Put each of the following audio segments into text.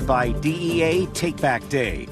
By DEA Take Back Day.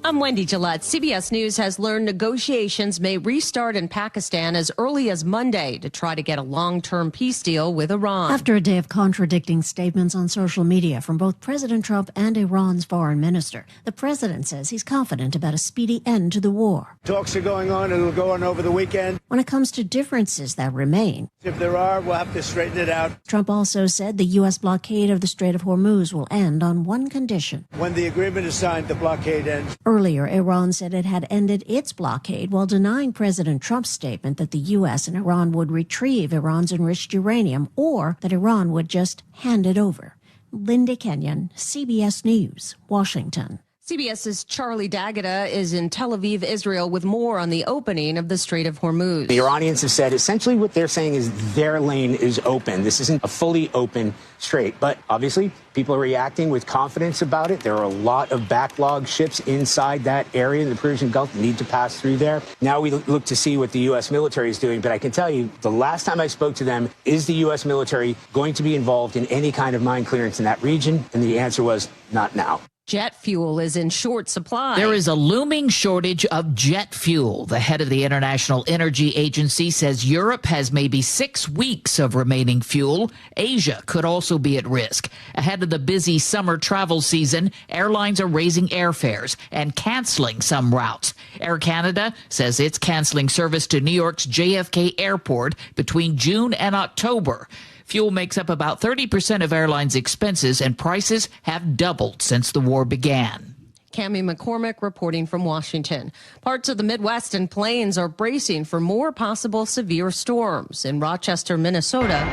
I'm Wendy Gillette. CBS News has learned negotiations may restart in Pakistan as early as Monday to try to get a long-term peace deal with Iran. After a day of contradicting statements on social media from both President Trump and Iran's foreign minister, the president says he's confident about a speedy end to the war. Talks are going on. It'll go on over the weekend. When it comes to differences that remain, if there are, we'll have to straighten it out. Trump also said the U.S. blockade of the Strait of Hormuz will end on one condition. When the agreement is signed, the blockade ends. Earlier, Iran said it had ended its blockade while denying President Trump's statement that the U.S. and Iran would retrieve Iran's enriched uranium or that Iran would just hand it over. Linda Kenyon, CBS News, Washington. CBS's Charlie D'Agata is in Tel Aviv, Israel, with more on the opening of the Strait of Hormuz. The Iranians have said essentially what they're saying is their lane is open. This isn't a fully open strait, but obviously people are reacting with confidence about it. There are a lot of backlog ships inside that area in the Persian Gulf need to pass through there. Now we look to see what the U.S. military is doing, but I can tell you the last time I spoke to them, is the U.S. military going to be involved in any kind of mine clearance in that region? And the answer was not now. Jet fuel is in short supply. There is a looming shortage of jet fuel. The head of the International Energy Agency says Europe has maybe 6 weeks of remaining fuel. Asia could also be at risk. Ahead of the busy summer travel season, airlines are raising airfares and canceling some routes. Air Canada says it's canceling service to New York's JFK Airport between June and October. Fuel makes up about 30% of airlines' expenses, and prices have doubled since the war began. Cammie McCormick reporting from Washington. Parts of the Midwest and Plains are bracing for more possible severe storms. In Rochester, Minnesota,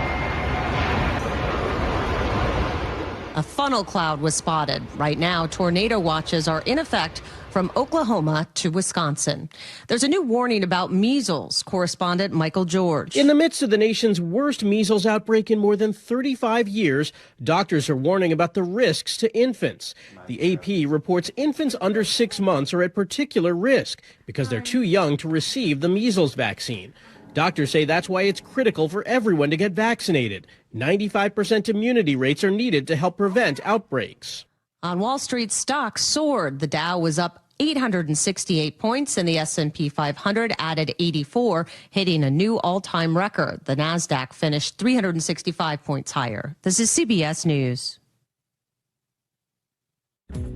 a funnel cloud was spotted. Right now, tornado watches are in effect from Oklahoma to Wisconsin. There's a new warning about measles. Correspondent Michael George. In the midst of the nation's worst measles outbreak in more than 35 years, doctors are warning about the risks to infants. The AP reports infants under 6 months are at particular risk because they're too young to receive the measles vaccine. Doctors say that's why it's critical for everyone to get vaccinated. 95% immunity rates are needed to help prevent outbreaks. On Wall Street, stocks soared. The Dow was up 868 points and the S&P 500 added 84, hitting a new all-time record. The Nasdaq finished 365 points higher. This is CBS News.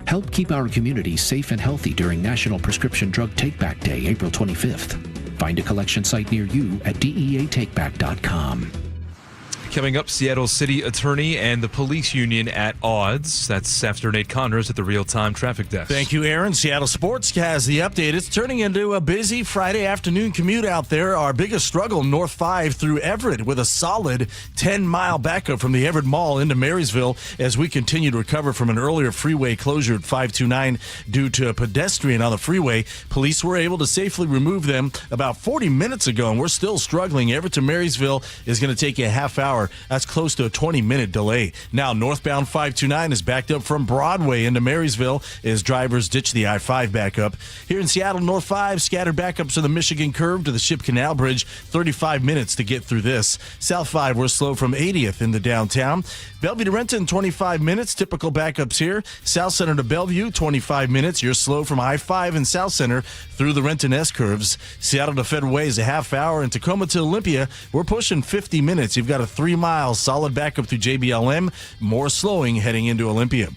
Help keep our community safe and healthy during National Prescription Drug Take-Back Day, April 25th. Find a collection site near you at DEATakeback.com. Coming up, Seattle City Attorney and the police union at odds. That's after Nate Connors at the Real-Time Traffic Desk. Thank you, Aaron. Seattle Sports has the update. It's turning into a busy Friday afternoon commute out there. Our biggest struggle, North 5 through Everett, with a solid 10-mile backup from the Everett Mall into Marysville as we continue to recover from an earlier freeway closure at 529 due to a pedestrian on the freeway. Police were able to safely remove them about 40 minutes ago, and we're still struggling. Everett to Marysville is going to take you a half hour. That's close to a 20-minute delay. Now, northbound 529 is backed up from Broadway into Marysville as drivers ditch the I-5 backup. Here in Seattle, North 5, scattered backups to the Michigan Curve to the Ship Canal Bridge, 35 minutes to get through this. South 5, we're slow from 80th into downtown. Bellevue to Renton, 25 minutes, typical backups here. South Center to Bellevue, 25 minutes. You're slow from I-5 and South Center through the Renton S-curves. Seattle to Federal Way is a half hour, and Tacoma to Olympia, we're pushing 50 minutes. You've got a 3-mile solid backup through JBLM, more slowing heading into Olympia.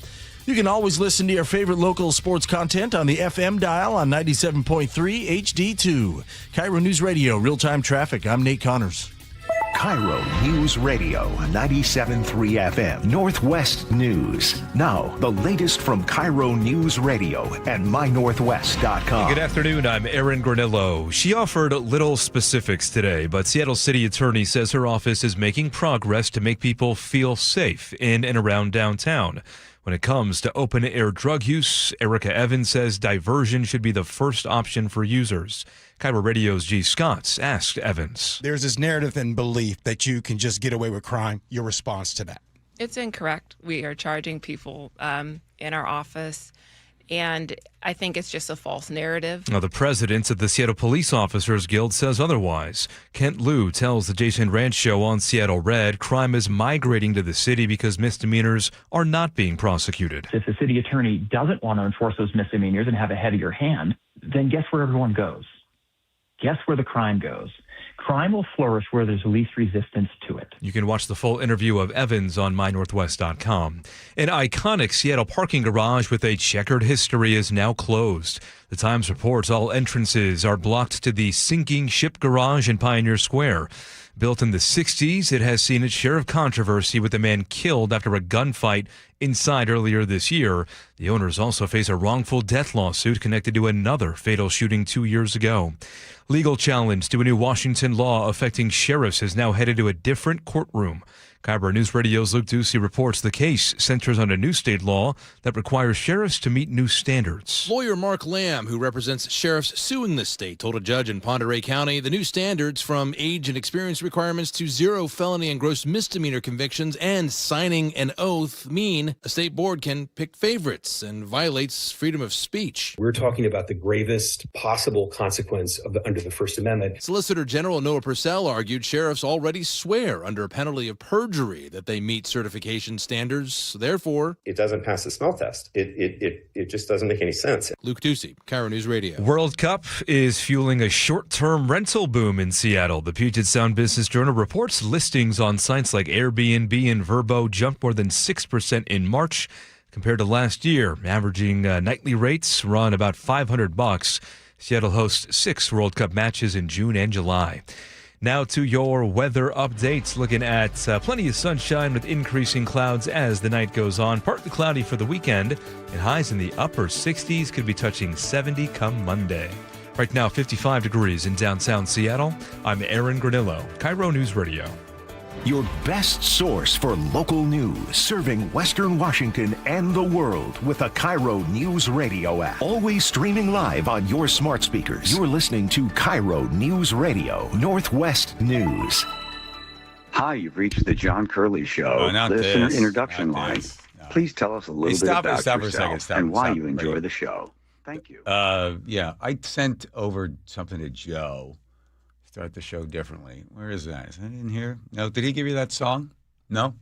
You can always listen to your favorite local sports content on the FM dial on 97.3 HD2. KIRO News Radio, real-time traffic. I'm Nate Connors. KIRO News Radio, 97.3 FM, Northwest News. Now, the latest from KIRO News Radio and mynorthwest.com. Good afternoon, I'm Aaron Granillo. She offered little specifics today, but Seattle City Attorney says her office is making progress to make people feel safe in and around downtown. When it comes to open-air drug use, Erica Evans says diversion should be the first option for users. KIRO Radio's G. Scotts asked Evans. There's this narrative and belief that you can just get away with crime. Your response to that? It's incorrect. We are charging people in our office And I think it's just a false narrative. Now, the president of the Seattle Police Officers Guild says otherwise. Kent Liu tells the Jason Ranch Show on Seattle Red crime is migrating to the city because misdemeanors are not being prosecuted. If the city attorney doesn't want to enforce those misdemeanors and have a heavier hand, then guess where everyone goes? Guess where the crime goes? Crime will flourish where there's least resistance to it. You can watch the full interview of Evans on mynorthwest.com. An iconic Seattle parking garage with a checkered history is now closed. The Times reports all entrances are blocked to the sinking ship garage in Pioneer Square. Built in the 60s, it has seen its share of controversy with a man killed after a gunfight inside earlier this year. The owners also face a wrongful death lawsuit connected to another fatal shooting 2 years ago. Legal challenge to a new Washington law affecting sheriffs is now headed to a different courtroom. KIRO Newsradio's Luke Ducey reports the case centers on a new state law that requires sheriffs to meet new standards. Lawyer Mark Lamb, who represents sheriffs suing the state, told a judge in Ponderay County the new standards, from age and experience requirements to 0 felony and gross misdemeanor convictions and signing an oath, mean a state board can pick favorites and violates freedom of speech. We're talking about the gravest possible consequence under the First Amendment. Solicitor General Noah Purcell argued sheriffs already swear under a penalty of perjury that they meet certification standards. Therefore, it doesn't pass the smell test. It just doesn't make any sense. Luke Ducey, KIRO News Radio. World Cup is fueling a short-term rental boom in Seattle. The Puget Sound Business Journal reports listings on sites like Airbnb and Vrbo jumped more than 6% in March compared to last year, averaging nightly rates run about $500. Seattle hosts 6 World Cup matches in June and July. Now to your weather updates, looking at plenty of sunshine with increasing clouds as the night goes on. Partly cloudy for the weekend, and highs in the upper 60s, could be touching 70 come Monday. Right now, 55 degrees in downtown Seattle. I'm Aaron Granillo, KIRO News Radio. Your best source for local news, serving Western Washington and the world with the KIRO News Radio app. Always streaming live on your smart speakers. You're listening to KIRO News Radio, Northwest News. Hi, you've reached the John Curley Show. Listener introduction line. No. Please tell us a little bit about yourself and why you enjoy the show. Thank you. Yeah, I sent over something to Joe. Start the show differently. Where is that? Is that in here? No. Did he give you that song? No?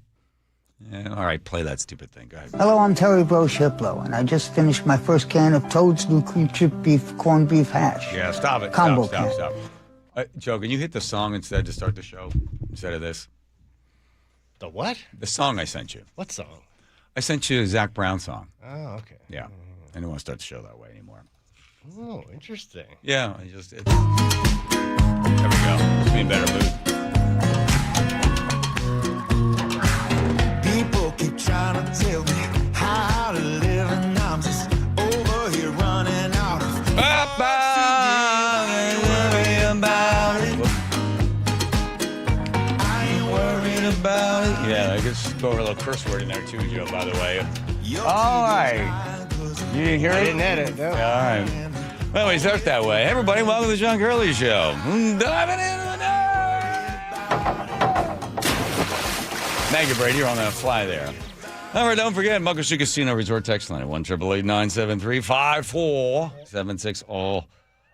Yeah, all right, play that stupid thing. Go ahead. Hello, I'm Terry Broshiplo, and I just finished my first can of Toad's New Cream Chip Beef Corned Beef Hash. Yeah, stop it. Combo Stop. Joe, can you hit the song instead to start the show instead of this? The what? The song I sent you. What song? I sent you a Zach Brown song. Oh, okay. Yeah. I didn't want to start the show that way anymore. Oh, interesting. Yeah, there we go. Let's be in better mood. People keep trying to tell me how to live, and I'm just over here running out of Yeah, I guess throw a little curse word in there too, Joe, by the way. All right. You didn't hear it? I didn't edit, no. All right. Well, we start that way. Hey, everybody, welcome to the John Curley Show. Diving into the night. Thank you, Brady. You're on that fly there. All right, don't forget, Muckleshoot Casino Resort text line at 1-888-973-5476. All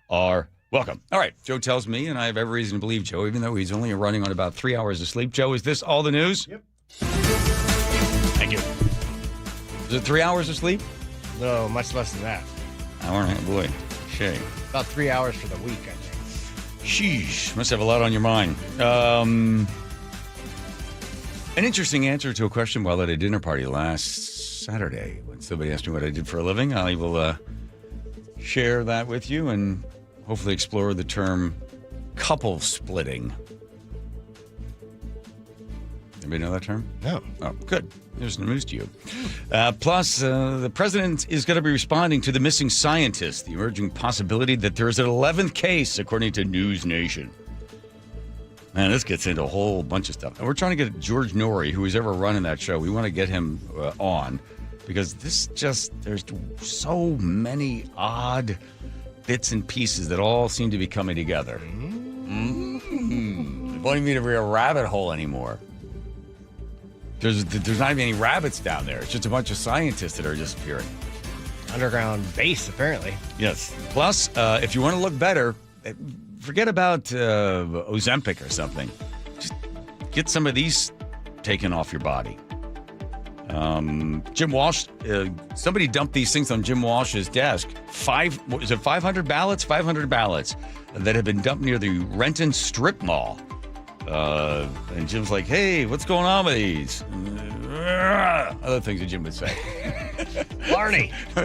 are welcome. All right, Joe tells me, and I have every reason to believe Joe, even though he's only running on about 3 hours of sleep. Joe, is this all the news? Yep. Thank you. Is it 3 hours of sleep? No, much less than that. Hour and a half, boy. Shay. About 3 hours for the week, I think. Sheesh. Must have a lot on your mind. An interesting answer to a question while at a dinner party last Saturday when somebody asked me what I did for a living. I will share that with you and hopefully explore the term couple splitting. Anybody know that term? No. Oh, good. There's no news to you. Plus, the president is going to be responding to the missing scientist, the emerging possibility that there is an 11th case, according to News Nation. Man, this gets into a whole bunch of stuff. And we're trying to get George Norrie, who is ever running that show. We want to get him on because there's so many odd bits and pieces that all seem to be coming together. It won't even be a real rabbit hole anymore. There's not even any rabbits down there. It's just a bunch of scientists that are disappearing. underground base, apparently. Yes. Plus, if you want to look better, forget about Ozempic or something. Just get some of these taken off your body. Jim Walsh, somebody dumped these things on Jim Walsh's desk. 500 ballots? 500 ballots that have been dumped near the Renton Strip Mall. And Jim's like, hey, what's going on with these? Other things that Jim would say. Barney. My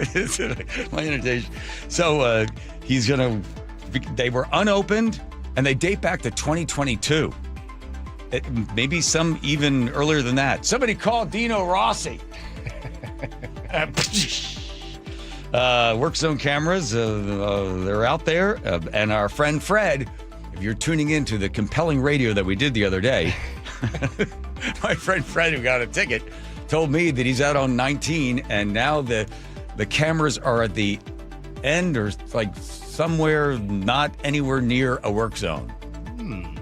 invitation. So he's going to, they were unopened and they date back to 2022. Maybe some even earlier than that. Somebody call Dino Rossi. Work zone cameras, they're out there. And our friend Fred, if you're tuning into the compelling radio that we did the other day, my friend Fred, who got a ticket, told me that he's out on 19, and now the cameras are at the end or like somewhere not anywhere near a work zone.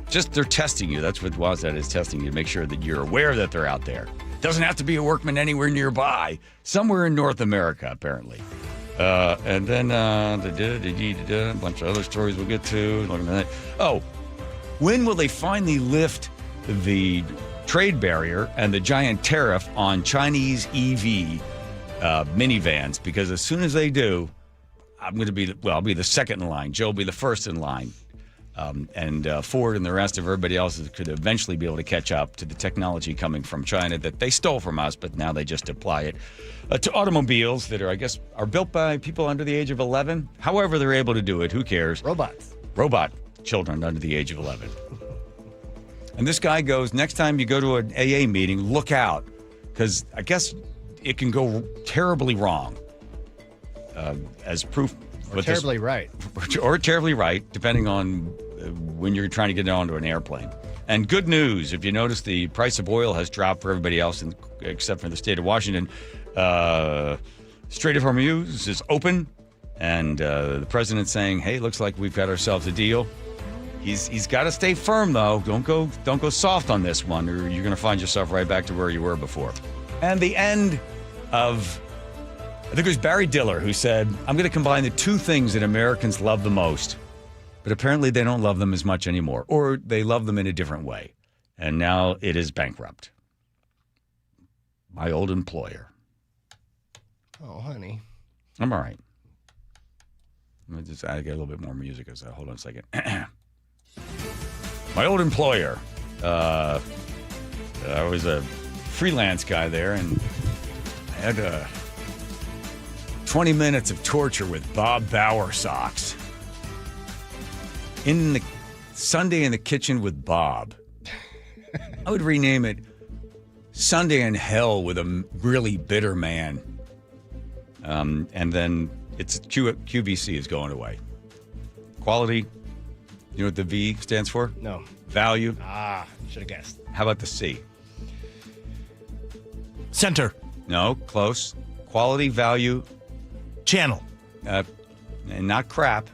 Just they're testing you. That's what WASDAT is, testing you to make sure that you're aware that they're out there. Doesn't have to be a workman anywhere nearby. Somewhere in North America, apparently. And then a bunch of other stories we'll get to. Oh, when will they finally lift the trade barrier and the giant tariff on Chinese EV minivans? Because as soon as they do, I'll be the second in line. Joe will be the first in line. And Ford and the rest of everybody else could eventually be able to catch up to the technology coming from China that they stole from us, but now they just apply it to automobiles that are built by people under the age of 11. However they're able to do it, who cares? Robot children under the age of 11. And this guy goes, next time you go to an AA meeting, look out, because I guess it can go terribly wrong. As proof. Or terribly right. Or terribly right, depending on when you're trying to get onto an airplane. And good news, if you notice, the price of oil has dropped for everybody else except for the state of Washington. Strait of Hormuz is open, and the president's saying, hey, looks like we've got ourselves a deal. He's got to stay firm, though. Don't go soft on this one, or you're going to find yourself right back to where you were before. And the end of... I think it was Barry Diller who said, I'm going to combine the two things that Americans love the most, but apparently they don't love them as much anymore, or they love them in a different way. And now it is bankrupt. My old employer. Oh, honey. I'm all right. Let me just add a little bit more music. Hold on a second. My old employer. I was a freelance guy there, and I had 20 minutes of torture with Bob Bauer socks. In the Sunday in the Kitchen with Bob. I would rename it Sunday in Hell with a really bitter man. And then it's QVC is going away. Quality. You know what the V stands for? No. Value. Should have guessed. How about the C? Center. No, close. Quality, value. Channel. And not crap.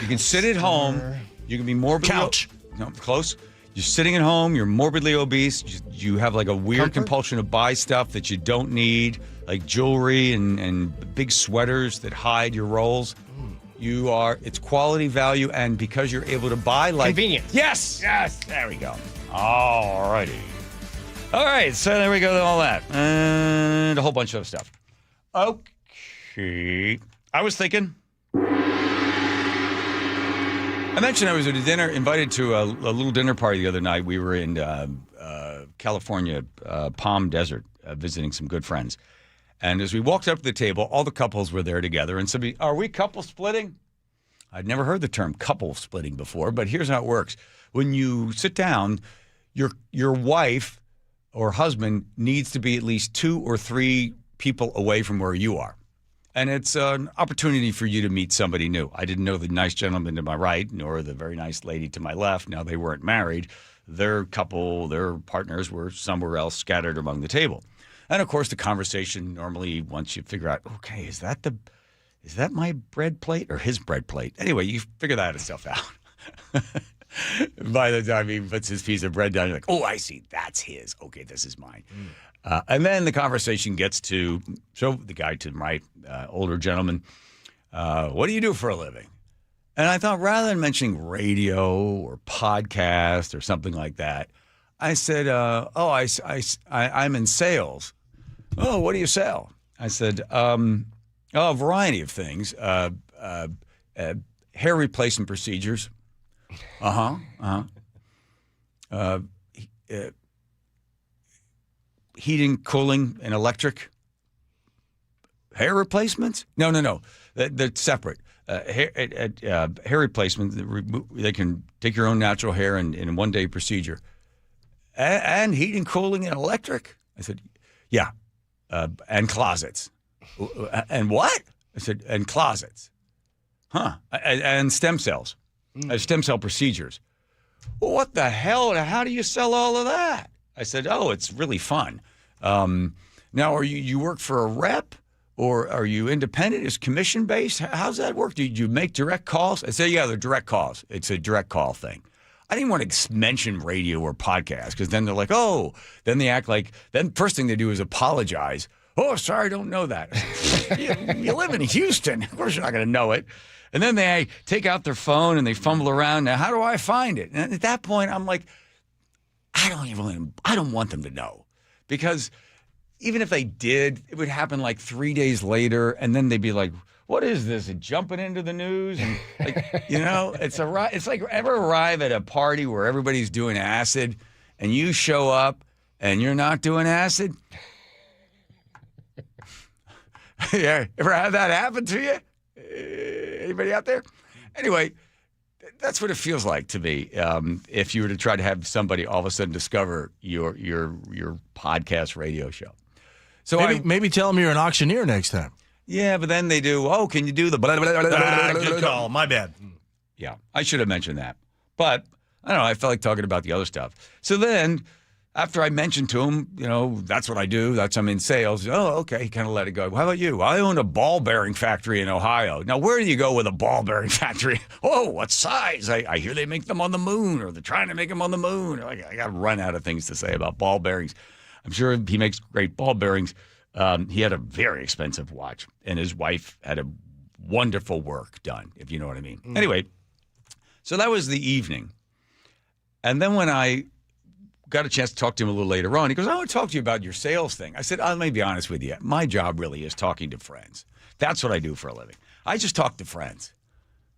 You can sit at home. You can be morbidly... Couch. No, close. You're sitting at home. You're morbidly obese. You have like a weird compulsion to buy stuff that you don't need, like jewelry and big sweaters that hide your rolls. It's quality, value, and because you're able to buy like... Convenience. Yes. There we go. All righty. All right, so there we go with all that. And a whole bunch of other stuff. Okay. I was thinking... I mentioned I was at a dinner, invited to a little dinner party the other night. We were in California, Palm Desert, visiting some good friends. And as we walked up to the table, all the couples were there together. And somebody, are we couple splitting? I'd never heard the term couple splitting before, but here's how it works. When you sit down, your wife or husband needs to be at least 2 or 3 people away from where you are. And it's an opportunity for you to meet somebody new. I didn't know the nice gentleman to my right, nor the very nice lady to my left. Now, they weren't married. Their couple, their partners were somewhere else scattered among the table. And, of course, the conversation normally, once you figure out, okay, is that my bread plate or his bread plate? Anyway, you figure that stuff out. By the time he puts his piece of bread down, you're like, oh, I see, that's his. Okay, this is mine. And then the conversation gets to, so the guy to the right, older gentleman, what do you do for a living? And I thought rather than mentioning radio or podcast or something like that, I said, I'm in sales. Oh, what do you sell? I said, a variety of things. Hair replacement procedures. Heating, cooling, and electric. Hair replacements? No. They're separate. Hair replacement, they can take your own natural hair in a one-day procedure. And heating, cooling, and electric? I said, yeah. And closets. And what? I said, and closets. Huh. And stem cells. Stem cell procedures. Well, what the hell? How do you sell all of that? I said, oh, it's really fun. Now, are you work for a rep? Or are you independent? Is commission-based? How's that work? Do you make direct calls? I said, yeah, they're direct calls. It's a direct call thing. I didn't want to mention radio or podcast because then they're like, oh, then they act like, then first thing they do is apologize. Oh, sorry, I don't know that. you live in Houston. Of course you're not going to know it. And then they take out their phone and they fumble around. Now, how do I find it? And at that point, I'm like, I don't want them to know. Because even if they did, it would happen like 3 days later. And then they'd be like, what is this? It jumping into the news? And it's like ever arrive at a party where everybody's doing acid and you show up and you're not doing acid? Yeah, ever had that happen to you? Anybody out there? Anyway, that's what it feels like to me. If you were to try to have somebody all of a sudden discover your podcast radio show. So maybe tell them you're an auctioneer next time. Yeah, but then they do, oh, can you do the blah, blah, blah, blah, blah, blah, good call. My bad. Yeah, I should have mentioned that. But, I don't know, I felt like talking about the other stuff. So then, after I mentioned to him, that's what I do. I'm in sales. Oh, okay. He kind of let it go. How about you? I own a ball bearing factory in Ohio. Now, where do you go with a ball bearing factory? Oh, what size? I hear they make them on the moon, or they're trying to make them on the moon. I got to run out of things to say about ball bearings. I'm sure he makes great ball bearings. He had a very expensive watch, and his wife had a wonderful work done, if you know what I mean. Anyway, so that was the evening. And then when I got a chance to talk to him a little later on, he goes, I want to talk to you about your sales thing. I said, let me be honest with you. My job really is talking to friends. That's what I do for a living. I just talk to friends.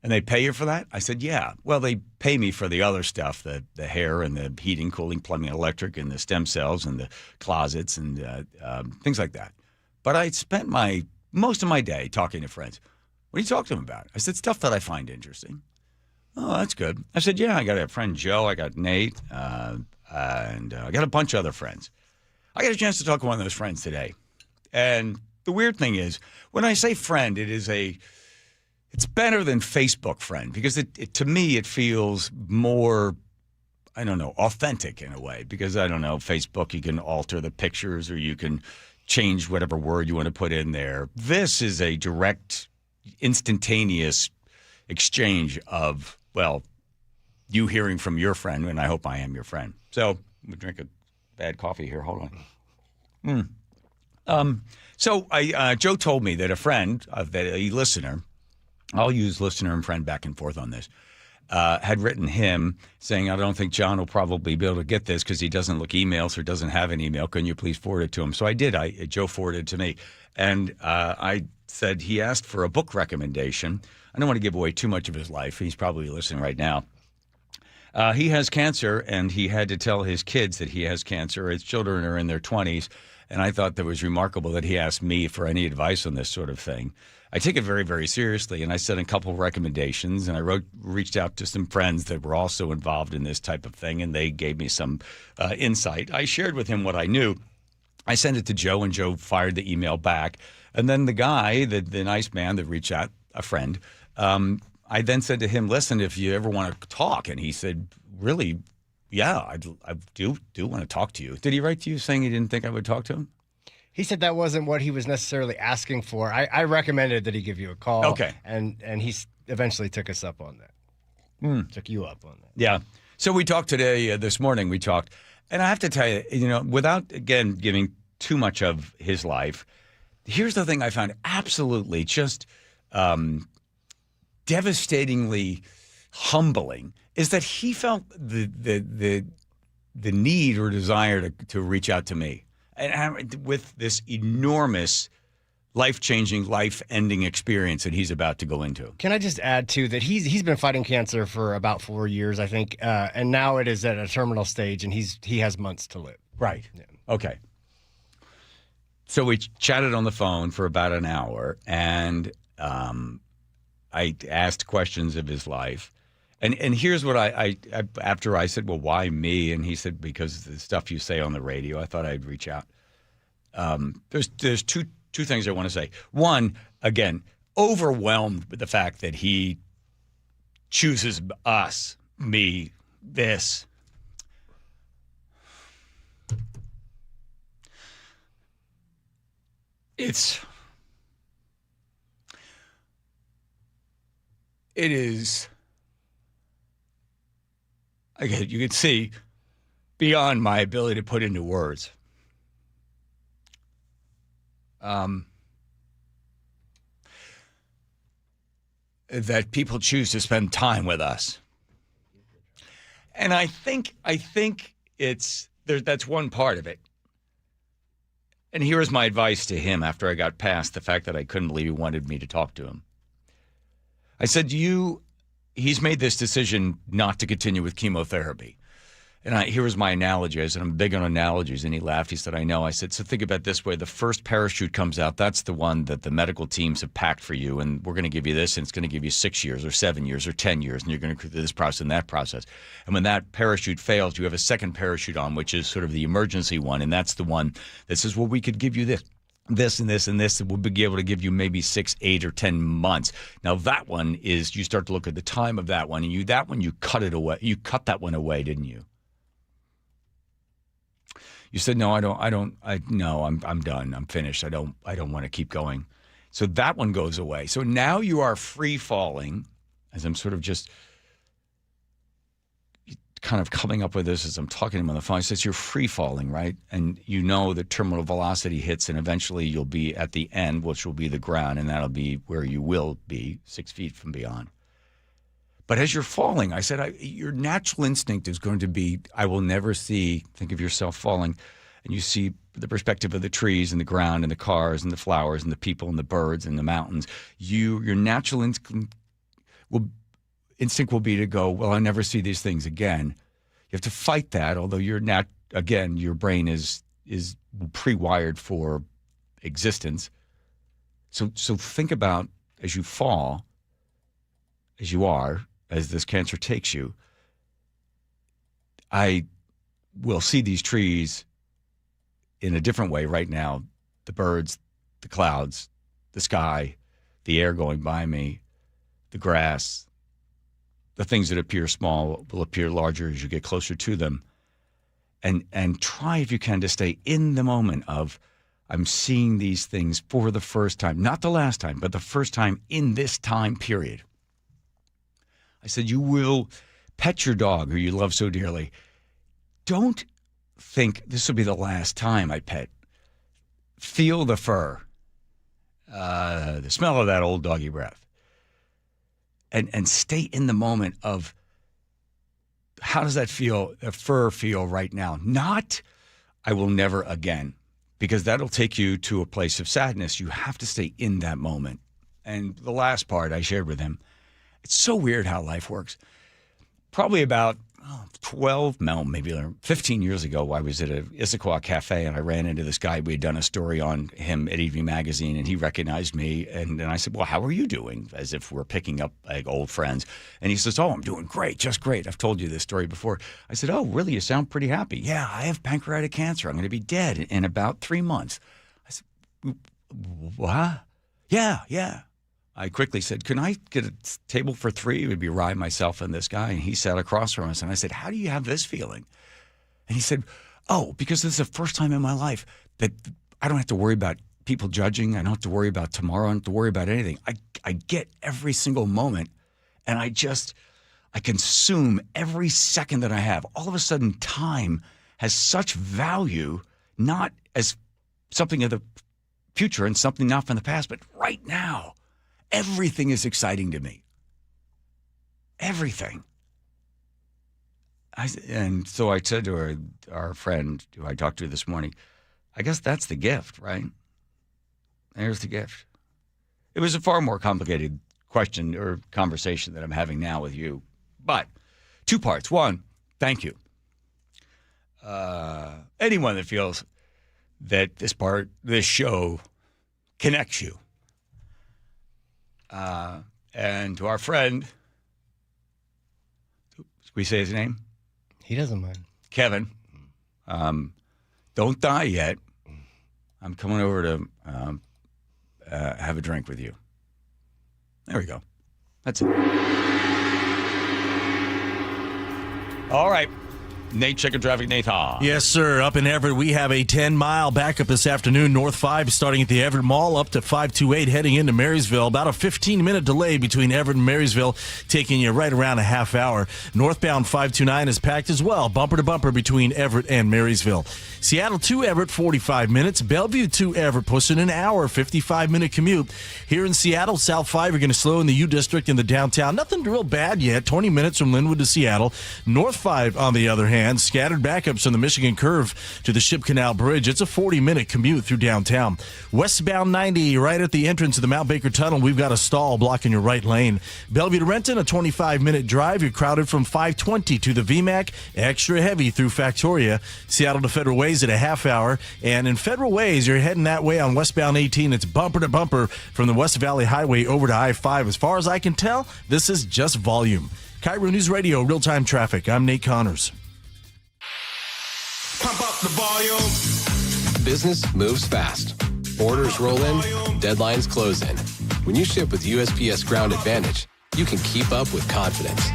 And they pay you for that? I said, yeah. Well, they pay me for the other stuff, the hair and the heating, cooling, plumbing, electric, and the stem cells and the closets and things like that. But I spent most of my day talking to friends. What do you talk to them about? I said, stuff that I find interesting. Oh, that's good. I said, yeah, I got a friend, Joe. I got Nate. And I got a bunch of other friends. I got a chance to talk to one of those friends today. And the weird thing is, when I say friend, it's better than Facebook friend because to me, it feels more, I don't know, authentic in a way. Because, I don't know, Facebook, you can alter the pictures or you can change whatever word you want to put in there. This is a direct, instantaneous exchange of, well, you hearing from your friend, and I hope I am your friend. So I'm going to drink a bad coffee here. Hold on. So Joe told me that a listener, I'll use listener and friend back and forth on this, had written him saying, I don't think John will probably be able to get this because he doesn't look emails or doesn't have an email. Can you please forward it to him? So I did. Joe forwarded it to me. And I said he asked for a book recommendation. I don't want to give away too much of his life. He's probably listening right now. He has cancer, and he had to tell his kids that he has cancer. His children are in their 20s, and I thought that was remarkable that he asked me for any advice on this sort of thing. I take it very, very seriously, and I sent a couple of recommendations, and I reached out to some friends that were also involved in this type of thing, and they gave me some insight. I shared with him what I knew. I sent it to Joe, and Joe fired the email back. And then the guy, the nice man that reached out, a friend, I then said to him, listen, if you ever want to talk. And he said, really, yeah, I do want to talk to you. Did he write to you saying he didn't think I would talk to him? He said that wasn't what he was necessarily asking for. I recommended that he give you a call. Okay. And he eventually took us up on that. Took you up on that. Yeah. So we talked today, this morning we talked. And I have to tell you, without, again, giving too much of his life. Here's the thing I found absolutely just devastatingly humbling is that he felt the need or desire to reach out to me, and with this enormous life-changing, life-ending experience that he's about to go into. Can I just add, too, that he's been fighting cancer for about 4 years, I think, and now it is at a terminal stage, and he has months to live. Right. Yeah. Okay. So we chatted on the phone for about an hour, and I asked questions of his life. And here's what I after I said, well, why me? And he said, because of the stuff you say on the radio, I thought I'd reach out. There's two things I want to say. One, again, overwhelmed with the fact that he chooses us, me, this. It is, again, you can see beyond my ability to put into words. That people choose to spend time with us. And I think that's one part of it. And here is my advice to him after I got past the fact that I couldn't believe he wanted me to talk to him. I said, he's made this decision not to continue with chemotherapy. And here was my analogy. I said, I'm big on analogies. And he laughed. He said, I know. I said, so think about it this way. The first parachute comes out. That's the one that the medical teams have packed for you. And we're going to give you this. And it's going to give you 6 years or 7 years or 10 years. And you're going to go through this process and that process. And when that parachute fails, you have a second parachute on, which is sort of the emergency one. And that's the one that says, well, we could give you this and this and this. And we'll be able to give you maybe 6, 8, or 10 months. Now, that one is, you start to look at the time of that one. And you cut it away. You cut that one away, didn't you? You said, no, I'm done. I'm finished. I don't want to keep going. So that one goes away. So now you are free falling, as I'm sort of just kind of coming up with this as I'm talking to him on the phone. He says, you're free falling, right? And you know the terminal velocity hits, and eventually you'll be at the end, which will be the ground, and that'll be where you will be 6 feet from beyond. But as you're falling, I said, your natural instinct is going to be, I will never see, think of yourself falling, and you see the perspective of the trees and the ground and the cars and the flowers and the people and the birds and the mountains. Your natural instinct will be to go, well, I never see these things again. You have to fight that, although your brain is pre-wired for existence. So think about, as you fall, as you are, as this cancer takes you, I will see these trees in a different way right now. The birds, the clouds, the sky, the air going by me, the grass, the things that appear small will appear larger as you get closer to them. And try, if you can, to stay in the moment of, I'm seeing these things for the first time, not the last time, but the first time in this time period. I said, you will pet your dog who you love so dearly. Don't think this will be the last time I pet. Feel the fur, the smell of that old doggy breath. And stay in the moment of, how does that fur feel right now? Not, I will never again, because that'll take you to a place of sadness. You have to stay in that moment. And the last part I shared with him, it's so weird how life works. Probably about 15 years ago, I was at a Issaquah cafe, and I ran into this guy. We had done a story on him at Evening Magazine, and he recognized me. And I said, well, how are you doing? As if we're picking up like old friends. And he says, oh, I'm doing great, just great. I've told you this story before. I said, oh, really? You sound pretty happy. Yeah, I have pancreatic cancer. I'm going to be dead in about 3 months. I said, what? Yeah. I quickly said, can I get a table for 3? It would be Rye, myself, and this guy. And he sat across from us. And I said, how do you have this feeling? And he said, oh, because this is the first time in my life that I don't have to worry about people judging. I don't have to worry about tomorrow. I don't have to worry about anything. I get every single moment, and I consume every second that I have. All of a sudden, time has such value, not as something of the future and something not from the past. But right now, everything is exciting to me. Everything. And so I said to our friend who I talked to this morning, I guess that's the gift, right? There's the gift. It was a far more complicated question or conversation that I'm having now with you. But 2 parts. One, thank you. Anyone that feels that this show connects you. And to our friend, should we say his name? He doesn't mind. Kevin, don't die yet. I'm coming over to have a drink with you. There we go. That's it. All right. Nate, checking traffic. Nate, Yes, sir. Up in Everett, we have a 10-mile backup this afternoon. North 5 starting at the Everett Mall up to 528 heading into Marysville. About a 15-minute delay between Everett and Marysville, taking you right around a half hour. Northbound 529 is packed as well, bumper to bumper between Everett and Marysville. Seattle to Everett, 45 minutes. Bellevue to Everett, pushing an hour, 55-minute commute. Here in Seattle, South 5, you're going to slow in the U District in the downtown. Nothing real bad yet. 20 minutes from Linwood to Seattle. North 5, on the other hand, scattered backups on the Michigan Curve to the Ship Canal Bridge. It's a 40-minute commute through downtown. Westbound 90, right at the entrance of the Mount Baker Tunnel, we've got a stall blocking your right lane. Bellevue to Renton, a 25-minute drive. You're crowded from 520 to the VMAC, extra heavy through Factoria. Seattle to Federal Ways at a half hour. And in Federal Ways, you're heading that way on westbound 18. It's bumper to bumper from the West Valley Highway over to I-5. As far as I can tell, this is just volume. KIRO News Radio, real-time traffic. I'm Nate Connors. Pump up the volume. Business moves fast. Orders roll in, deadlines close in. When you ship with USPS Ground Advantage, you can keep up with confidence.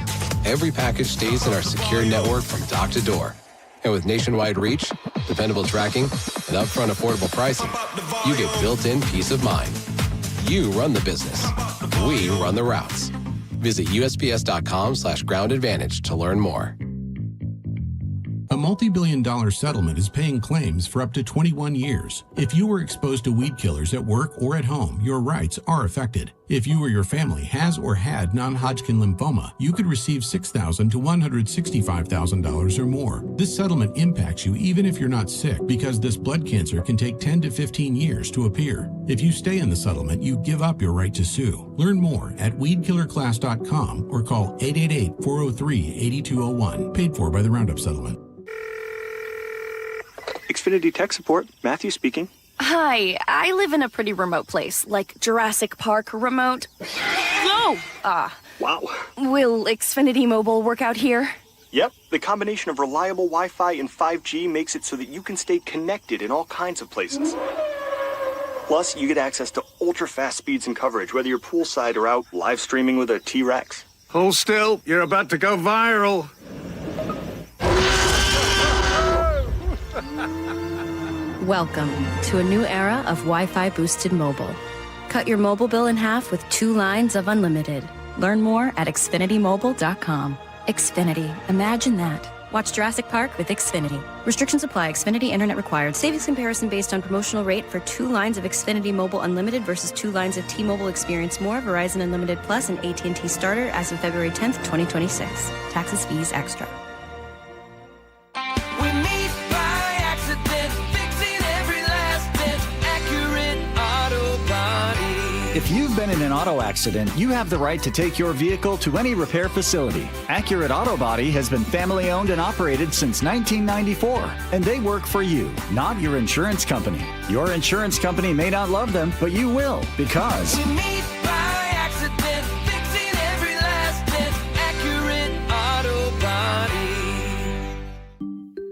Every package stays in our secure network from dock to door. And with nationwide reach, dependable tracking, and upfront affordable pricing, you get built-in peace of mind. You run the business. We run the routes. Visit USPS.com/groundadvantage to learn more. A multi-billion-dollar settlement is paying claims for up to 21 years. If you were exposed to weed killers at work or at home, your rights are affected. If you or your family has or had non-Hodgkin lymphoma, you could receive $6,000 to $165,000 or more. This settlement impacts you even if you're not sick, because this blood cancer can take 10 to 15 years to appear. If you stay in the settlement, you give up your right to sue. Learn more at weedkillerclass.com or call 888-403-8201. Paid for by the Roundup Settlement. Xfinity Tech Support, Matthew speaking. Hi, I live in a pretty remote place, like Jurassic Park remote. No! Wow. Will Xfinity Mobile work out here? Yep, the combination of reliable Wi-Fi and 5G makes it so that you can stay connected in all kinds of places. Plus, you get access to ultra-fast speeds and coverage, whether you're poolside or out live streaming with a T-Rex. Hold still, you're about to go viral. Welcome to a new era of Wi-Fi boosted mobile. Cut your mobile bill in half with 2 lines of unlimited. Learn more at xfinitymobile.com. Xfinity, imagine that. Watch Jurassic Park with Xfinity. Restrictions apply. Xfinity internet required. Savings comparison based on promotional rate for 2 lines of Xfinity Mobile Unlimited versus 2 lines of T-Mobile Experience More, Verizon Unlimited Plus, and AT&T Starter as of February 10th, 2026. Taxes, fees, extra. If you've been in an auto accident, you have the right to take your vehicle to any repair facility. Accurate Auto Body has been family owned and operated since 1994, and they work for you, not your insurance company. Your insurance company may not love them, but you will, because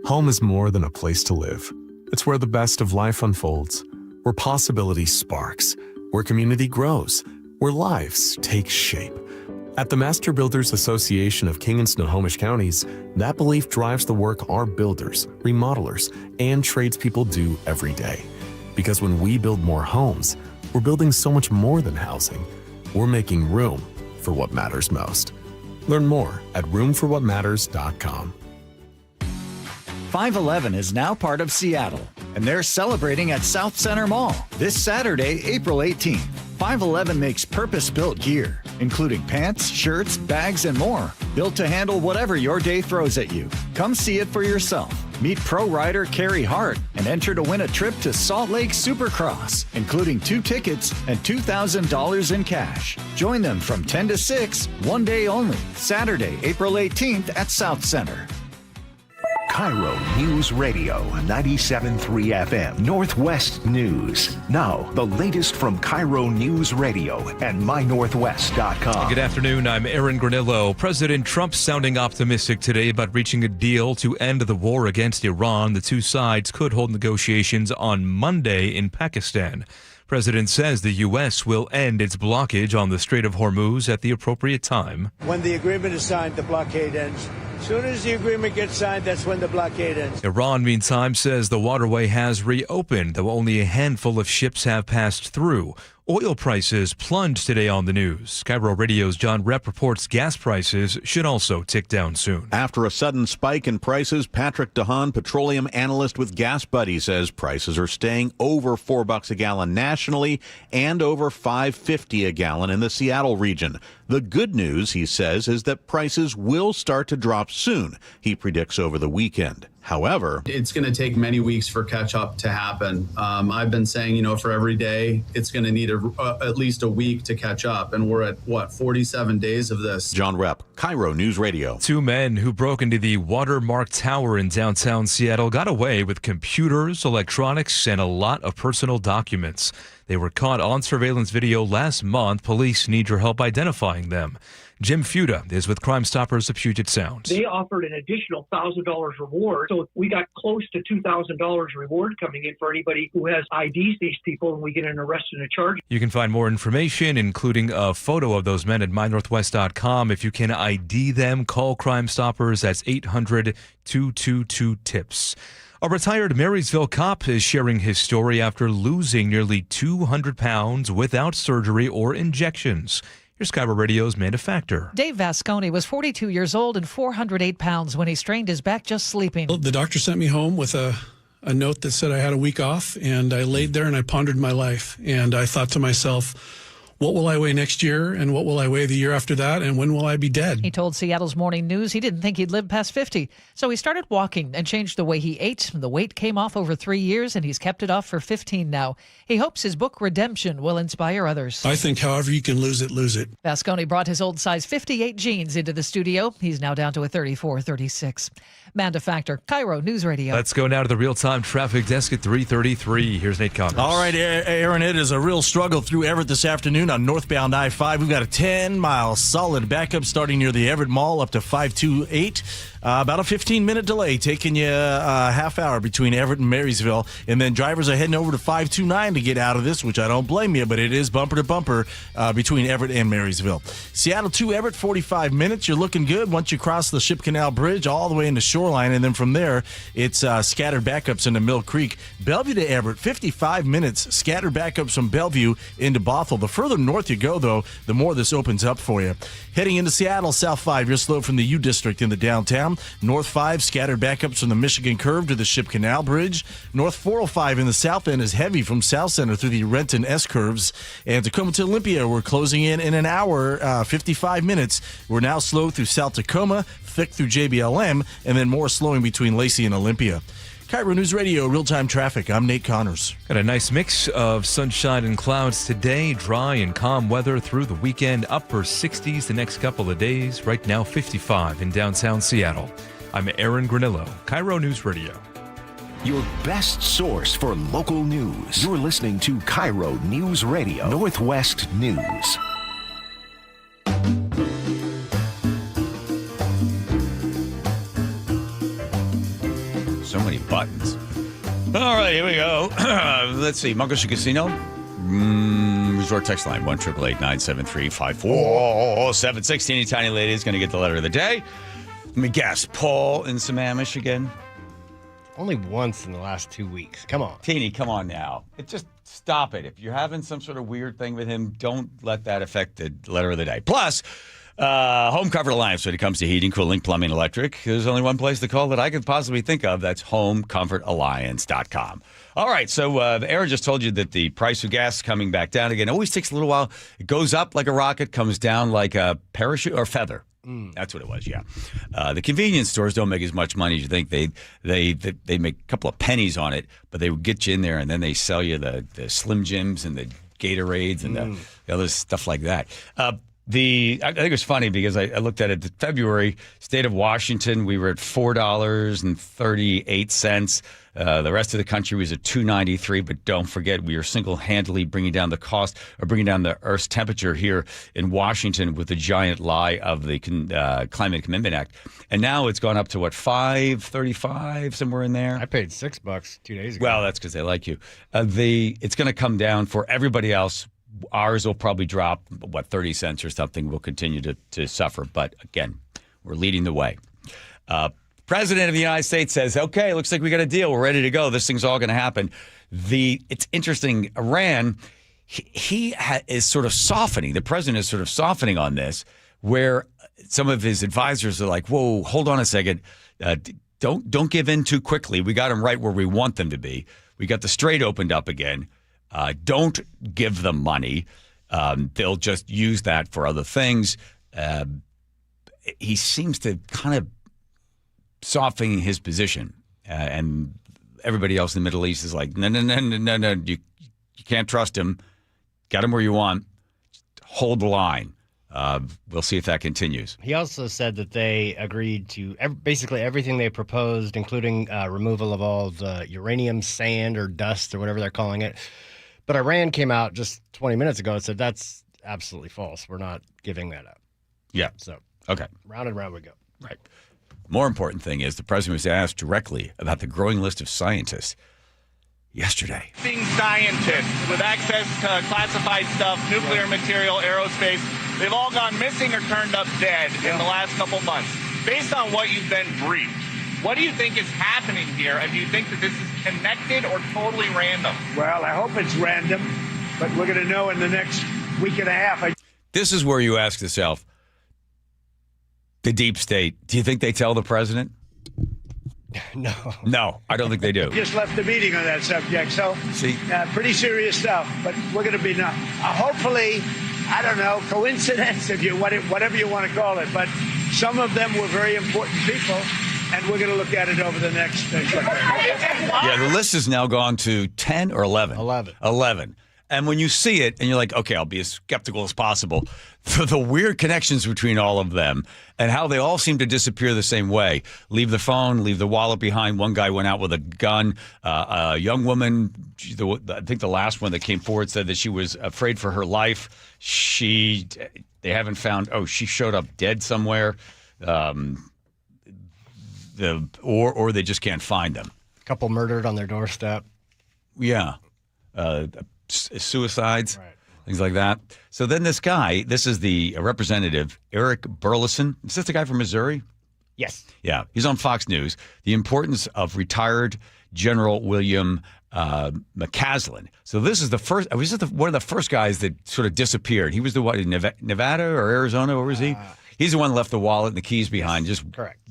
Home is more than a place to live. It's where the best of life unfolds, where possibility sparks, where community grows, where lives take shape. At the Master Builders Association of King and Snohomish Counties, that belief drives the work our builders, remodelers, and tradespeople do every day. Because when we build more homes, we're building so much more than housing. We're making room for what matters most. Learn more at roomforwhatmatters.com. 511 is now part of Seattle. and they're celebrating at South Center Mall this Saturday, April 18th. 511 makes purpose-built gear, including pants, shirts, bags, and more, built to handle whatever your day throws at you. Come see it for yourself. Meet pro rider Carrie Hart and enter to win a trip to Salt Lake Supercross, including 2 tickets and $2,000 in cash. Join them from 10 to 6, one day only, Saturday, April 18th at South Center. KIRO News Radio 97.3 FM Northwest News. Now, the latest from KIRO News Radio and mynorthwest.com. Good afternoon. I'm Aaron Granillo. President Trump sounding optimistic today about reaching a deal to end the war against Iran. The two sides could hold negotiations on Monday in Pakistan. President says the U.S. will end its blockage on the Strait of Hormuz at the appropriate time. When the agreement is signed, the blockade ends. As soon as the agreement gets signed, that's when the blockade ends. Iran, meantime, says the waterway has reopened, though only a handful of ships have passed through. Oil prices plunged today on the news. KIRO Radio's John Repp reports gas prices should also tick down soon. After a sudden spike in prices, Patrick DeHaan, petroleum analyst with Gas Buddy, says prices are staying over $4 a gallon nationally and over $5.50 a gallon in the Seattle region. The good news, he says, is that prices will start to drop soon, he predicts over the weekend. However, it's going to take many weeks for catch up to happen. I've been saying, for every day, it's going to need at least a week to catch up. And we're at, 47 days of this. John Repp, KIRO News Radio. 2 men who broke into the Watermark Tower in downtown Seattle got away with computers, electronics, and a lot of personal documents. They were caught on surveillance video last month. Police need your help identifying them. Jim Fuda is with Crime Stoppers of Puget Sound. They offered an additional $1,000 reward, so we got close to $2,000 reward coming in for anybody who has IDs these people, and we get an arrest and a charge. You can find more information, including a photo of those men, at mynorthwest.com. If you can ID them, call Crime Stoppers. That's 800-222-TIPS. A retired Marysville cop is sharing his story after losing nearly 200 pounds without surgery or injections. Here's KIRO Radio's Amanda Factor. Dave Vasconi was 42 years old and 408 pounds when he strained his back just sleeping. The doctor sent me home with a note that said I had a week off, and I laid there and I pondered my life. And I thought to myself, what will I weigh next year, and what will I weigh the year after that, and when will I be dead? He told Seattle's Morning News he didn't think he'd live past 50. So he started walking and changed the way he ate. The weight came off over 3 years, and he's kept it off for 15 now. He hopes his book, Redemption, will inspire others. I think however you can lose it, lose it. Vasconi brought his old size 58 jeans into the studio. He's now down to a 34, 36. Amanda Factor, KIRO News Radio. Let's go now to the real-time traffic desk at 3:33. Here's Nate Connors. All right, Aaron, it is a real struggle through Everett this afternoon on northbound I-5. We've got a 10-mile solid backup starting near the Everett Mall up to 528. About a 15-minute delay, taking you a half hour between Everett and Marysville. And then drivers are heading over to 529 to get out of this, which I don't blame you, but it is bumper to bumper between Everett and Marysville. Seattle to Everett, 45 minutes. You're looking good once you cross the Ship Canal Bridge all the way into Shoreline. And then from there, it's scattered backups into Mill Creek. Bellevue to Everett, 55 minutes. Scattered backups from Bellevue into Bothell. The further north you go, though, the more this opens up for you. Heading into Seattle, South 5, you're slow from the U District into downtown. North 5, scattered backups from the Michigan Curve to the Ship Canal Bridge. North 405 in the south end is heavy from South Center through the Renton S curves. And Tacoma to Olympia, we're closing in an hour, 55 minutes. We're now slow through South Tacoma, thick through JBLM, and then more slowing between Lacey and Olympia. KIRO News Radio, real-time traffic. I'm Nate Connors. Got a nice mix of sunshine and clouds today. Dry and calm weather through the weekend. Upper 60s the next couple of days. Right now, 55 in downtown Seattle. I'm Aaron Granillo, KIRO News Radio. Your best source for local news. You're listening to KIRO News Radio, Northwest News. So many buttons. All right, here we go. Let's see. Muckleshoot Casino. Resort text line 1-888-973-5476. Teeny tiny lady is going to get the letter of the day. Let me guess. Paul in Sammamish again. Only once in the last 2 weeks. Come on. Teeny, come on now. It just Stop it. If you're having some sort of weird thing with him, don't let that affect the letter of the day. Plus, Home Comfort Alliance, when it comes to heating, cooling, plumbing, electric, there's only one place to call that I could possibly think of. That's homecomfortalliance.com. All right, so Aaron just told you that the price of gas is coming back down again. It always takes a little while. It goes up like a rocket, comes down like a parachute or feather. That's what it was, yeah. The convenience stores don't make as much money as you think. They make a couple of pennies on it, but they would get you in there, and then they sell you the Slim Jims and the Gatorades and the other stuff like that. I think it was funny because I looked at it. The February, state of Washington, we were at $4.38. The rest of the country was at $2.93. But don't forget, we are single-handedly bringing down the cost or bringing down the Earth's temperature here in Washington with the giant lie of the Climate Commitment Act. And now it's gone up to, what, $5.35, somewhere in there? I paid $6 2 days ago. Well, that's because they like you. It's going to come down for everybody else. Ours will probably drop, 30 cents or something. We'll continue to suffer. But again, we're leading the way. President of the United States says, okay, looks like we got a deal. We're ready to go. This thing's all going to happen. It's interesting. Iran, he is sort of softening. The president is sort of softening on this, where some of his advisors are like, whoa, hold on a second. Don't give in too quickly. We got them right where we want them to be. We got the Strait opened up again. Don't give them money. They'll just use that for other things. He seems to kind of softening his position. And everybody else in the Middle East is like, no. You can't trust him. Got him where you want. Hold the line. We'll see if that continues. He also said that they agreed to basically everything they proposed, including removal of all the uranium sand or dust or whatever they're calling it. But Iran came out just 20 minutes ago and said that's absolutely false. We're not giving that up. Yeah. So, okay. Round and round we go. Right. More important thing is the president was asked directly about the growing list of scientists yesterday. Scientists with access to classified stuff, nuclear material, aerospace, they've all gone missing or turned up dead in the last couple months. Based on what you've been briefed, what do you think is happening here? And do you think that this is connected or totally random? Well, I hope it's random, but we're going to know in the next week and a half. This is where you ask yourself, the deep state, do you think they tell the president? No, I don't think they do. Just left the meeting on that subject, so pretty serious stuff. But we're going to be now. Hopefully, I don't know, coincidence, whatever you want to call it. But some of them were very important people, and we're going to look at it over the next. Yeah, the list has now gone to 10 or 11. 11. And when you see it, and you're like, okay, I'll be as skeptical as possible, for the weird connections between all of them and how they all seem to disappear the same way. Leave the phone, leave the wallet behind. One guy went out with a gun. A young woman, I think the last one that came forward said that she was afraid for her life. They haven't found, she showed up dead somewhere. Or they just can't find them. A couple murdered on their doorstep. Yeah. Suicides, things like that. So then this guy, this is the representative, Eric Burleson. Is this the guy from Missouri? Yes. Yeah, he's on Fox News. The importance of retired General William McCaslin. So this is one of the first guys that sort of disappeared. He was the one in Nevada or Arizona, where was he? He's the one that left the wallet and the keys behind,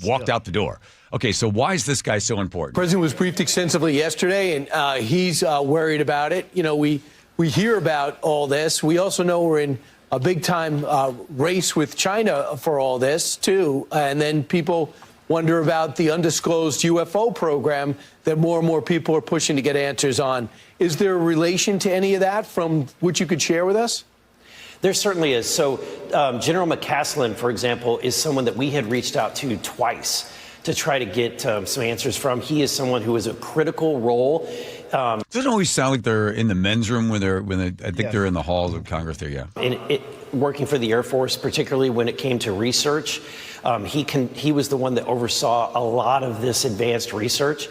walked out the door. Okay, so why is this guy so important? The president was briefed extensively yesterday, and he's worried about it. You know, we hear about all this. We also know we're in a big-time race with China for all this, too. And then people wonder about the undisclosed UFO program that more and more people are pushing to get answers on. Is there a relation to any of that from which you could share with us? There certainly is. So General McCaslin, for example, is someone that we had reached out to twice to try to get some answers from. He is someone who is a critical role. Doesn't always sound like they're in the men's room when I think they're in the halls of Congress there, yeah. And working for the Air Force, particularly when it came to research, he was the one that oversaw a lot of this advanced research.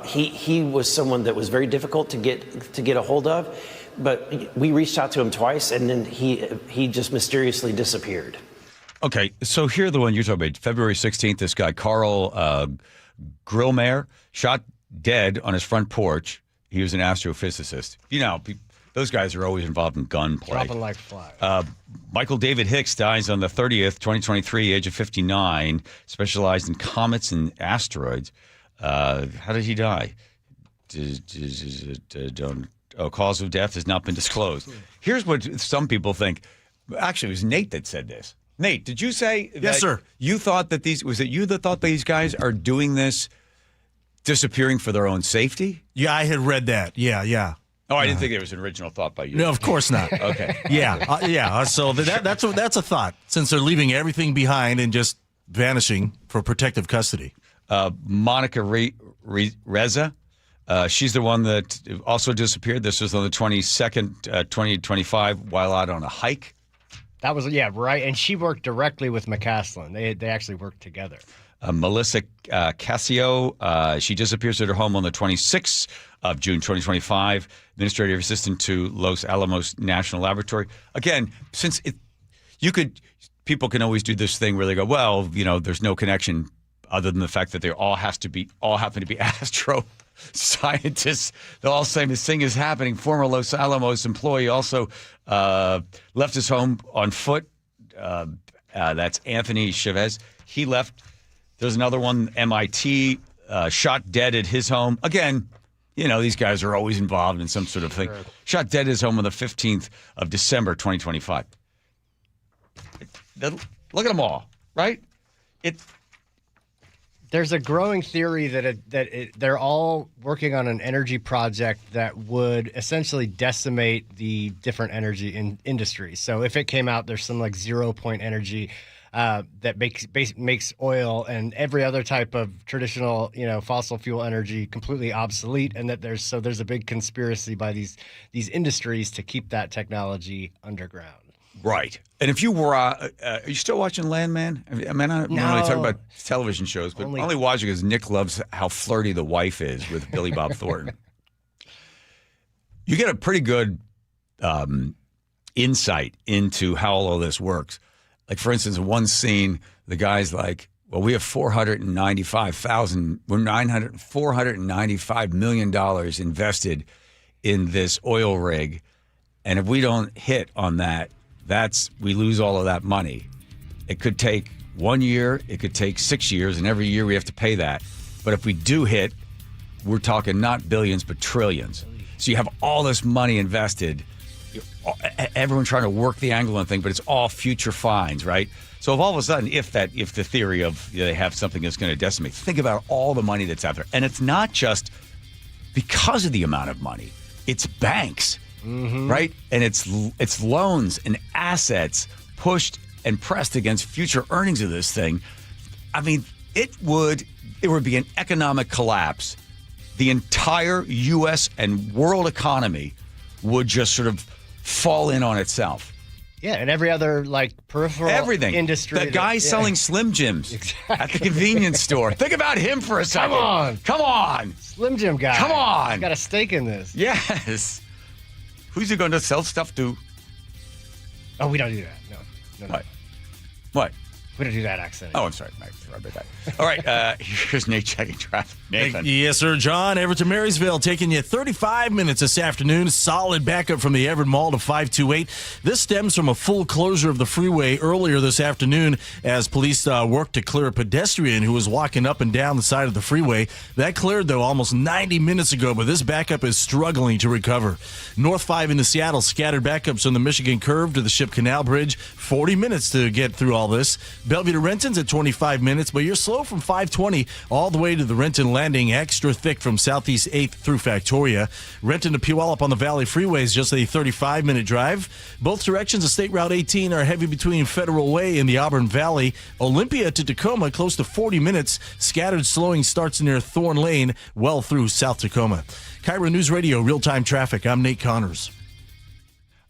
He was someone that was very difficult to get a hold of. But we reached out to him twice, and then he just mysteriously disappeared. Okay, so here's the one you're talking about. February 16th, this guy, Carl Grillmayer, shot dead on his front porch He was an astrophysicist. Those guys are always involved in gunplay. Dropping like flies. Michael David Hicks dies on the 30th, 2023, age of 59, specialized in comets and asteroids. How did he die? Cause of death has not been disclosed. Here's what some people think. Actually, it was Nate that said this. Nate, did you say that yes, sir. You thought that was it you that thought these guys are doing this disappearing for their own safety? Yeah, I had read that. Yeah. Oh, I didn't think it was an original thought by you. No, of course not. Okay. Yeah. So that's a thought, since they're leaving everything behind and just vanishing for protective custody. Monica Reza, she's the one that also disappeared. This was on the 22nd, 2025, while out on a hike. That was, right. And she worked directly with McCaslin. They actually worked together. Melissa Cassio, she disappears at her home on the 26th of June 2025. Administrative assistant to Los Alamos National Laboratory. Again, since people can always do this thing where they go, well, there's no connection other than the fact that they all happen to be astro scientists. They're all saying this thing is happening. Former Los Alamos employee also left his home on foot. That's Anthony Chavez. He left. There's another one, MIT, shot dead at his home. Again, these guys are always involved in some sort of thing. Sure. Shot dead at his home on the 15th of December, 2025. Look at them all, right? There's a growing theory that they're all working on an energy project that would essentially decimate the different energy industries. So if it came out, there's some like 0-point energy that makes oil and every other type of traditional, fossil fuel energy completely obsolete, and that there's a big conspiracy by these industries to keep that technology underground. Right. And if you were, are you still watching Landman? I mean, I don't really talk about television shows, but only watching because Nick loves how flirty the wife is with Billy Bob Thornton. You get a pretty good insight into how all of this works. Like, for instance, in one scene, the guy's like, well, we have $495 million invested in this oil rig. And if we don't hit on that, we lose all of that money. It could take 1 year, it could take 6 years, and every year we have to pay that. But if we do hit, we're talking not billions, but trillions. So you have all this money invested. Everyone trying to work the angle on thing, but it's all future fines, right? So if all of a sudden, if the theory of they have something that's going to decimate, think about all the money that's out there. And it's not just because of the amount of money. It's banks, right? And it's loans and assets pushed and pressed against future earnings of this thing. I mean, it would be an economic collapse. The entire U.S. and world economy would just sort of fall in on itself. Yeah, and every other peripheral industry. The guy selling Slim Jims at the convenience store. Think about him for a second. Come on. Slim Jim guy. Come on. He's got a stake in this. Yes. Who's he going to sell stuff to? Oh, we don't do that. No. What? We don't do that accent. Oh, I'm sorry. All right, here's Nate checking traffic. Nathan. Yes, sir, John. Everett to Marysville, taking you 35 minutes this afternoon. Solid backup from the Everett Mall to 528. This stems from a full closure of the freeway earlier this afternoon as police worked to clear a pedestrian who was walking up and down the side of the freeway. That cleared, though, almost 90 minutes ago, but this backup is struggling to recover. North 5 into Seattle, scattered backups on the Michigan Curve to the Ship Canal Bridge. 40 minutes to get through all this. Bellevue to Renton's at 25 minutes, but you're slow from 520 all the way to the Renton Landing, extra thick from Southeast 8th through Factoria. Renton to Puyallup on the Valley Freeway is just a 35-minute drive. Both directions of State Route 18 are heavy between Federal Way and the Auburn Valley. Olympia to Tacoma, close to 40 minutes. Scattered slowing starts near Thorn Lane, well through South Tacoma. KIRO News Radio, real-time traffic. I'm Nate Connors.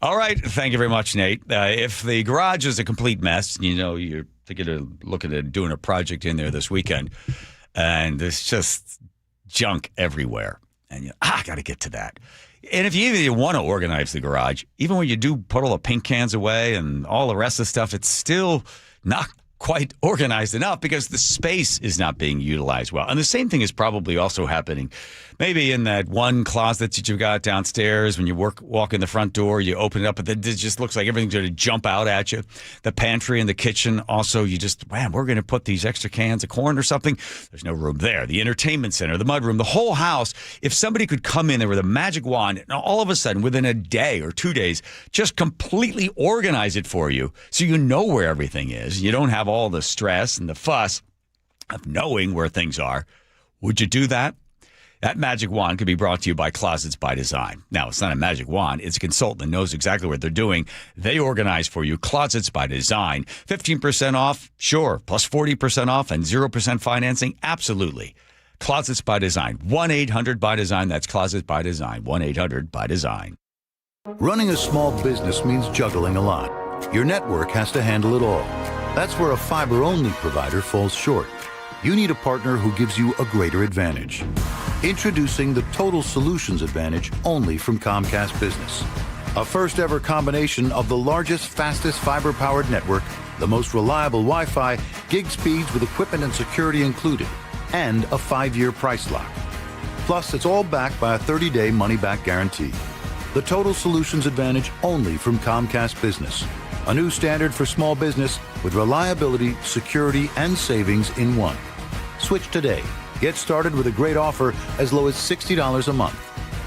All right. Thank you very much, Nate. If the garage is a complete mess, you're thinking of looking at doing a project in there this weekend, and there's just junk everywhere, and I got to get to that. And if you even want to organize the garage, even when you do put all the paint cans away and all the rest of the stuff, it's still not quite organized enough because the space is not being utilized well. And the same thing is probably also happening maybe in that one closet that you've got downstairs. When you walk in the front door, you open it up, but it just looks like everything's going to jump out at you. The pantry and the kitchen also, we're going to put these extra cans of corn or something. There's no room there. The entertainment center, the mudroom, the whole house. If somebody could come in there with a magic wand and all of a sudden within a day or 2 days, just completely organize it for you so you know where everything is. You don't have all the stress and the fuss of knowing where things are. Would you do that? That magic wand could be brought to you by Closets by Design. Now, it's not a magic wand. It's a consultant that knows exactly what they're doing. They organize for you. Closets by Design. 15% off? Sure. Plus 40% off and 0% financing? Absolutely. Closets by Design. 1-800-BY-DESIGN. That's Closets by Design. 1-800-BY-DESIGN. Running a small business means juggling a lot. Your network has to handle it all. That's where a fiber-only provider falls short. You need a partner who gives you a greater advantage. Introducing the Total Solutions Advantage only from Comcast Business. A first-ever combination of the largest, fastest fiber-powered network, the most reliable Wi-Fi, gig speeds with equipment and security included, and a 5-year price lock. Plus, it's all backed by a 30-day money-back guarantee. The Total Solutions Advantage only from Comcast Business. A new standard for small business with reliability, security, and savings in one. Switch today. Get started with a great offer as low as $60 a month.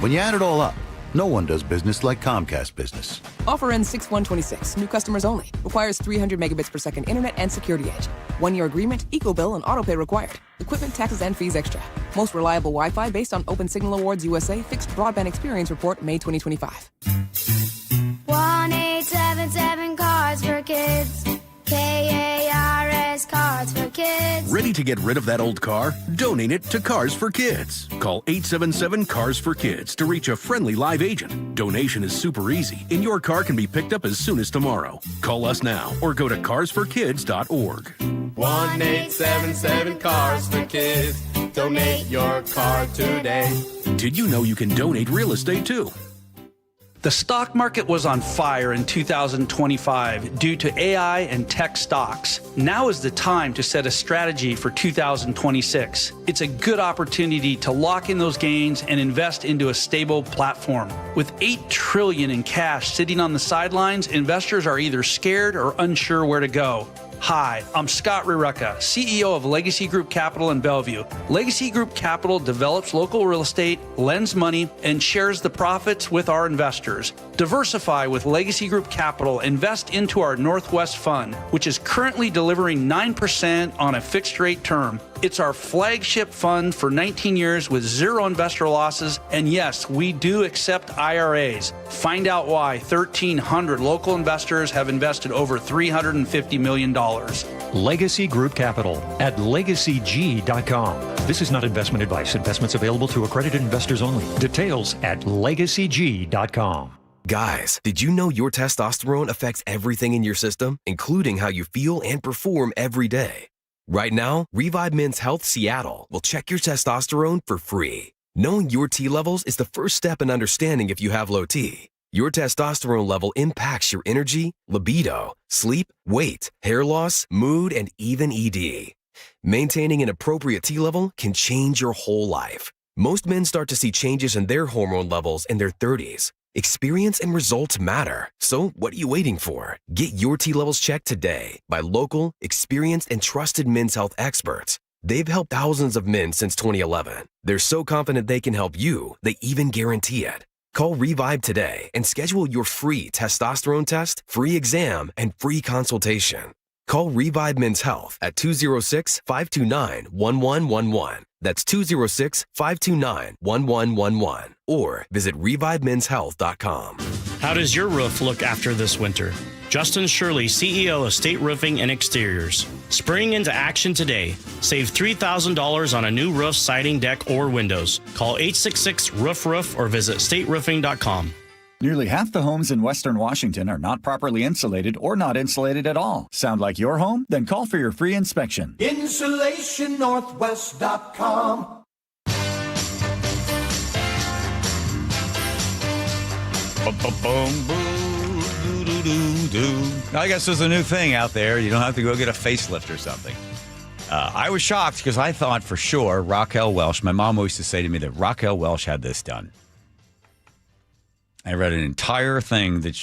When you add it all up, no one does business like Comcast Business. Offer ends 6/1/26. New customers only. Requires 300 megabits per second internet and security edge. 1-year agreement, eco-bill, and autopay required. Equipment, taxes, and fees extra. Most reliable Wi-Fi based on Open Signal Awards USA Fixed Broadband Experience Report, May 2025. 1-877 Cards for Kids. KARS Cards for Kids. Ready to get rid of that old car? Donate it to Cars for Kids. Call 877 Cars for Kids to reach a friendly live agent. Donation is super easy, and your car can be picked up as soon as tomorrow. Call us now or go to carsforkids.org. 1-877 Cars for Kids. Donate your car today. Did you know you can donate real estate too? The stock market was on fire in 2025 due to AI and tech stocks. Now is the time to set a strategy for 2026. It's a good opportunity to lock in those gains and invest into a stable platform. With $8 trillion in cash sitting on the sidelines, investors are either scared or unsure where to go. Hi, I'm Scott Rirucka, CEO of Legacy Group Capital in Bellevue. Legacy Group Capital develops local real estate, lends money, and shares the profits with our investors. Diversify with Legacy Group Capital. Invest into our Northwest Fund, which is currently delivering 9% on a fixed rate term. It's our flagship fund for 19 years with zero investor losses. And yes, we do accept IRAs. Find out why 1,300 local investors have invested over $350 million. Legacy Group Capital at legacyg.com. This is not investment advice. Investments available to accredited investors only. Details at legacyg.com. Guys, did you know your testosterone affects everything in your system, including how you feel and perform every day? Right now, Revive Men's Health Seattle will check your testosterone for free. Knowing your T levels is the first step in understanding if you have low T. Your testosterone level impacts your energy, libido, sleep, weight, hair loss, mood, and even ED. Maintaining an appropriate T level can change your whole life. Most men start to see changes in their hormone levels in their 30s. Experience and results matter. So what are you waiting for? Get your T levels checked today by local, experienced, and trusted men's health experts. They've helped thousands of men since 2011. They're so confident they can help you, they even guarantee it. Call Revive today and schedule your free testosterone test, free exam, and free consultation. Call Revive Men's Health at 206-529-1111. That's 206-529-1111. Or visit revivemenshealth.com. How does your roof look after this winter? Justin Shirley, CEO of State Roofing and Exteriors. Spring into action today. Save $3,000 on a new roof, siding, deck, or windows. Call 866-ROOF-ROOF or visit stateroofing.com. Nearly half the homes in Western Washington are not properly insulated or not insulated at all. Sound like your home? Then call for your free inspection. InsulationNorthwest.com. do. I guess there's a new thing out there. You don't have to go get a facelift or something. I was shocked because I thought for sure Raquel Welch, my mom always used to say to me that Raquel Welch had this done. I read an entire thing that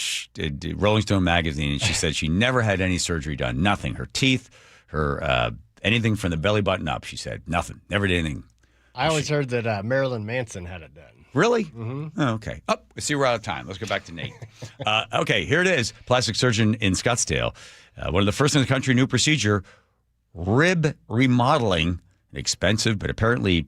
Rolling Stone magazine, and she said she never had any surgery done. Nothing. Her teeth, her anything from the belly button up, she said. Nothing. Never did anything. I always heard that Marilyn Manson had it done. Really? Mm-hmm. Oh, okay. Oh, we see we're out of time. Let's go back to Nate. Okay, here it is. Plastic surgeon in Scottsdale. One of the first in the country, new procedure, rib remodeling. An expensive but apparently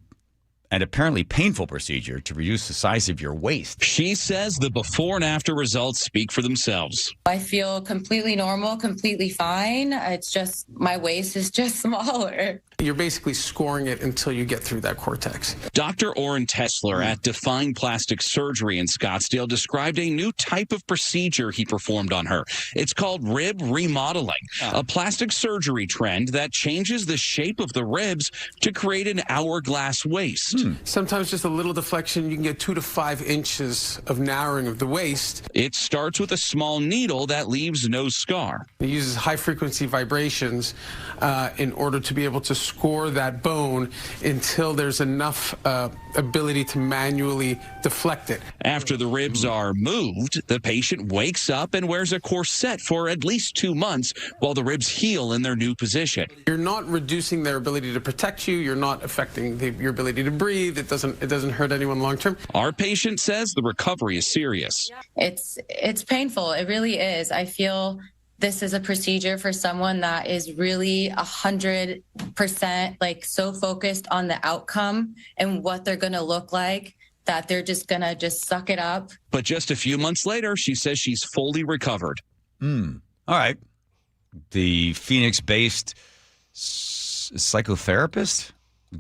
painful procedure to reduce the size of your waist. She says the before and after results speak for themselves. I feel completely normal, completely fine. It's just my waist is just smaller. You're basically scoring it until you get through that cortex. Dr. Orrin Tesler at Define Plastic Surgery in Scottsdale described a new type of procedure he performed on her. It's called rib remodeling, a plastic surgery trend that changes the shape of the ribs to create an hourglass waist. Sometimes just a little deflection, you can get 2 to 5 inches of narrowing of the waist. It starts with a small needle that leaves no scar. It uses high-frequency vibrations in order to be able to score that bone until there's enough ability to manually deflect it. After the ribs are moved, the patient wakes up and wears a corset for at least 2 months while the ribs heal in their new position. You're not reducing their ability to protect you. You're not affecting your ability to breathe. It doesn't hurt anyone long term. Our patient says the recovery is serious. It's painful. It really is. I feel this is a procedure for someone that is really 100% like so focused on the outcome and what they're going to look like that they're just going to suck it up. But just a few months later, she says she's fully recovered. All right. The Phoenix-based psychotherapist,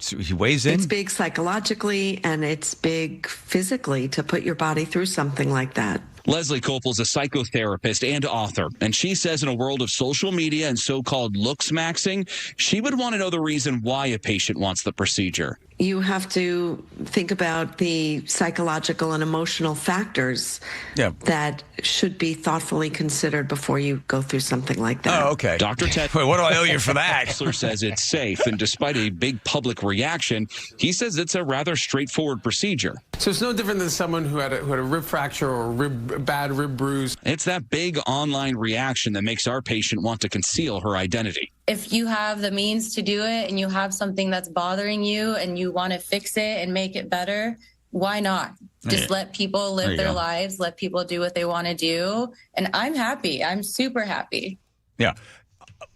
he weighs in. It's big psychologically and it's big physically to put your body through something like that. Leslie Copel's a psychotherapist and author, and she says in a world of social media and so-called looks maxing, she would want to know the reason why a patient wants the procedure. You have to think about the psychological and emotional factors that should be thoughtfully considered before you go through something like that. Oh, okay. Dr. Ted, what do I owe you for that? Tesler says it's safe, and despite a big public reaction, he says it's a rather straightforward procedure. So it's no different than someone who had a rib fracture or bad rib bruise. It's that big online reaction that makes our patient want to conceal her identity. If you have the means to do it and you have something that's bothering you and you want to fix it and make it better, why not? Just let people live their lives, let people do what they want to do. And I'm happy. I'm super happy. Yeah.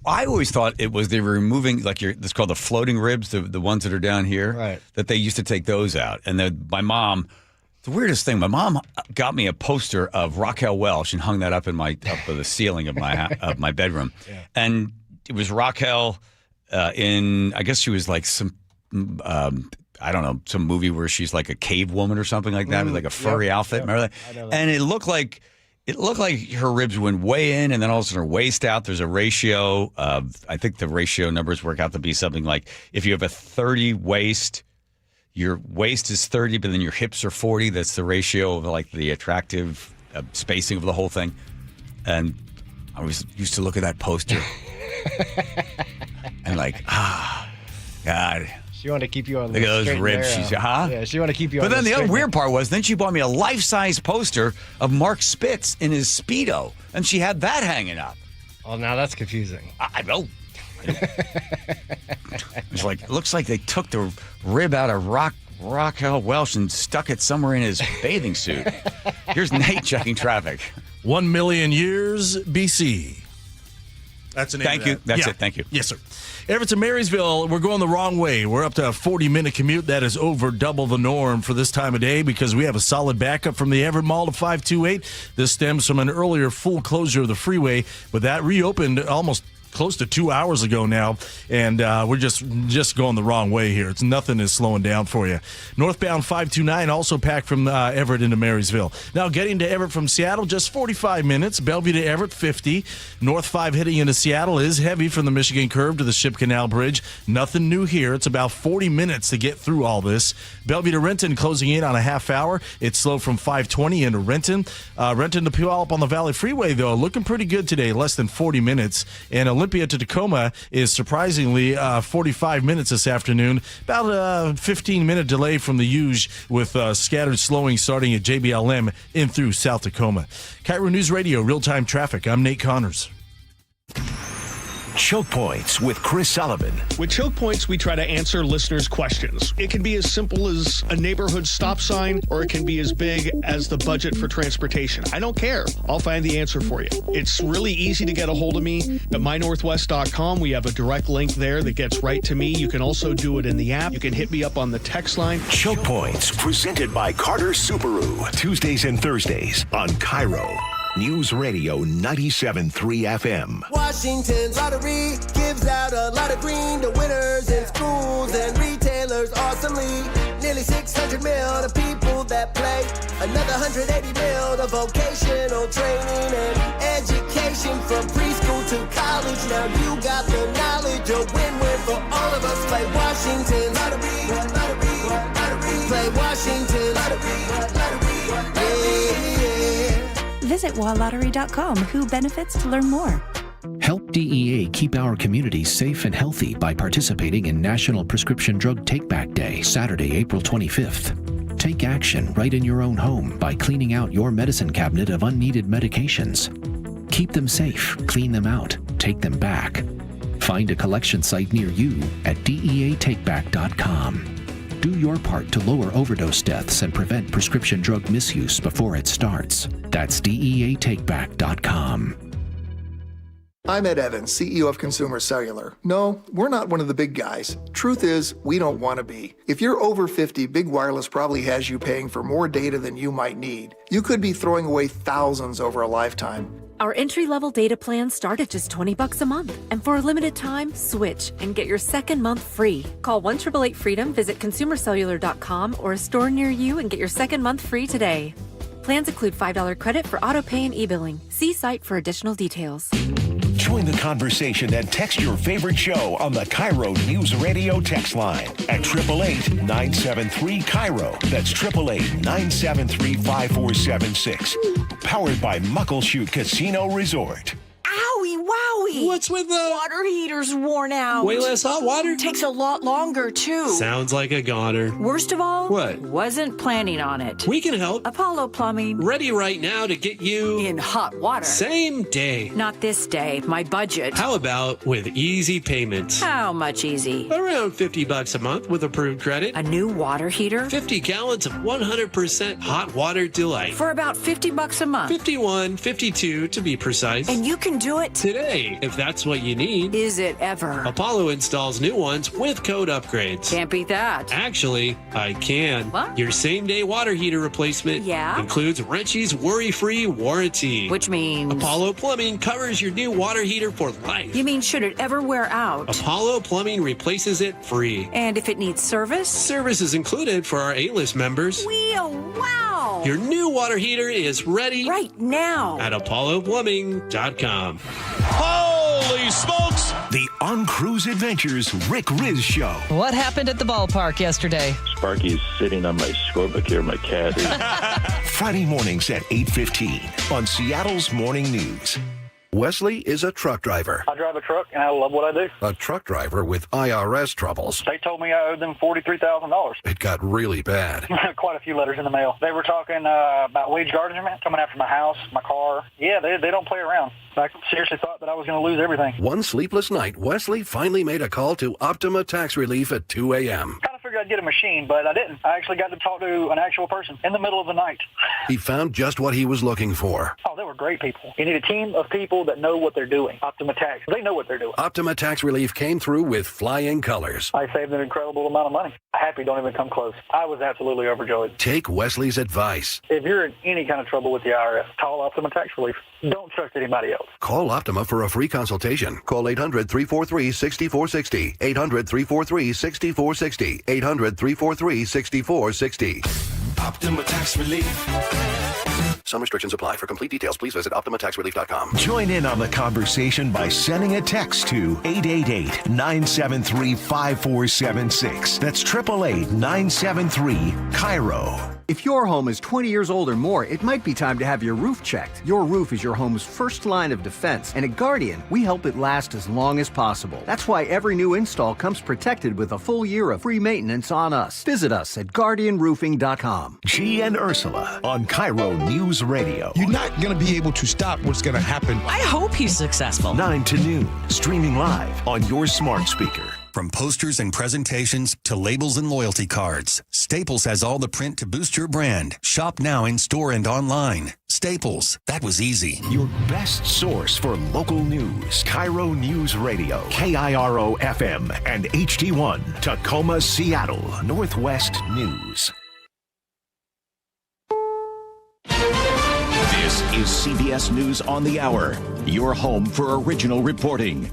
I always thought it was they were removing, like it's called the floating ribs, the ones that are down here, right? That they used to take those out. And then my mom, the weirdest thing, my mom got me a poster of Raquel Welch and hung that up in up the ceiling of my bedroom. Yeah. And it was Raquel in, I guess she was like some, I don't know, some movie where she's like a cave woman or something like that, with like a furry outfit. Remember that? And it looked like her ribs went way in and then all of a sudden her waist out. There's a ratio of, I think the ratio numbers work out to be something like if you have a 30 waist, your waist is 30, but then your hips are 40. That's the ratio of like the attractive spacing of the whole thing. And I was used to look at that poster and like, God. She wanted to keep you on the look at those ribs. Yeah, she wanted to keep you on the the But then the other weird part was, then she bought me a life-size poster of Mark Spitz in his Speedo, and she had that hanging up. Oh, now that's confusing. I know. It's like, it looks like they took the rib out of Raquel Welch and stuck it somewhere in his bathing suit. Here's Nate checking traffic. 1 million years BC. That's an Thank you. That's it. Thank you. Yes, sir. Everett Marysville, we're going the wrong way. We're up to a 40-minute commute. That is over double the norm for this time of day because we have a solid backup from the Everett Mall to 528. This stems from an earlier full closure of the freeway, but that reopened almost close to 2 hours ago now, and we're just going the wrong way here. Nothing is slowing down for you. Northbound 529 also packed from Everett into Marysville. Now getting to Everett from Seattle, just 45 minutes. Bellevue to Everett, 50. North 5 heading into Seattle is heavy from the Michigan Curve to the Ship Canal Bridge. Nothing new here. It's about 40 minutes to get through all this. Bellevue to Renton closing in on a half hour. It's slow from 520 into Renton. Renton to Puyallup on the Valley Freeway, though, looking pretty good today, less than 40 minutes. And Olympia to Tacoma is surprisingly 45 minutes this afternoon. About a 15-minute delay from the Huge with scattered slowing starting at JBLM in through South Tacoma. KIRO News Radio, real-time traffic. I'm Nate Connors. Choke Points with Chris Sullivan. With Choke Points, we try to answer listeners' questions. It can be as simple as a neighborhood stop sign, or it can be as big as the budget for transportation. I don't care. I'll find the answer for you. It's really easy to get a hold of me at mynorthwest.com. We have a direct link there that gets right to me. You can also do it in the app. You can hit me up on the text line. Choke Points, presented by Carter Subaru. Tuesdays and Thursdays on KIRO News Radio 97.3 FM. Washington's lottery gives out a lot of green to winners in schools and retailers awesomely. Nearly 600 mil to people that play. Another 180 mil to vocational training and education from preschool to college. Now you got the knowledge, a win-win for all of us. Play Washington lottery, lottery, lottery. Play Washington lottery, lottery, yeah. Visit walottery.com. Who benefits to learn more. Help DEA keep our communities safe and healthy by participating in National Prescription Drug Take-Back Day, Saturday, April 25th. Take action right in your own home by cleaning out your medicine cabinet of unneeded medications. Keep them safe, clean them out, take them back. Find a collection site near you at DEATakeback.com. Do your part to lower overdose deaths and prevent prescription drug misuse before it starts. That's DEATakeback.com. I'm Ed Evans, CEO of Consumer Cellular. No, we're not one of the big guys. Truth is, we don't want to be. If you're over 50, Big Wireless probably has you paying for more data than you might need. You could be throwing away thousands over a lifetime. Our entry-level data plans start at just $20 a month. And for a limited time, switch and get your second month free. Call 1-888-FREEDOM, visit consumercellular.com or a store near you and get your second month free today. Plans include $5 credit for auto pay and e-billing. See site for additional details. Join the conversation and text your favorite show on the KIRO News Radio text line at 888-973-KIRO. That's 888-973-5476. Powered by Muckleshoot Casino Resort. Owie, wowie. What's with the water heater's worn out? Way less hot water? Takes a lot longer, too. Sounds like a goner. Worst of all, what? Wasn't planning on it. We can help. Apollo Plumbing. Ready right now to get you in hot water. Same day. Not this day. My budget. How about with easy payments? How much easy? Around $50 a month with approved credit. A new water heater? 50 gallons of 100% hot water delight. For about $50 a month. 51, 52 to be precise. And you can do it today, if that's what you need. Is it ever? Apollo installs new ones with code upgrades. Can't beat that. Actually, I can. What? Your same-day water heater replacement includes Wrenchie's worry-free warranty. Which means? Apollo Plumbing covers your new water heater for life. You mean should it ever wear out? Apollo Plumbing replaces it free. And if it needs service? Service is included for our A-list members. Wow! Your new water heater is ready right now at ApolloPlumbing.com. Holy smokes! The On Cruise Adventures Rick Riz Show. What happened at the ballpark yesterday? Sparky's sitting on my scorebook here, my cat. Friday mornings at 8:15 on Seattle's Morning News. Wesley is a truck driver. I drive a truck, and I love what I do. A truck driver with IRS troubles. They told me I owed them $43,000. It got really bad. Quite a few letters in the mail. They were talking about wage garnishment, coming after my house, my car. Yeah, they don't play around. I seriously thought that I was going to lose everything. One sleepless night, Wesley finally made a call to Optima Tax Relief at 2 a.m. Kind of figured I'd get a machine, but I didn't. I actually got to talk to an actual person in the middle of the night. He found just what he was looking for. Oh, they were great people. You need a team of people that know what they're doing. Optima Tax. They know what they're doing. Optima Tax Relief came through with flying colors. I saved an incredible amount of money. Happy don't even come close. I was absolutely overjoyed. Take Wesley's advice. If you're in any kind of trouble with the IRS, call Optima Tax Relief. Don't trust anybody else. Call Optima for a free consultation. Call 800-343-6460. 800-343-6460. 800-343-6460. Optima Tax Relief. Some restrictions apply. For complete details, please visit OptimaTaxRelief.com. Join in on the conversation by sending a text to 888-973-5476. That's 888-973-KIRO. If your home is 20 years old or more, it might be time to have your roof checked. Your roof is your home's first line of defense, and at Guardian, we help it last as long as possible. That's why every new install comes protected with a full year of free maintenance on us. Visit us at GuardianRoofing.com. G and Ursula on KIRO News Radio. You're not going to be able to stop what's going to happen. I hope he's successful. 9 to noon, streaming live on your smart speaker. From posters and presentations to labels and loyalty cards, Staples has all the print to boost your brand. Shop now in store and online. Staples, that was easy. Your best source for local news. KIRO News Radio. KIRO FM and HD1. Tacoma, Seattle. Northwest News. This is CBS News on the Hour. Your home for original reporting.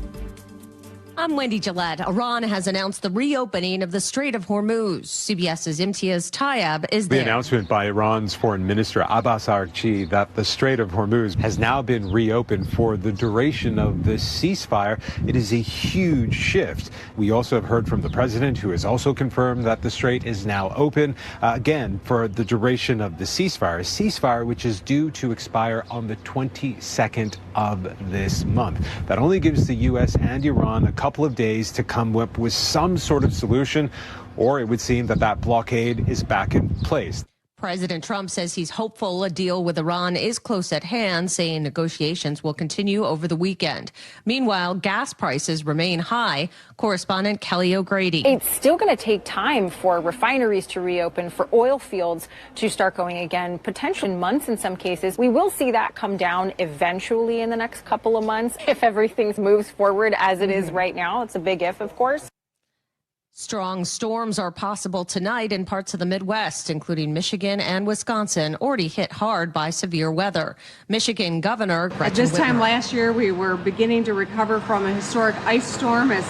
I'm Wendy Gillette. Iran has announced the reopening of the Strait of Hormuz. CBS's Imtiaz Tayeb is there. The announcement by Iran's Foreign Minister Abbas Araghchi that the Strait of Hormuz has now been reopened for the duration of the ceasefire. It is a huge shift. We also have heard from the president, who has also confirmed that the strait is now open, again, for the duration of the ceasefire. A ceasefire which is due to expire on the 22nd of this month. That only gives the U.S. and Iran a couple of days to come up with some sort of solution, or it would seem that that blockade is back in place. President Trump says he's hopeful a deal with Iran is close at hand, saying negotiations will continue over the weekend. Meanwhile, gas prices remain high. Correspondent Kelly O'Grady. It's still going to take time for refineries to reopen, for oil fields to start going again, potentially months in some cases. We will see that come down eventually in the next couple of months if everything moves forward as it is right now. It's a big if, of course. Strong storms are possible tonight in parts of the Midwest, including Michigan and Wisconsin, already hit hard by severe weather. Michigan Governor Gretchen At this time Whitmer. last year, we were beginning to recover from a historic ice storm, as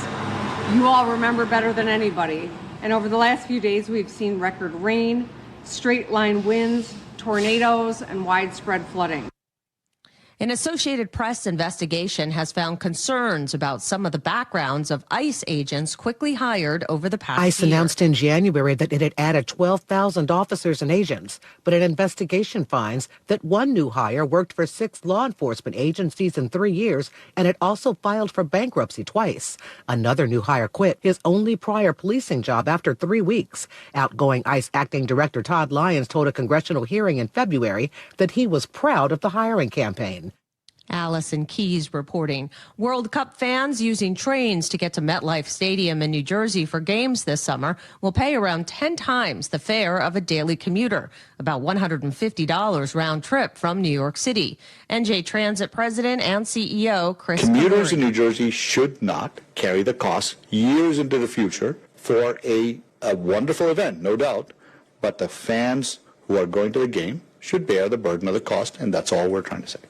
you all remember better than anybody. And over the last few days, we've seen record rain, straight-line winds, tornadoes, and widespread flooding. An Associated Press investigation has found concerns about some of the backgrounds of ICE agents quickly hired over the past ICE year. announced in January that it had added 12,000 officers and agents, but an investigation finds that one new hire worked for 6 law enforcement agencies in 3 years and had also filed for bankruptcy twice. Another new hire quit his only prior policing job after 3 weeks. Outgoing ICE Acting Director Todd Lyons told a congressional hearing in February that he was proud of the hiring campaign. Allison Keys reporting. World Cup fans using trains to get to MetLife Stadium in New Jersey for games this summer will pay around 10 times the fare of a daily commuter, about $150 round trip from New York City. NJ Transit President and CEO Chris Commuters in New Jersey should not carry the cost years into the future for a wonderful event, no doubt, but the fans who are going to the game should bear the burden of the cost, and that's all we're trying to say.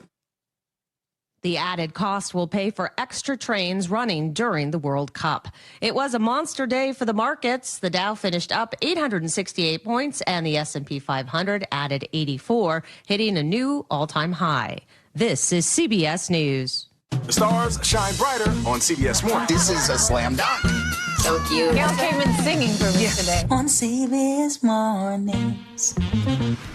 The added cost will pay for extra trains running during the World Cup. It was a monster day for the markets. The Dow finished up 868 points and the S&P 500 added 84, hitting a new all-time high. This is CBS News. The stars shine brighter on CBS Morning. This is a slam dunk. So cute. Gail came in singing for me today. On CBS Mornings.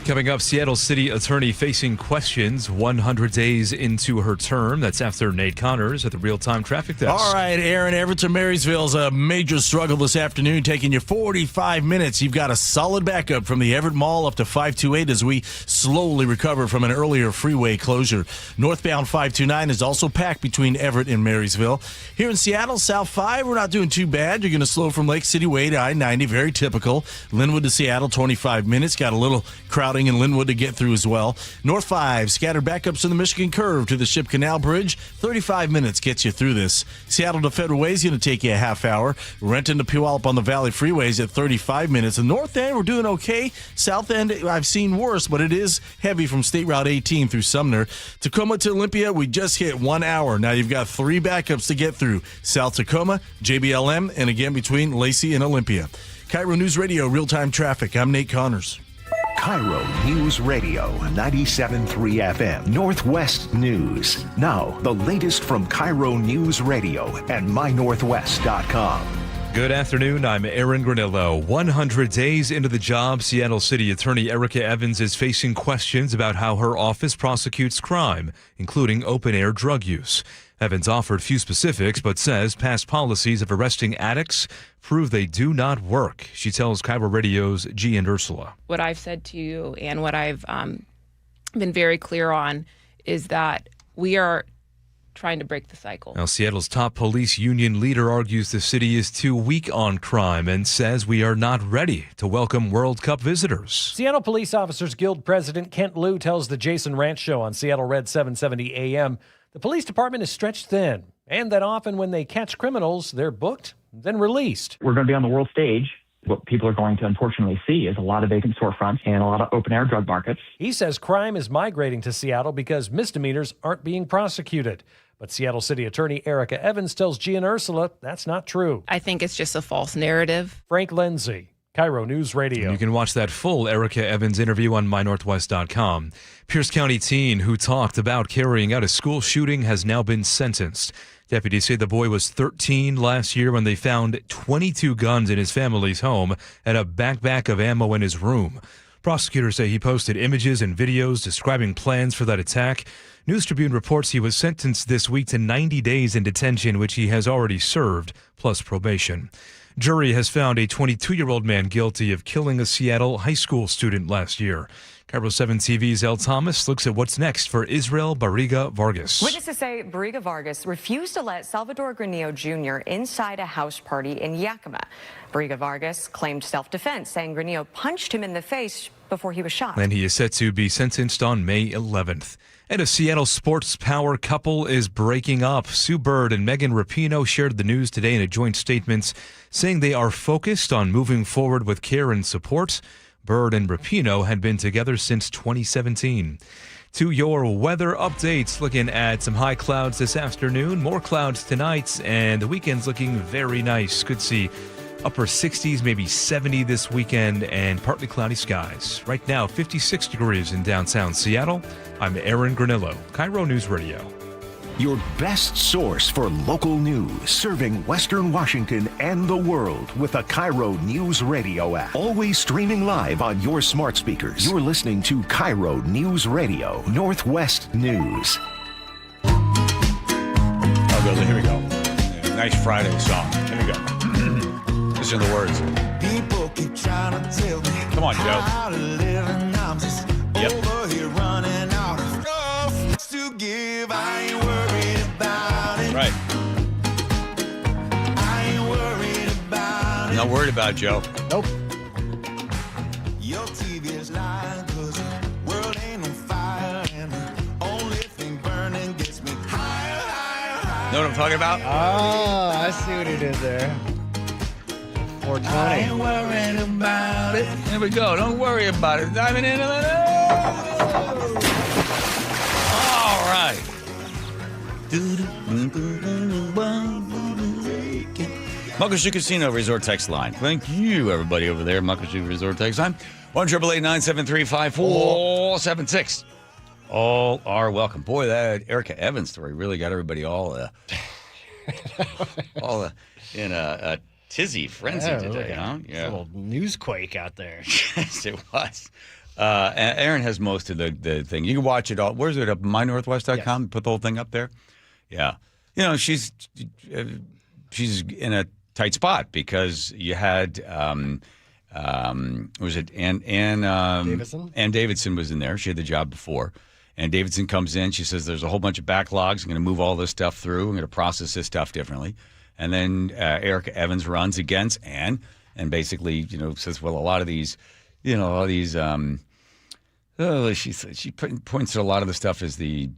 Coming up, Seattle City Attorney facing questions 100 days into her term. That's after Nate Connors at the real-time traffic desk. All right, Aaron, Everett Marysville's a major struggle this afternoon, taking you 45 minutes. You've got a solid backup from the Everett Mall up to 528 as we slowly recover from an earlier freeway closure. Northbound 529 is also packed between Everett and Marysville. Here in Seattle, South 5, we're not doing too bad. side, you're going to slow from Lake City Way to I-90, very typical. Linwood to Seattle, 25 minutes. Got a little crowding in Linwood to get through as well. North 5, scattered backups to the Michigan Curve to the Ship Canal Bridge. 35 minutes gets you through this. Seattle to Federal Way is going to take you a half hour. Renton to Puyallup on the Valley Freeways at 35 minutes. The north end, we're doing okay. South end, I've seen worse, but it is heavy from State Route 18 through Sumner. Tacoma to Olympia, we just hit 1 hour. Now you've got 3 backups to get through. South Tacoma, JBLM, and again between Lacey and Olympia. KIRO News Radio, real-time traffic. I'm Nate Connors. KIRO News Radio, 97.3 FM, Northwest News. Now, the latest from KIRO News Radio and mynorthwest.com. Good afternoon. I'm Aaron Granillo. 100 days into the job, Seattle City Attorney Erica Evans is facing questions about how her office prosecutes crime, including open-air drug use. Evans offered few specifics, but says past policies of arresting addicts prove they do not work. She tells KIRO Radio's G and Ursula. What I've said to you and what I've been very clear on is that we are trying to break the cycle. Now, Seattle's top police union leader argues the city is too weak on crime and says we are not ready to welcome World Cup visitors. Seattle Police Officers Guild President Kent Liu tells the Jason Ranch Show on Seattle Red 770 AM the police department is stretched thin, and that often when they catch criminals, they're booked, then released. We're going to be on the world stage. What people are going to unfortunately see is a lot of vacant storefronts and a lot of open-air drug markets. He says crime is migrating to Seattle because misdemeanors aren't being prosecuted. But Seattle City Attorney Erica Evans tells G and Ursula that's not true. I think it's just a false narrative. Frank Lindsay, KIRO News Radio. You can watch that full Erica Evans interview on mynorthwest.com. Pierce County teen who talked about carrying out a school shooting has now been sentenced. Deputies say the boy was 13 last year when they found 22 guns in his family's home and a backpack of ammo in his room. Prosecutors say he posted images and videos describing plans for that attack. News Tribune reports he was sentenced this week to 90 days in detention, which he has already served, plus probation. Jury has found a 22-year-old man guilty of killing a Seattle high school student last year. KIRO 7 TV's El Thomas looks at what's next for Israel Barriga Vargas. Witnesses say Barriga Vargas refused to let Salvador Granillo Jr. inside a house party in Yakima. Barriga Vargas claimed self-defense, saying Granillo punched him in the face before he was shot. And he is set to be sentenced on May 11th. And a Seattle sports power couple is breaking up. Sue Bird and Megan Rapinoe shared the news today in a joint statement, saying they are focused on moving forward with care and support. Bird and Rapinoe had been together since 2017. To your weather updates, looking at some high clouds this afternoon, more clouds tonight, and the weekend's looking very nice. Could see upper 60s, maybe 70 this weekend, and partly cloudy skies. Right now, 56 degrees in downtown Seattle. I'm Aaron Granillo, KIRO News Radio. Your best source for local news, serving Western Washington and the world with the KIRO News Radio app. Always streaming live on your smart speakers. You're listening to KIRO News Radio, Northwest News. Oh, here we go. Nice Friday song. Here we go. Listen to the words. People keep trying to tell me. Come on, Joe. Yep. Over here running out of stuff to give. I ain't worried about it. Right. I ain't worried about it. Not worried about it, Joe. Nope. Your TV is lying 'cause the world ain't on fire and the only thing burning gets me higher, higher, higher. Know what I'm talking about? Oh, I see what he did there. 420. I ain't worried about it. Here we go. Don't worry about it. Diving into the all right. Muckleshoot Casino Resort text line. Thank you, everybody over there. Muckleshoot Resort text line. 1-888-973-5476. All are welcome. Boy, that Erica Evans story really got everybody all in a tizzy frenzy today, huh? Yeah. A little newsquake out there. Yes, it was. Aaron has most of the thing. You can watch it all. Where's it up? mynorthwest.com? Yes. Put the whole thing up there? Yeah. You know, she's in a tight spot because you had, was it Ann Davidson? Ann Davidson was in there. She had the job before. And Davidson comes in. She says, there's a whole bunch of backlogs. I'm going to move all this stuff through. I'm going to process this stuff differently. And then Erica Evans runs against Ann and basically, says, well, a lot of these, she points to a lot of the stuff as the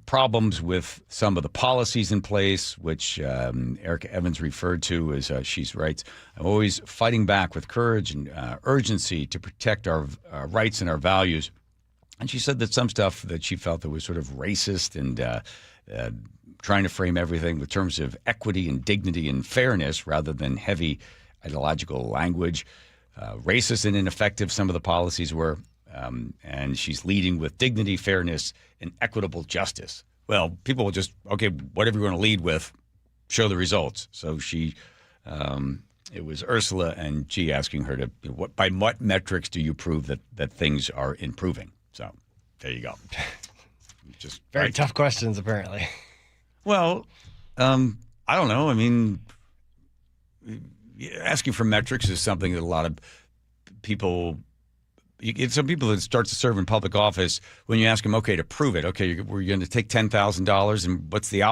problems with some of the policies in place, which Erica Evans referred to as, she writes, I'm always fighting back with courage and urgency to protect our rights and our values. And she said that some stuff that she felt that was sort of racist and trying to frame everything with terms of equity and dignity and fairness rather than heavy ideological language. Racist and ineffective some of the policies were. And she's leading with dignity, fairness, and equitable justice. Well, people will just, okay, whatever you're going to lead with, show the results. So it was Ursula and G asking her to, by what metrics do you prove that things are improving? So there you go. Just very tough questions, apparently. Well, I don't know. I mean, asking for metrics is something that a lot of people. You get some people that start to serve in public office. When you ask them, okay, to prove it, okay, we're going to take $10,000, and what's the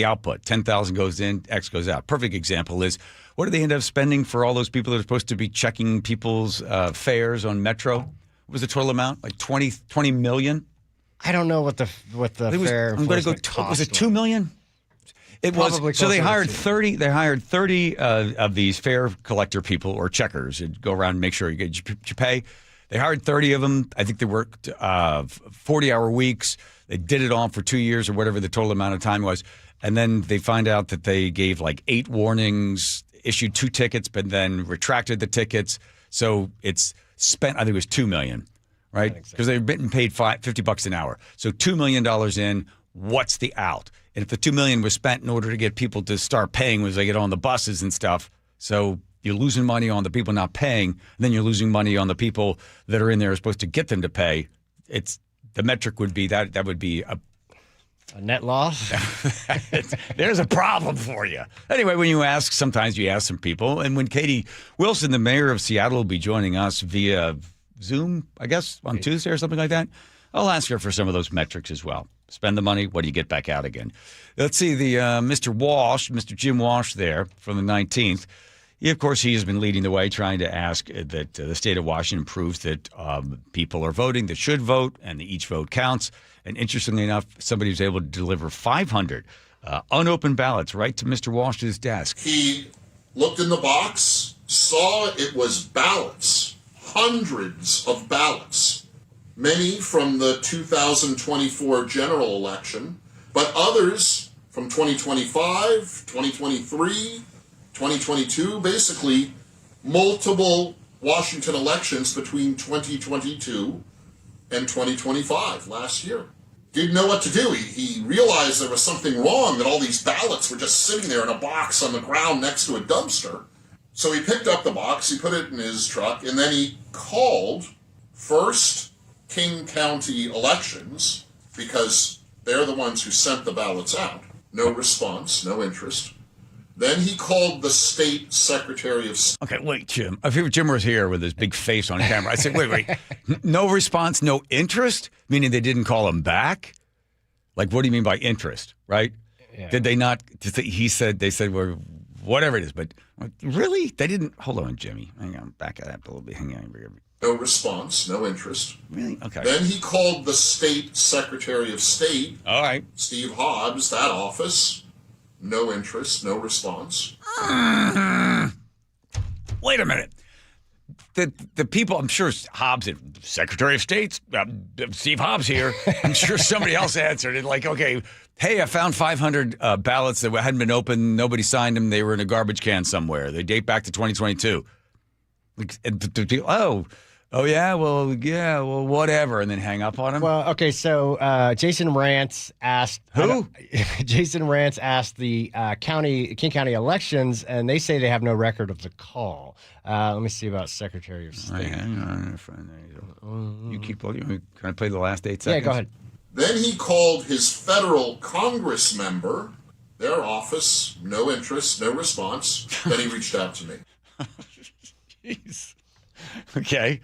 output? 10,000 goes in, X goes out. Perfect example is, what do they end up spending for all those people that are supposed to be checking people's fares on Metro? What was the total amount? Like 20 million? I don't know what the fare. I'm going to go. Was it 2 million? It was. So they hired 30. They hired 30 of these fare collector people or checkers and go around and make sure you get your pay. They hired 30 of them. I think they worked 40-hour weeks. They did it all for 2 years or whatever the total amount of time was. And then they find out that they gave like 8 warnings, issued 2 tickets, but then retracted the tickets. So it's spent, I think it was $2 million, right? Because they've been paid $50 an hour. So $2 million in, what's the out? And if the $2 million was spent in order to get people to start paying as they get on the buses and stuff, so you're losing money on the people not paying, and then you're losing money on the people that are in there supposed to get them to pay. It's the metric would be that would be a net loss. There's a problem for you. Anyway, when you ask, sometimes you ask some people, and when Katie Wilson, the mayor of Seattle, will be joining us via Zoom, I guess, on Tuesday or something like that, I'll ask her for some of those metrics as well. Spend the money, what do you get back out again? Let's see, the Mr. Jim Walsh there from the 19th. Of course, he has been leading the way, trying to ask that the state of Washington proves that people are voting that should vote and that each vote counts. And interestingly enough, somebody was able to deliver 500 unopened ballots right to Mr. Walsh's desk. He looked in the box, saw it was ballots, hundreds of ballots, many from the 2024 general election, but others from 2025, 2023, 2022, basically multiple Washington elections between 2022 and 2025 last year. Didn't know what to do. He realized there was something wrong, that all these ballots were just sitting there in a box on the ground next to a dumpster. So he picked up the box, he put it in his truck, and then he called First King County Elections, because they're the ones who sent the ballots out. No response, no interest. Then he called the state secretary of state. Okay, wait, Jim. If Jim was here with his big face on camera, I said, wait. No response, no interest? Meaning they didn't call him back? Like, what do you mean by interest, right? Yeah. Did they not? They said, well, whatever it is. But really? They didn't? Hold on, Jimmy. Hang on, back of that a little bit. Hang on. No response, no interest. Really? Okay. Then he called the state secretary of state. All right. Steve Hobbs, that office. No interest, no response. Wait a minute. The people, I'm sure Hobbs, Secretary of State, Steve Hobbs here, I'm sure somebody else answered it like, okay, hey, I found 500 ballots that hadn't been opened. Nobody signed them. They were in a garbage can somewhere. They date back to 2022. Oh, yeah, well, whatever, and then hang up on him? Well, okay, so Jason Rantz asked... Who? Jason Rantz asked the King County elections, and they say they have no record of the call. Let me see about Secretary of State. Hang on. You keep... Can I play the last 8 seconds? Yeah, go ahead. Then he called his federal Congress member, their office, no interest, no response. Then he reached out to me. Jeez. Okay.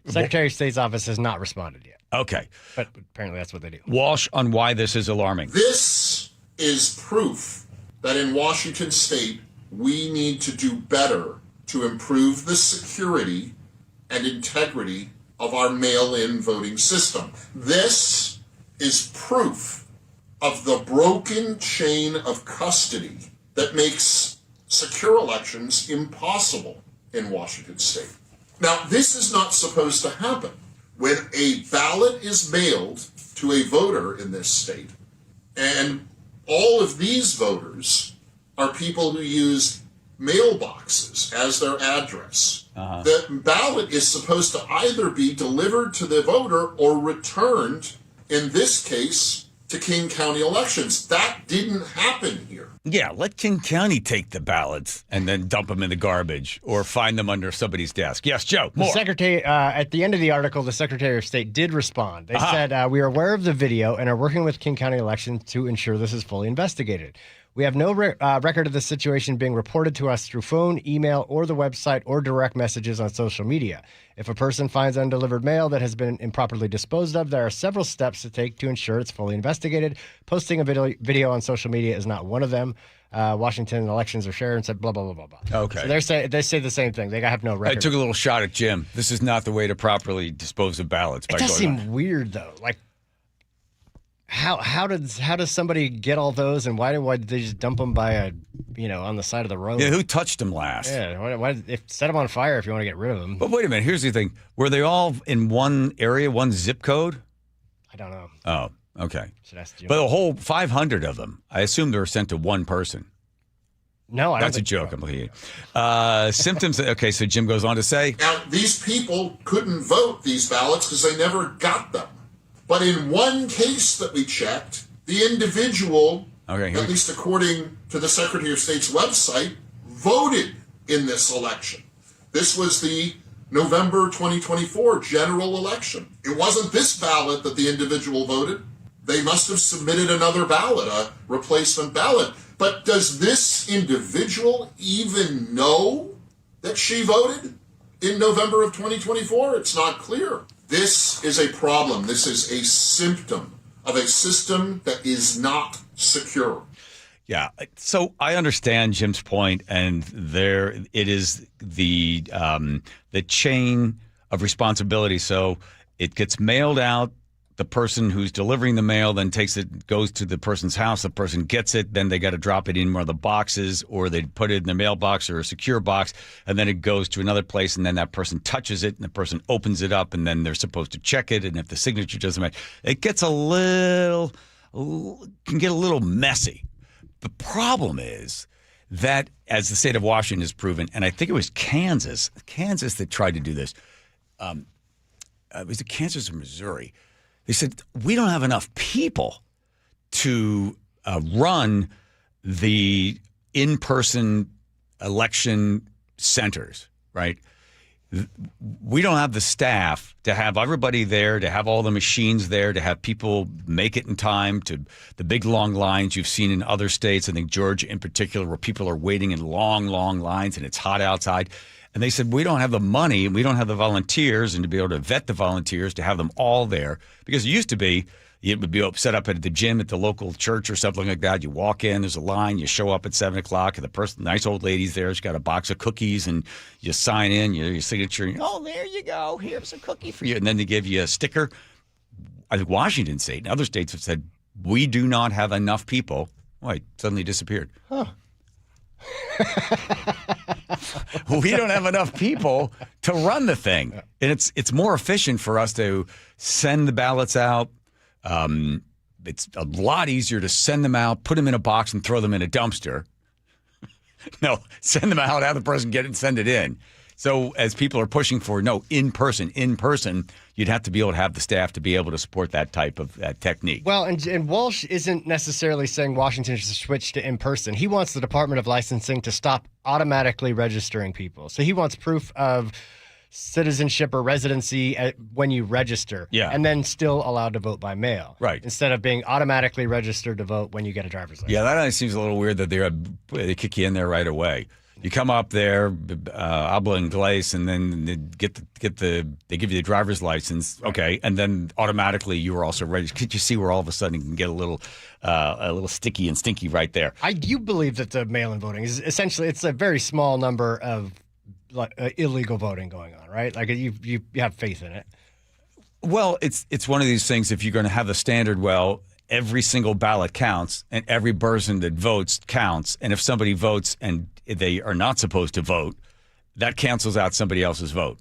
Secretary of State's office has not responded yet. Okay. But apparently that's what they do. Walsh on why this is alarming. This is proof that in Washington state, we need to do better to improve the security and integrity of our mail-in voting system. This is proof of the broken chain of custody that makes secure elections impossible in Washington state. Now, this is not supposed to happen. When a ballot is mailed to a voter in this state, and all of these voters are people who use mailboxes as their address, the ballot is supposed to either be delivered to the voter or returned, in this case, to King County elections. That didn't happen here. Yeah, let King County take the ballots and then dump them in the garbage or find them under somebody's desk. Yes, Joe, more. The Secretary, at the end of the article, the Secretary of State did respond. They said, we are aware of the video and are working with King County Elections to ensure this is fully investigated. We have no record of the situation being reported to us through phone, email, or the website, or direct messages on social media. If a person finds undelivered mail that has been improperly disposed of, there are several steps to take to ensure it's fully investigated. Posting a video on social media is not one of them. Washington Elections are shared and said blah, blah, blah, blah, blah. Okay. So they say the same thing. They have no record. I took a little shot at Jim. This is not the way to properly dispose of ballots. It does seem weird, though. Like, how does somebody get all those, and why did they just dump them by on the side of the road? Yeah, who touched them last? Yeah, why set them on fire if you want to get rid of them? But wait a minute. Here's the thing. Were they all in one area, one zip code? I don't know. Oh, okay. Should ask Jim. But a whole 500 of them, I assume they were sent to one person. No, I don't That's a joke. I'm looking at symptoms. Okay, so Jim goes on to say. Now, these people couldn't vote these ballots because they never got them. But in one case that we checked, the individual, at least according to the Secretary of State's website, voted in this election. This was the November 2024 general election. It wasn't this ballot that the individual voted. They must have submitted another ballot, a replacement ballot. But does this individual even know that she voted in November of 2024? It's not clear. This is a problem. This is a symptom of a system that is not secure. Yeah, so I understand Jim's point, and there it is the chain of responsibility. So it gets mailed out. The person who's delivering the mail then takes it, goes to the person's house. The person gets it. Then they got to drop it in one of the boxes, or they put it in their mailbox or a secure box, and then it goes to another place. And then that person touches it, and the person opens it up, and then they're supposed to check it. And if the signature doesn't match, it gets can get a little messy. The problem is that, as the state of Washington has proven, and I think it was Kansas that tried to do this. Was it Kansas or Missouri? They said, we don't have enough people to run the in-person election centers, right? We don't have the staff to have everybody there, to have all the machines there, to have people make it in time to the big long lines you've seen in other states. I think Georgia in particular, where people are waiting in long, long lines and it's hot outside. And they said, we don't have the money and we don't have the volunteers, and to be able to vet the volunteers, to have them all there. Because it used to be, it would be set up at the gym at the local church or something like that. You walk in, there's a line, you show up at 7 o'clock, and the person, nice old lady's there. She's got a box of cookies, and you sign in, your signature. And, oh, there you go. Here's a cookie for you. And then they give you a sticker. I think Washington State and other states have said, we do not have enough people. Oh, it suddenly disappeared. Huh. We don't have enough people to run the thing. And it's more efficient for us to send the ballots out. It's a lot easier to send them out, put them in a box, and throw them in a dumpster. No, send them out, have the person get it and send it in. So as people are pushing for, in person, you'd have to be able to have the staff to be able to support that type of technique. Well, and Walsh isn't necessarily saying Washington should switch to in-person. He wants the Department of Licensing to stop automatically registering people. So he wants proof of citizenship or residency when you register, and then still allowed to vote by mail, right? Instead of being automatically registered to vote when you get a driver's license. Yeah, that seems a little weird that they kick you in there right away. You come up there, obla and glace, and then they they give you the driver's license, okay, and then automatically you are also ready. Could you see where all of a sudden it can get a little sticky and stinky right there? I do believe that the mail-in voting is essentially it's a very small number of illegal voting going on, right? Like you have faith in it. Well, it's one of these things. If you're going to have the standard, well, every single ballot counts, and every person that votes counts. And if somebody votes and they are not supposed to vote, that cancels out somebody else's vote.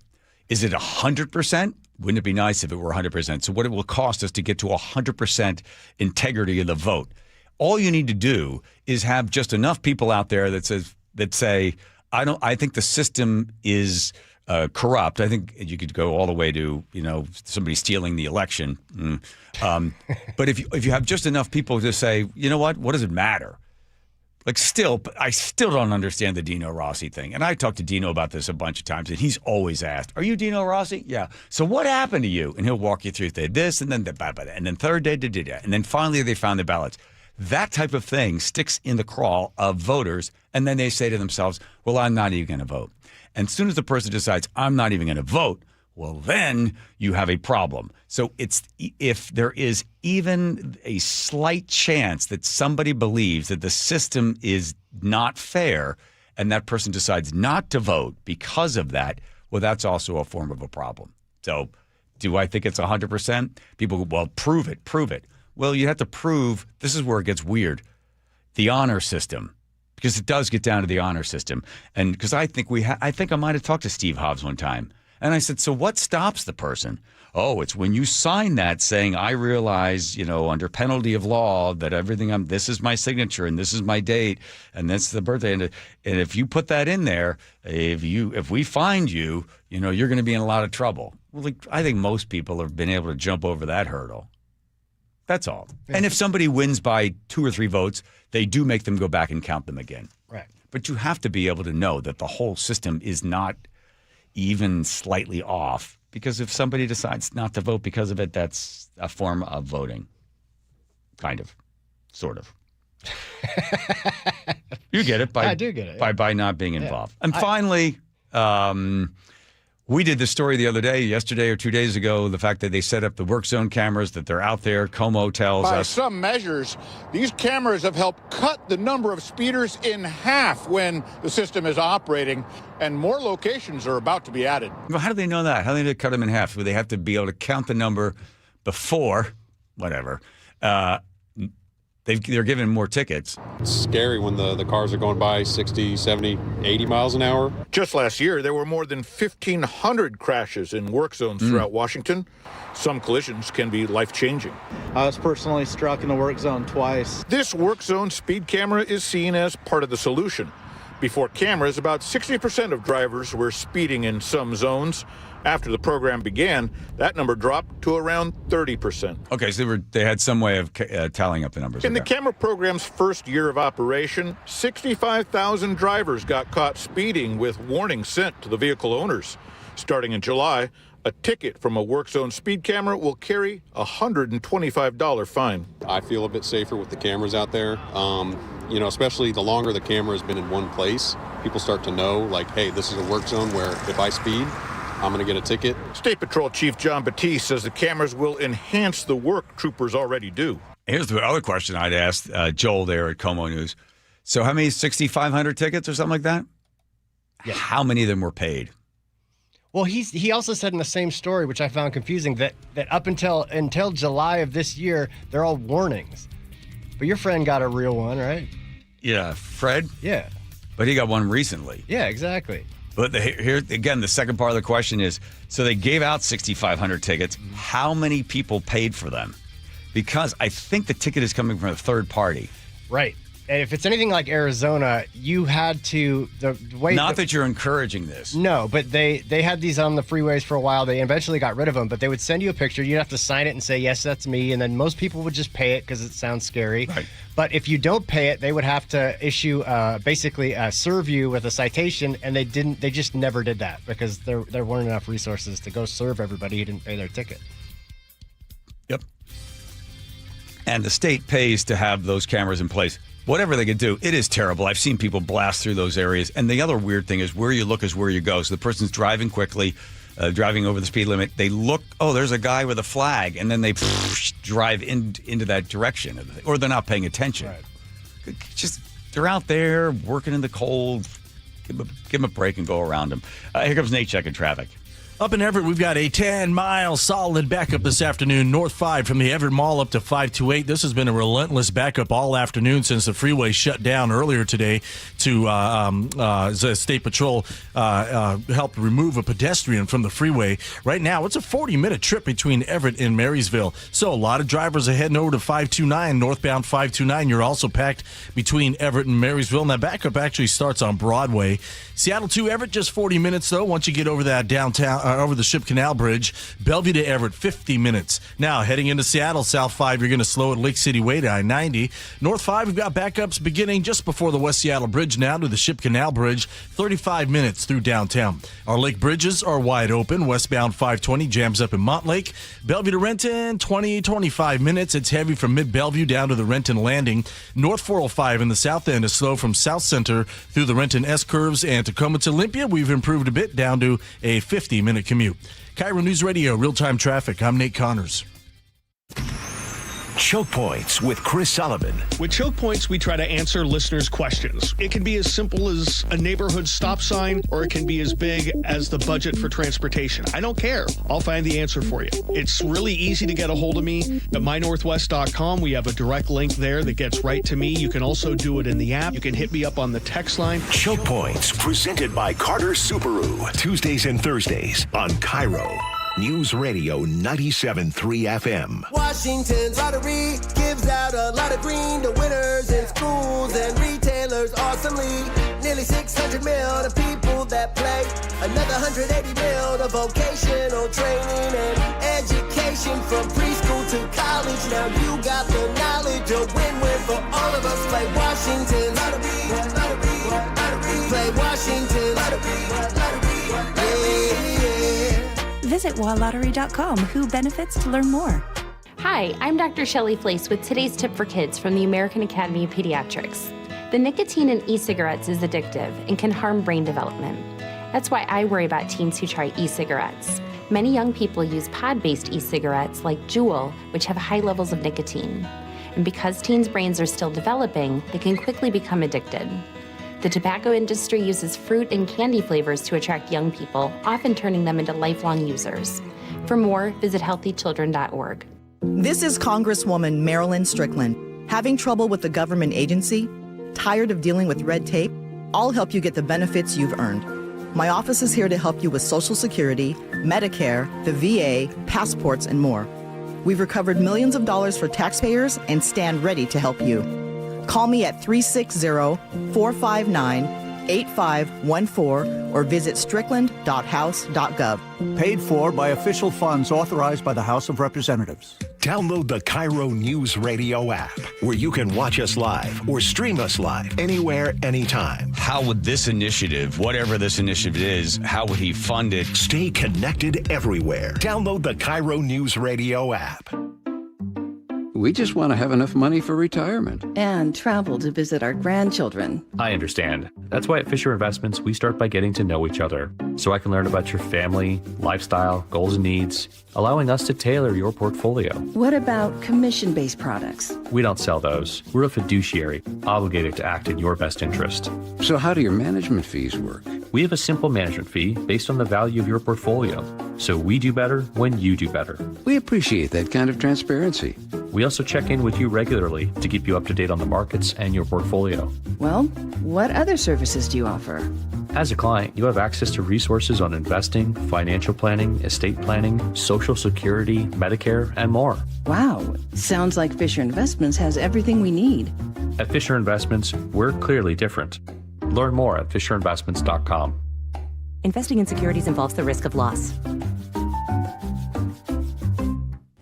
Is it 100%? Wouldn't it be nice if it were 100%? So what it will cost us to get to 100% integrity of the vote? All you need to do is have just enough people out there that say, I think the system is corrupt. I think you could go all the way to somebody stealing the election. But if you have just enough people to say, you know what does it matter? Like I still don't understand the Dino Rossi thing. And I talked to Dino about this a bunch of times, and he's always asked, "Are you Dino Rossi?" "Yeah." "So what happened to you?" And he'll walk you through this, and then and then third day, and then finally they found the ballots. That type of thing sticks in the craw of voters, and then they say to themselves, "Well, I'm not even going to vote." And as soon as the person decides, "I'm not even going to vote," well, then you have a problem. So if there is even a slight chance that somebody believes that the system is not fair and that person decides not to vote because of that, well, that's also a form of a problem. So do I think it's 100%? People go, well, prove it. Well, you have to prove, this is where it gets weird, the honor system. Because it does get down to the honor system. And because I think I might have talked to Steve Hobbs one time. And I said, so what stops the person? Oh, it's when you sign that saying, I realize, under penalty of law that everything this is my signature and this is my date and that's the birthday. And if you put that in there, if we find you, you're going to be in a lot of trouble. Well, I think most people have been able to jump over that hurdle. That's all. Yeah. And if somebody wins by 2 or 3 votes, they do make them go back and count them again. Right. But you have to be able to know that the whole system is not even slightly off, because if somebody decides not to vote because of it, that's a form of voting. Kind of. Sort of. You get it. I do get it. By not being involved. And finally, we did this story the other day, yesterday or 2 days ago, the fact that they set up the work zone cameras, that they're out there. Como tells us. By some measures, these cameras have helped cut the number of speeders in half when the system is operating, and more locations are about to be added. Well, how do they know that? How do they cut them in half? Well, they have to be able to count the number before, whatever. They're given more tickets. It's scary when the cars are going by 60, 70, 80 miles an hour. Just last year, there were more than 1,500 crashes in work zones throughout Washington. Some collisions can be life-changing. I was personally struck in a work zone twice. This work zone speed camera is seen as part of the solution. Before cameras, about 60% of drivers were speeding in some zones. After the program began, that number dropped to around 30%. Okay, so they had some way of tallying up the numbers. In the camera program's first year of operation, 65,000 drivers got caught speeding with warnings sent to the vehicle owners. Starting in July, a ticket from a work zone speed camera will carry a $125 fine. I feel a bit safer with the cameras out there. Especially the longer the camera has been in one place, people start to know, like, hey, this is a work zone where if I speed, I'm going to get a ticket. State Patrol Chief John Batiste says the cameras will enhance the work troopers already do. Here's the other question I'd asked Joel there at Como News. So how many 6,500 tickets or something like that? Yeah. How many of them were paid? Well, he also said in the same story, which I found confusing, that up until July of this year, they're all warnings. But your friend got a real one, right? Yeah, Fred? Yeah. But he got one recently. Yeah, exactly. But here again, the second part of the question is, so they gave out 6,500 tickets. How many people paid for them? Because I think the ticket is coming from a third party. Right. And if it's anything like Arizona, you had to the way. Not that you're encouraging this. No, but they had these on the freeways for a while. They eventually got rid of them, but they would send you a picture. You'd have to sign it and say, yes, that's me. And then most people would just pay it because it sounds scary. Right. But if you don't pay it, they would have to issue basically serve you with a citation. And they didn't. They just never did that because there weren't enough resources to go serve everybody who didn't pay their ticket. Yep. and the state pays to have those cameras in place. Whatever they could do, it is terrible. I've seen people blast through those areas. And the other weird thing is where you look is where you go. So the person's driving quickly, driving over the speed limit. They look, oh, there's a guy with a flag. And then they drive into that direction. Or they're not paying attention. Right. Just, they're out there working in the cold. Give them a break and go around them. Here comes Nate checking traffic. Up in Everett, we've got a 10-mile solid backup this afternoon, North 5 from the Everett Mall up to 528. This has been a relentless backup all afternoon since the freeway shut down earlier today to the State Patrol helped remove a pedestrian from the freeway. Right now, it's a 40-minute trip between Everett and Marysville. So a lot of drivers are heading over to 529, northbound 529. You're also packed between Everett and Marysville, and that backup actually starts on Broadway. Seattle to Everett, just 40 minutes, though, once you get over that downtown, over the Ship Canal Bridge. Bellevue to Everett, 50 minutes. Now, heading into Seattle, South 5, you're going to slow at Lake City Way to I-90. North 5, we've got backups beginning just before the West Seattle Bridge now to the Ship Canal Bridge, 35 minutes through downtown. Our lake bridges are wide open. Westbound 520 jams up in Montlake. Bellevue to Renton, 25 minutes. It's heavy from mid-Bellevue down to the Renton Landing. North 405 in the south end is slow from South Center through the Renton S-curves, and Tacoma to Olympia, we've improved a bit down to a 50-minute commute. KIRO News Radio, real-time traffic. I'm Nate Connors. Choke Points with Chris Sullivan. With Choke Points, we try to answer listeners' questions. It can be as simple as a neighborhood stop sign, or it can be as big as the budget for transportation. I don't care. I'll find the answer for you. It's really easy to get a hold of me at mynorthwest.com. We have a direct link there that gets right to me. You can also do it in the app. You can hit me up on the text line. Choke Points, presented by Carter Subaru. Tuesdays and Thursdays on KIRO News Radio 97.3 FM. Washington's lottery gives out a lot of green to winners in schools and retailers awesomely. Nearly 600 mil to people that play. Another 180 mil to vocational training and education from preschool to college. Now you got the knowledge, a win-win for all of us. Play Washington lottery, lottery, lottery. Play Washington lottery, lottery, yeah. Visit walllottery.com. Who benefits to learn more? Hi, I'm Dr. Shelley Flace with today's tip for kids from the American Academy of Pediatrics. The nicotine in e-cigarettes is addictive and can harm brain development. That's why I worry about teens who try e-cigarettes. Many young people use pod-based e-cigarettes like Juul, which have high levels of nicotine. And because teens' brains are still developing, they can quickly become addicted. The tobacco industry uses fruit and candy flavors to attract young people, often turning them into lifelong users. For more, visit healthychildren.org. This is Congresswoman Marilyn Strickland. Having trouble with the government agency? Tired of dealing with red tape? I'll help you get the benefits you've earned. My office is here to help you with Social Security, Medicare, the VA, passports, and more. We've recovered millions of dollars for taxpayers and stand ready to help you. Call me at 360-459-8514 or visit strickland.house.gov. Paid for by official funds authorized by the House of Representatives. Download the KIRO News Radio app, where you can watch us live or stream us live anywhere, anytime. How would this initiative, whatever this initiative is, how would he fund it? Stay connected everywhere. Download the KIRO News Radio app. We just want to have enough money for retirement. And travel to visit our grandchildren. I understand. That's why at Fisher Investments, we start by getting to know each other, so I can learn about your family, lifestyle, goals and needs, allowing us to tailor your portfolio. What about commission-based products? We don't sell those. We're a fiduciary, obligated to act in your best interest. So how do your management fees work? We have a simple management fee based on the value of your portfolio, so we do better when you do better. We appreciate that kind of transparency. We also check in with you regularly to keep you up to date on the markets and your portfolio. Well, what other services do you offer? As a client, you have access to resources on investing, financial planning, estate planning, Social Security, Medicare, and more. Wow, sounds like Fisher Investments has everything we need. At Fisher Investments, we're clearly different. Learn more at fisherinvestments.com. Investing in securities involves the risk of loss.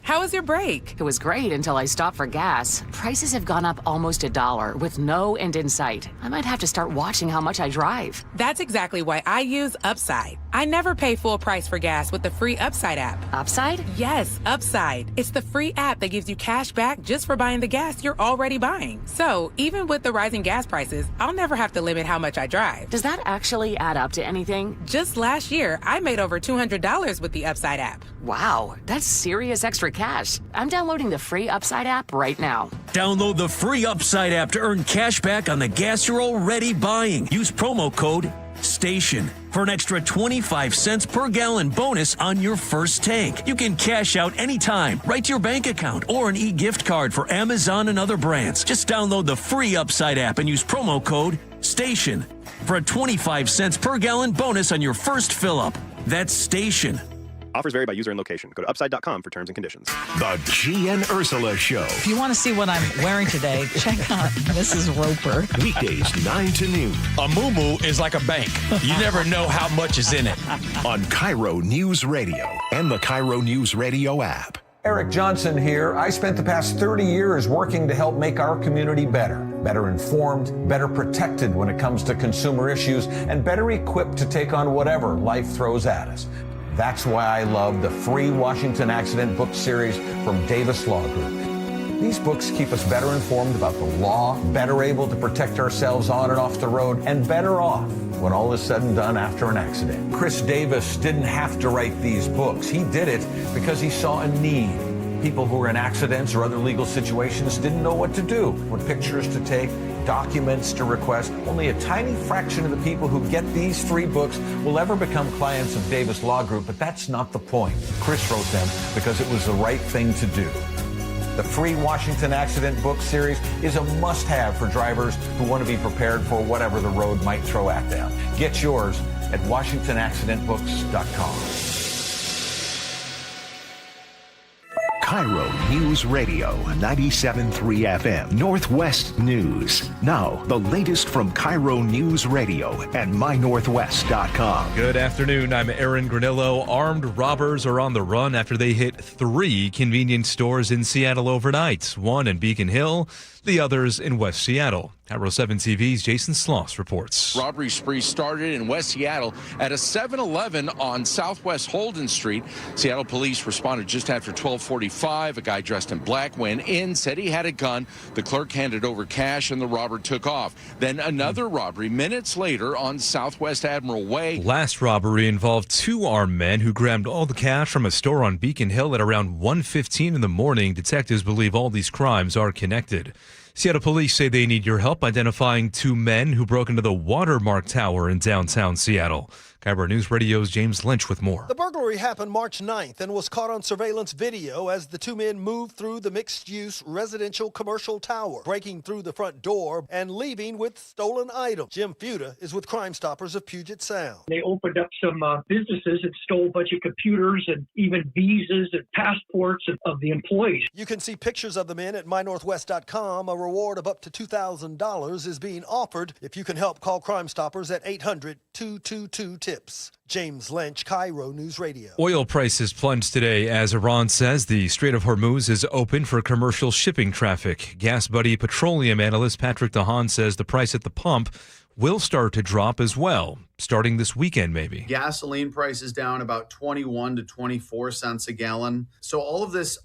How is was your break? It was great until I stopped for gas. Prices have gone up almost $1 with no end in sight. I might have to start watching how much I drive. That's exactly why I use Upside. I never pay full price for gas with the free Upside app. Upside? Yes, Upside. It's the free app that gives you cash back just for buying the gas you're already buying. So even with the rising gas prices, I'll never have to limit how much I drive. Does that actually add up to anything? Just last year, I made over $200 with the Upside app. Wow, that's serious extra cash. I'm downloading the free Upside app right now. Download the free Upside app to earn cash back on the gas you're already buying. Use promo code STATION for an extra 25 cents per gallon bonus on your first tank. You can cash out anytime, right to your bank account, or an e-gift card for Amazon and other brands. Just download the free Upside app and use promo code STATION for a 25 cents per gallon bonus on your first fill-up. That's STATION. Offers vary by user and location. Go to upside.com for terms and conditions. The G and Ursula Show. If you want to see what I'm wearing today, check out Mrs. Roper. Weekdays 9 to noon. A moo-moo is like a bank. You never know how much is in it. On KIRO News Radio and the KIRO Newsradio app. Eric Johnson here. I spent the past 30 years working to help make our community better informed, better protected when it comes to consumer issues, and better equipped to take on whatever life throws at us. That's why I love the free Washington Accident book series from Davis Law Group. These books keep us better informed about the law, better able to protect ourselves on and off the road, and better off when all is said and done after an accident. Chris Davis didn't have to write these books. He did it because he saw a need. People who were in accidents or other legal situations didn't know what to do, what pictures to take, documents to request. Only a tiny fraction of the people who get these free books will ever become clients of Davis Law Group, but that's not the point. Chris wrote them because it was the right thing to do. The free Washington Accident book series is a must-have for drivers who want to be prepared for whatever the road might throw at them. Get yours at WashingtonAccidentBooks.com. KIRO News Radio 97.3 FM Northwest News. Now, the latest from KIRO News Radio and MyNorthwest.com. Good afternoon. I'm Aaron Granillo. Armed robbers are on the run after they hit 3 convenience stores in Seattle overnight. One in Beacon Hill, the others in West Seattle. KIRO 7 TV's Jason Sloss reports. Robbery spree started in West Seattle at a 7-Eleven on Southwest Holden Street. Seattle police responded just after 12:45. A guy dressed in black went in, said he had a gun. The clerk handed over cash and the robber took off. Then another robbery minutes later on Southwest Admiral Way. Last robbery involved 2 armed men who grabbed all the cash from a store on Beacon Hill at around 1:15 in the morning. Detectives believe all these crimes are connected. Seattle police say they need your help identifying 2 men who broke into the Watermark Tower in downtown Seattle. KIRO News Radio's James Lynch with more. The burglary happened March 9th and was caught on surveillance video as the 2 men moved through the mixed-use residential commercial tower, breaking through the front door and leaving with stolen items. Jim Fuda is with Crime Stoppers of Puget Sound. They opened up some businesses and stole a bunch of computers and even visas and passports of the employees. You can see pictures of the men at MyNorthwest.com. A reward of up to $2,000 is being offered if you can help call Crime Stoppers at 800-222-TIPS. James Lynch, KIRO News Radio. Oil prices plunged today as Iran says the Strait of Hormuz is open for commercial shipping traffic. Gas Buddy petroleum analyst Patrick DeHaan says the price at the pump will start to drop as well, starting this weekend maybe. Gasoline prices down about 21 to 24 cents a gallon. So all of this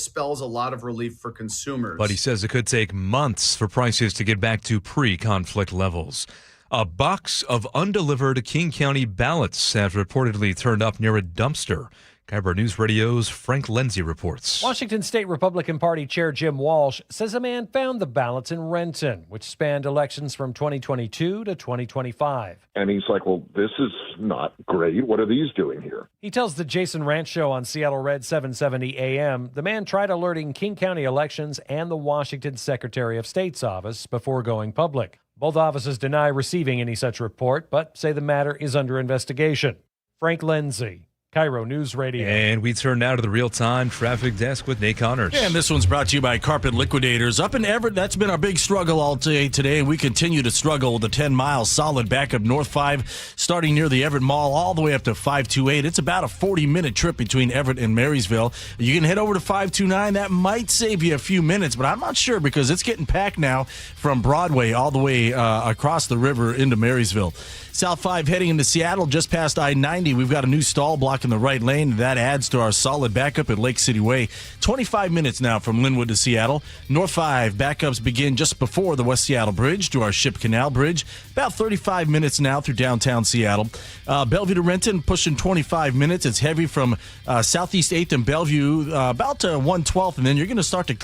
spells a lot of relief for consumers. But he says it could take months for prices to get back to pre-conflict levels. A box of undelivered King County ballots have reportedly turned up near a dumpster. KIRO News Radio's Frank Lindsay reports. Washington State Republican Party Chair Jim Walsh says a man found the ballots in Renton, which spanned elections from 2022 to 2025. And he's like, well, this is not great. What are these doing here? He tells the Jason Ranch Show on Seattle Red 770 AM the man tried alerting King County elections and the Washington Secretary of State's office before going public. Both offices deny receiving any such report, but say the matter is under investigation. Frank Lindsay, KIRO News Radio. And we turn now to the real-time traffic desk with Nate Connors. And this one's brought to you by Carpet Liquidators. Up in Everett, that's been our big struggle all day today, and we continue to struggle with a 10-mile solid backup North 5, starting near the Everett Mall all the way up to 528. It's about a 40-minute trip between Everett and Marysville. You can head over to 529. That might save you a few minutes, but I'm not sure because it's getting packed now from Broadway all the way across the river into Marysville. South 5 heading into Seattle, just past I-90. We've got a new stall block in the right lane. That adds to our solid backup at Lake City Way. 25 minutes now from Linwood to Seattle. North 5 backups begin just before the West Seattle Bridge to our Ship Canal Bridge. About 35 minutes now through downtown Seattle. Bellevue to Renton, pushing 25 minutes. It's heavy from Southeast 8th and Bellevue about to 112th, and then you're going to start to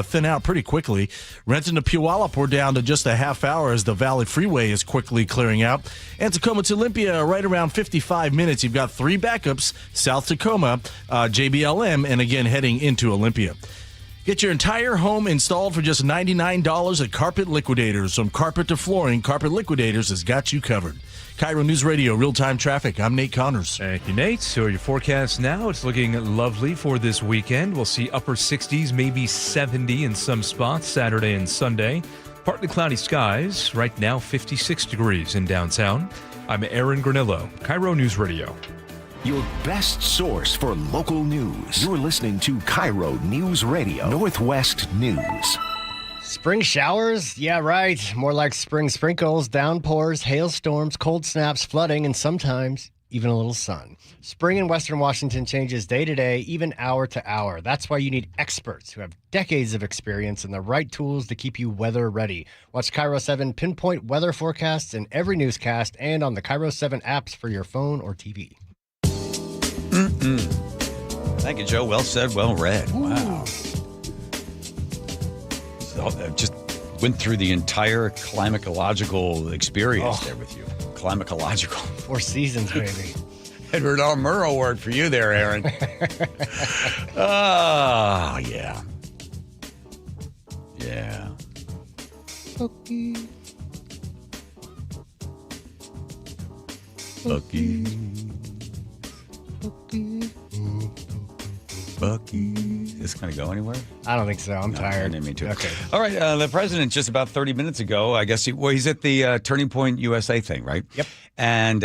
thin out pretty quickly. Renton to Puyallup, we're down to just a half hour as the Valley Freeway is quickly clearing out. And Tacoma to Olympia, right around 55 minutes. You've got 3 backups, South Tacoma, JBLM, and again heading into Olympia. Get your entire home installed for just $99 at Carpet Liquidators. From carpet to flooring, Carpet Liquidators has got you covered. KIRO News Radio, real-time traffic. I'm Nate Connors. Thank you, Nate. So your forecast now, it's looking lovely for this weekend. We'll see upper 60s, maybe 70 in some spots Saturday and Sunday. Partly cloudy skies. Right now, 56 degrees in downtown. I'm Aaron Granillo, KIRO News Radio. Your best source for local news. You're listening to KIRO News Radio, Northwest News. Spring showers? Yeah, right. More like spring sprinkles, downpours, hailstorms, cold snaps, flooding, and sometimes even a little sun. Spring in Western Washington changes day to day, even hour to hour. That's why you need experts who have decades of experience and the right tools to keep you weather ready. Watch KIRO 7 pinpoint weather forecasts in every newscast and on the KIRO 7 apps for your phone or TV. Thank you, Joe. Well said, well read. Wow. So I just went through the entire climatological experience there with you. Climatological. 4 seasons, baby. Edward R. Murrow word for you there, Aaron. Oh, yeah. Yeah. Bucky. Bucky. Bucky. Is this going to go anywhere? I don't think so. I'm tired. I didn't mean to. Okay. All right. The president just about 30 minutes ago, I guess he's at the Turning Point USA thing, right? Yep. And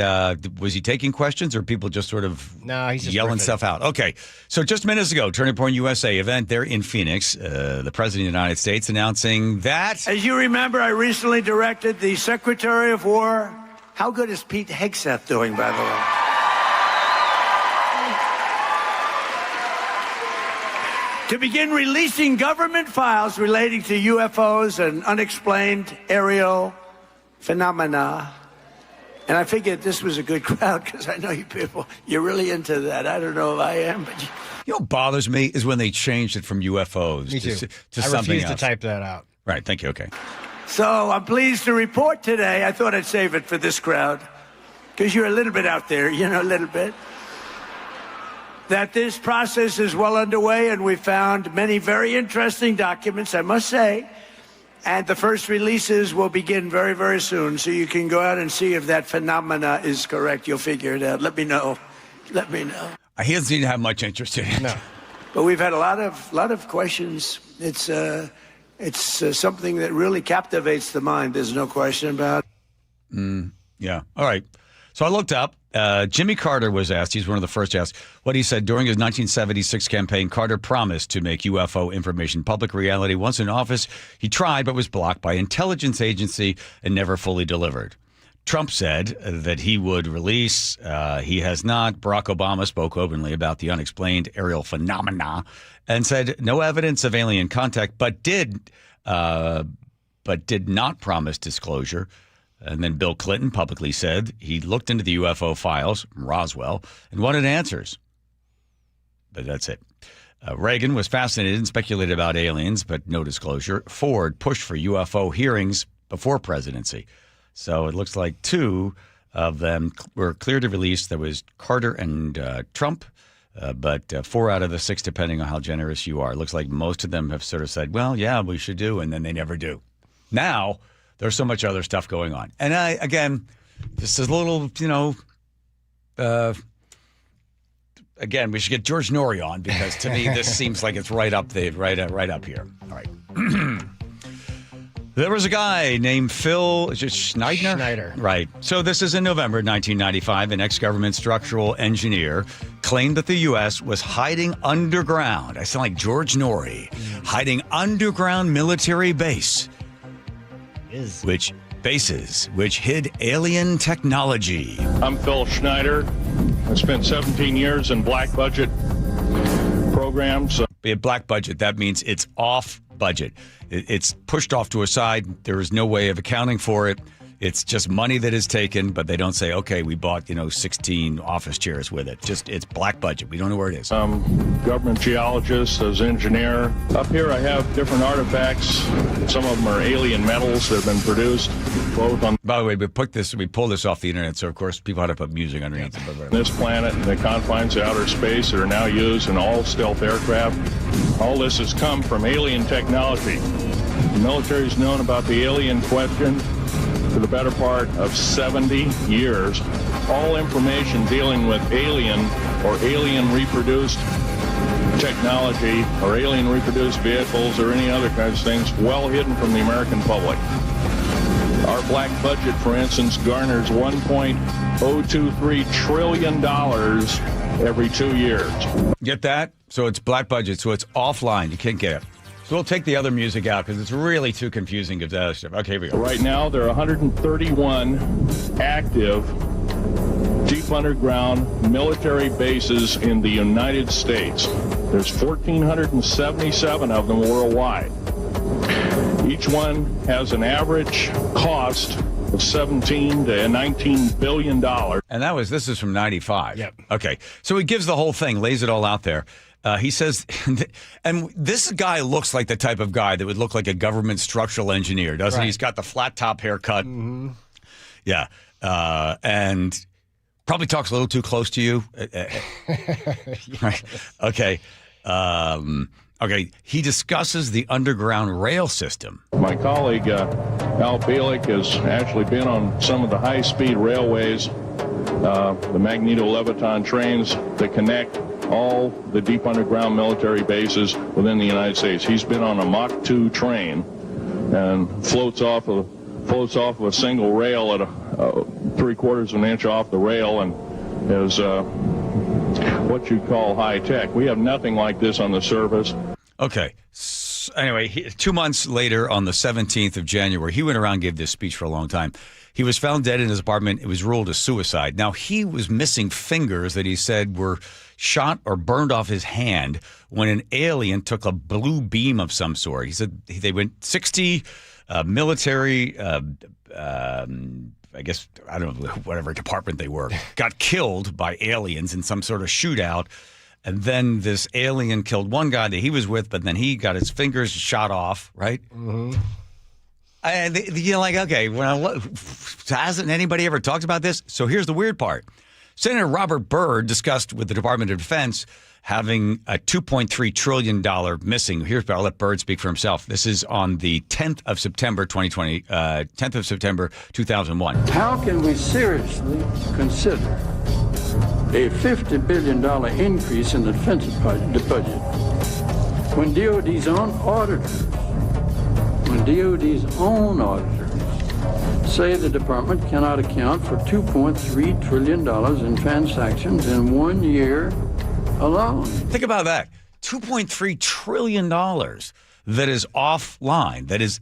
was he taking questions or people just sort of he's just yelling riffing. stuff out? Okay. So just minutes ago, Turning Point USA event there in Phoenix, the president of the United States announcing that. As you remember, I recently directed the Secretary of War. How good is Pete Hegseth doing, by the way? To begin releasing government files relating to UFOs and unexplained aerial phenomena. And I figured this was a good crowd because I know you people, you're really into that. I don't know if I am, but You know what bothers me is when they changed it from UFOs Me too. to I something refuse else. to type that out. Right. Thank you. Okay. So I'm pleased to report today, I thought I'd save it for this crowd, because you're a little bit out there, a little bit, that this process is well underway, and we found many very interesting documents, I must say, and the first releases will begin very, very soon, so you can go out and see if that phenomena is correct. You'll figure it out. Let me know. Let me know. He doesn't seem to have much interest in it. No. But we've had a lot of questions. It's something that really captivates the mind. There's no question about it. Yeah. All right. So I looked up. Jimmy Carter was asked. He's one of the first asked what he said during his 1976 campaign. Carter promised to make UFO information public reality. Once in office, he tried but was blocked by intelligence agency and never fully delivered. Trump said that he would release. He has not. Barack Obama spoke openly about the unexplained aerial phenomena and said no evidence of alien contact, but did not promise disclosure. And then Bill Clinton publicly said he looked into the UFO files from Roswell and wanted answers. But that's it. Reagan was fascinated and speculated about aliens, but no disclosure. Ford pushed for UFO hearings before presidency. So it looks like 2 of them were clear to release. There was Carter and Trump, but 4 out of the 6, depending on how generous you are. It looks like most of them have sort of said, well, yeah, we should do, and then they never do. Now, there's so much other stuff going on. And again, this is a little, again, we should get George Norrie on because to me this seems like it's right up there, right up here. All right. There was a guy named Phil Schneider? Schneider. Right. So this is in November 1995. An ex-government structural engineer claimed that the U.S. was hiding underground. I sound like George Norrie. Hiding underground military base. Which hid alien technology. I'm Phil Schneider. I spent 17 years in black budget programs. Black budget, that means it's off budget. It's pushed off to a side. There is no way of accounting for it. It's just money that is taken, but they don't say, okay, we bought, 16 office chairs with it. It's black budget. We don't know where it is. Government geologist, as engineer. Up here I have different artifacts. Some of them are alien metals that have been produced. Both on. By the way, we pulled this off the internet, so of course people had to put music underneath it. This planet and the confines of outer space that are now used in all stealth aircraft. All this has come from alien technology. The military's known about the alien question for the better part of 70 years. All information dealing with alien or alien reproduced technology or alien reproduced vehicles or any other kinds of things well hidden from the American public. Our black budget, for instance, garners $1.023 trillion every 2 years. Get that? So it's black budget, so it's offline. You can't get it. So we'll take the other music out because it's really too confusing of the other stuff. Okay, here we go. Right now, there are 131 active deep underground military bases in the United States. There's 1,477 of them worldwide. Each one has an average cost of $17 to $19 billion. And this is from 95. Yep. Okay. So he gives the whole thing, lays it all out there. He says, and this guy looks like the type of guy that would look like a government structural engineer, doesn't he? He's got the flat top haircut. Mm-hmm. Yeah. And probably talks a little too close to you. Right. Okay. Okay. He discusses the underground rail system. My colleague, Al Bielek, has actually been on some of the high-speed railways, the magneto-leviton trains that connect all the deep underground military bases within the United States. He's been on a Mach 2 train and floats off of a single rail at a 3/4 of an inch off the rail and is what you'd call high tech. We have nothing like this on the surface. Okay. Anyway, 2 months later, on the 17th of January, he went around and gave this speech for a long time. He was found dead in his apartment. It was ruled a suicide. Now, he was missing fingers that he said were shot or burned off his hand when an alien took a blue beam of some sort. He said they went 60 military, I guess, I don't know, whatever department they were, got killed by aliens in some sort of shootout. And then this alien killed one guy that he was with, but then he got his fingers shot off, right? Mm-hmm. And you're like, okay, well, hasn't anybody ever talked about this? So here's the weird part. Senator Robert Byrd discussed with the Department of Defense having a $2.3 trillion missing. I'll let Byrd speak for himself. This is on the 10th of September, 2020, 10th of September, 2001. How can we seriously consider a $50 billion increase in the defense budget when DOD's own auditors say the department cannot account for $2.3 trillion in transactions in 1 year alone? Think about that. $2.3 trillion that is offline, that is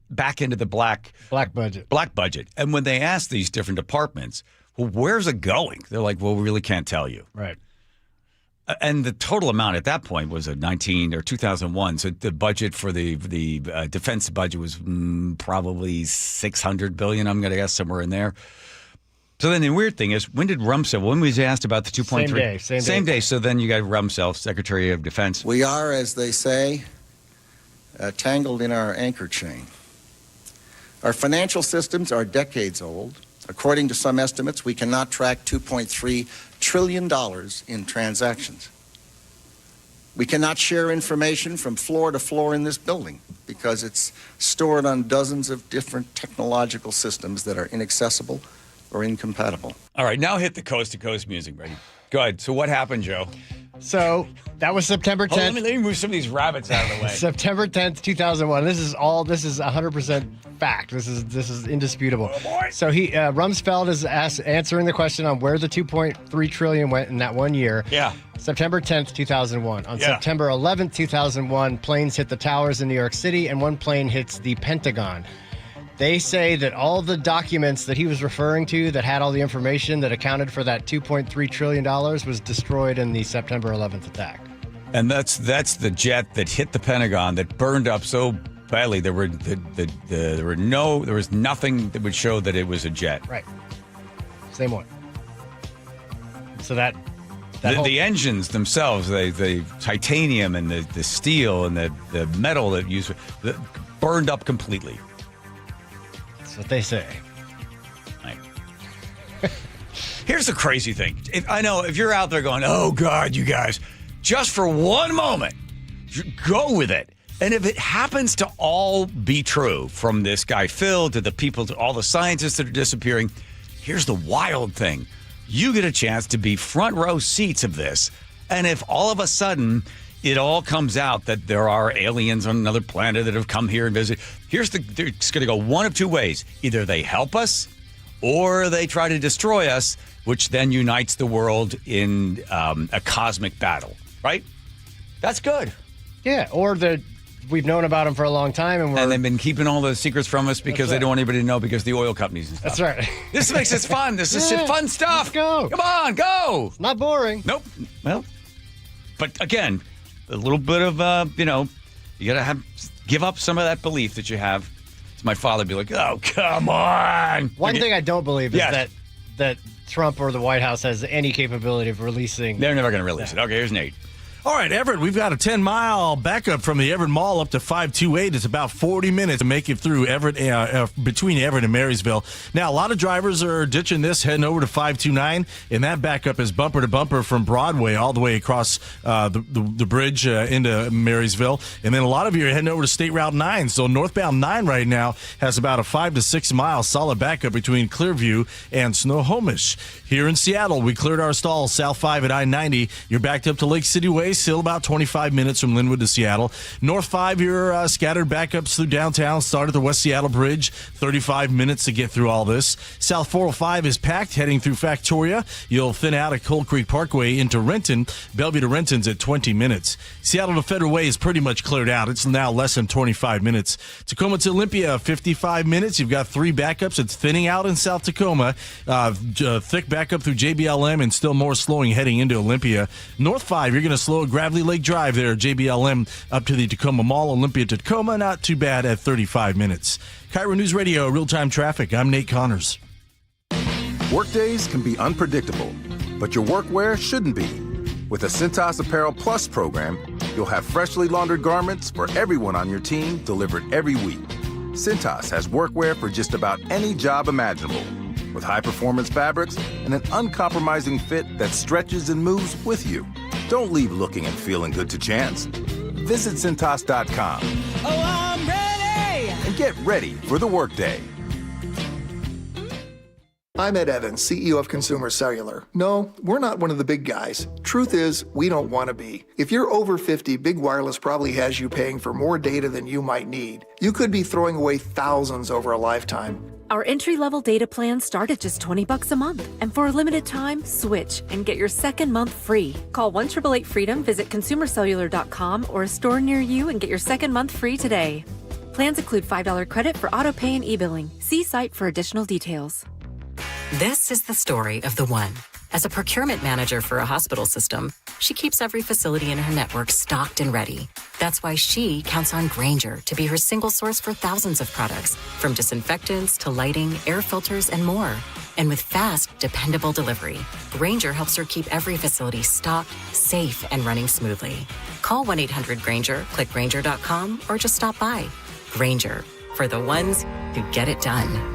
back into the black budget. Black budget. And when they ask these different departments, well, where's it going? They're like, well, we really can't tell you. Right. And the total amount at that point was 2001. So the budget for the defense budget was probably $600 billion. I'm going to guess somewhere in there. So then the weird thing is, when was he asked about the 2.3? Same day. So then you got Rumsfeld, Secretary of Defense. We are, as they say, tangled in our anchor chain. Our financial systems are decades old. According to some estimates, we cannot track $2.3 trillion in transactions. We cannot share information from floor to floor in this building because it's stored on dozens of different technological systems that are inaccessible or incompatible. All right, now hit the coast-to-coast music, Brady. Good. So what happened, Joe? So that was September 10th. Let me move some of these rabbits out of the way. September 10th, 2001. This is 100% fact. This is indisputable. Oh, boy. So Rumsfeld is answering the question on where the 2.3 trillion went in that 1 year. Yeah. September 10th, 2001. On September 11th, 2001, planes hit the towers in New York City and one plane hits the Pentagon. They say that all the documents that he was referring to that had all the information that accounted for that $2.3 trillion was destroyed in the September 11th attack. And that's the jet that hit the Pentagon that burned up so badly. There was nothing that would show that it was a jet. Right. Same one. So the engines themselves, the titanium and the steel and the metal that burned up completely. That's what they say. Right. Here's the crazy thing. I know if you're out there going, oh, God, you guys, just for one moment, go with it. And if it happens to all be true, from this guy Phil to the people, to all the scientists that are disappearing, here's the wild thing. You get a chance to be front row seats of this. And if all of a sudden it all comes out that there are aliens on another planet that have come here and visit, it's going to go one of two ways. Either they help us or they try to destroy us, which then unites the world in a cosmic battle, right? That's good. Yeah, or we've known about them for a long time. And they've been keeping all the secrets from us because they don't want anybody to know because of the oil companies and stuff. That's right. This makes this fun. This is fun stuff. Let's go. Come on, go. It's not boring. Nope. Well, but again, a little bit of, you got to give up some of that belief that you have. So my father would be like, oh, come on. One thing I don't believe is that Trump or the White House has any capability of releasing. They're never going to release it. Okay, here's Nate. All right, Everett, we've got a 10-mile backup from the Everett Mall up to 528. It's about 40 minutes to make it through Everett, between Everett and Marysville. Now, a lot of drivers are ditching this, heading over to 529, and that backup is bumper to bumper from Broadway all the way across the bridge into Marysville. And then a lot of you are heading over to State Route 9. So northbound 9 right now has about a 5 to 6 mile solid backup between Clearview and Snohomish. Here in Seattle, we cleared our stalls south 5 at I-90. You're backed up to Lake City Way. Still about 25 minutes from Linwood to Seattle. North 5, you're scattered backups through downtown. Start at the West Seattle Bridge. 35 minutes to get through all this. South 405 is packed, heading through Factoria. You'll thin out at Cold Creek Parkway into Renton. Bellevue to Renton's at 20 minutes. Seattle to Federal Way is pretty much cleared out. It's now less than 25 minutes. Tacoma to Olympia, 55 minutes. You've got 3 backups. It's thinning out in South Tacoma. Thick backup through JBLM and still more slowing heading into Olympia. North 5, you're going to slow Gravely Lake Drive there, JBLM up to the Tacoma Mall. Olympia to Tacoma, not too bad at 35 minutes. KIRO News Radio, real-time traffic. I'm Nate Connors. Workdays can be unpredictable, but your workwear shouldn't be. With the Cintas Apparel Plus program, you'll have freshly laundered garments for everyone on your team delivered every week. Cintas has workwear for just about any job imaginable, with high-performance fabrics and an uncompromising fit that stretches and moves with you. Don't leave looking and feeling good to chance. Visit Cintas.com. Oh, I'm ready! And get ready for the workday. I'm Ed Evans, CEO of Consumer Cellular. No, we're not one of the big guys. Truth is, we don't want to be. If you're over 50, Big Wireless probably has you paying for more data than you might need. You could be throwing away thousands over a lifetime. Our entry-level data plans start at just $20 a month. And for a limited time, switch and get your second month free. Call 1-888-FREEDOM, visit consumercellular.com or a store near you and get your second month free today. Plans include $5 credit for auto pay and e-billing. See site for additional details. This is the story of the one. As a procurement manager for a hospital system, she keeps every facility in her network stocked and ready. That's why she counts on Grainger to be her single source for thousands of products, from disinfectants to lighting, air filters, and more. And with fast, dependable delivery, Grainger helps her keep every facility stocked, safe, and running smoothly. Call 1-800-GRAINGER, click Grainger.com, or just stop by. Grainger, for the ones who get it done.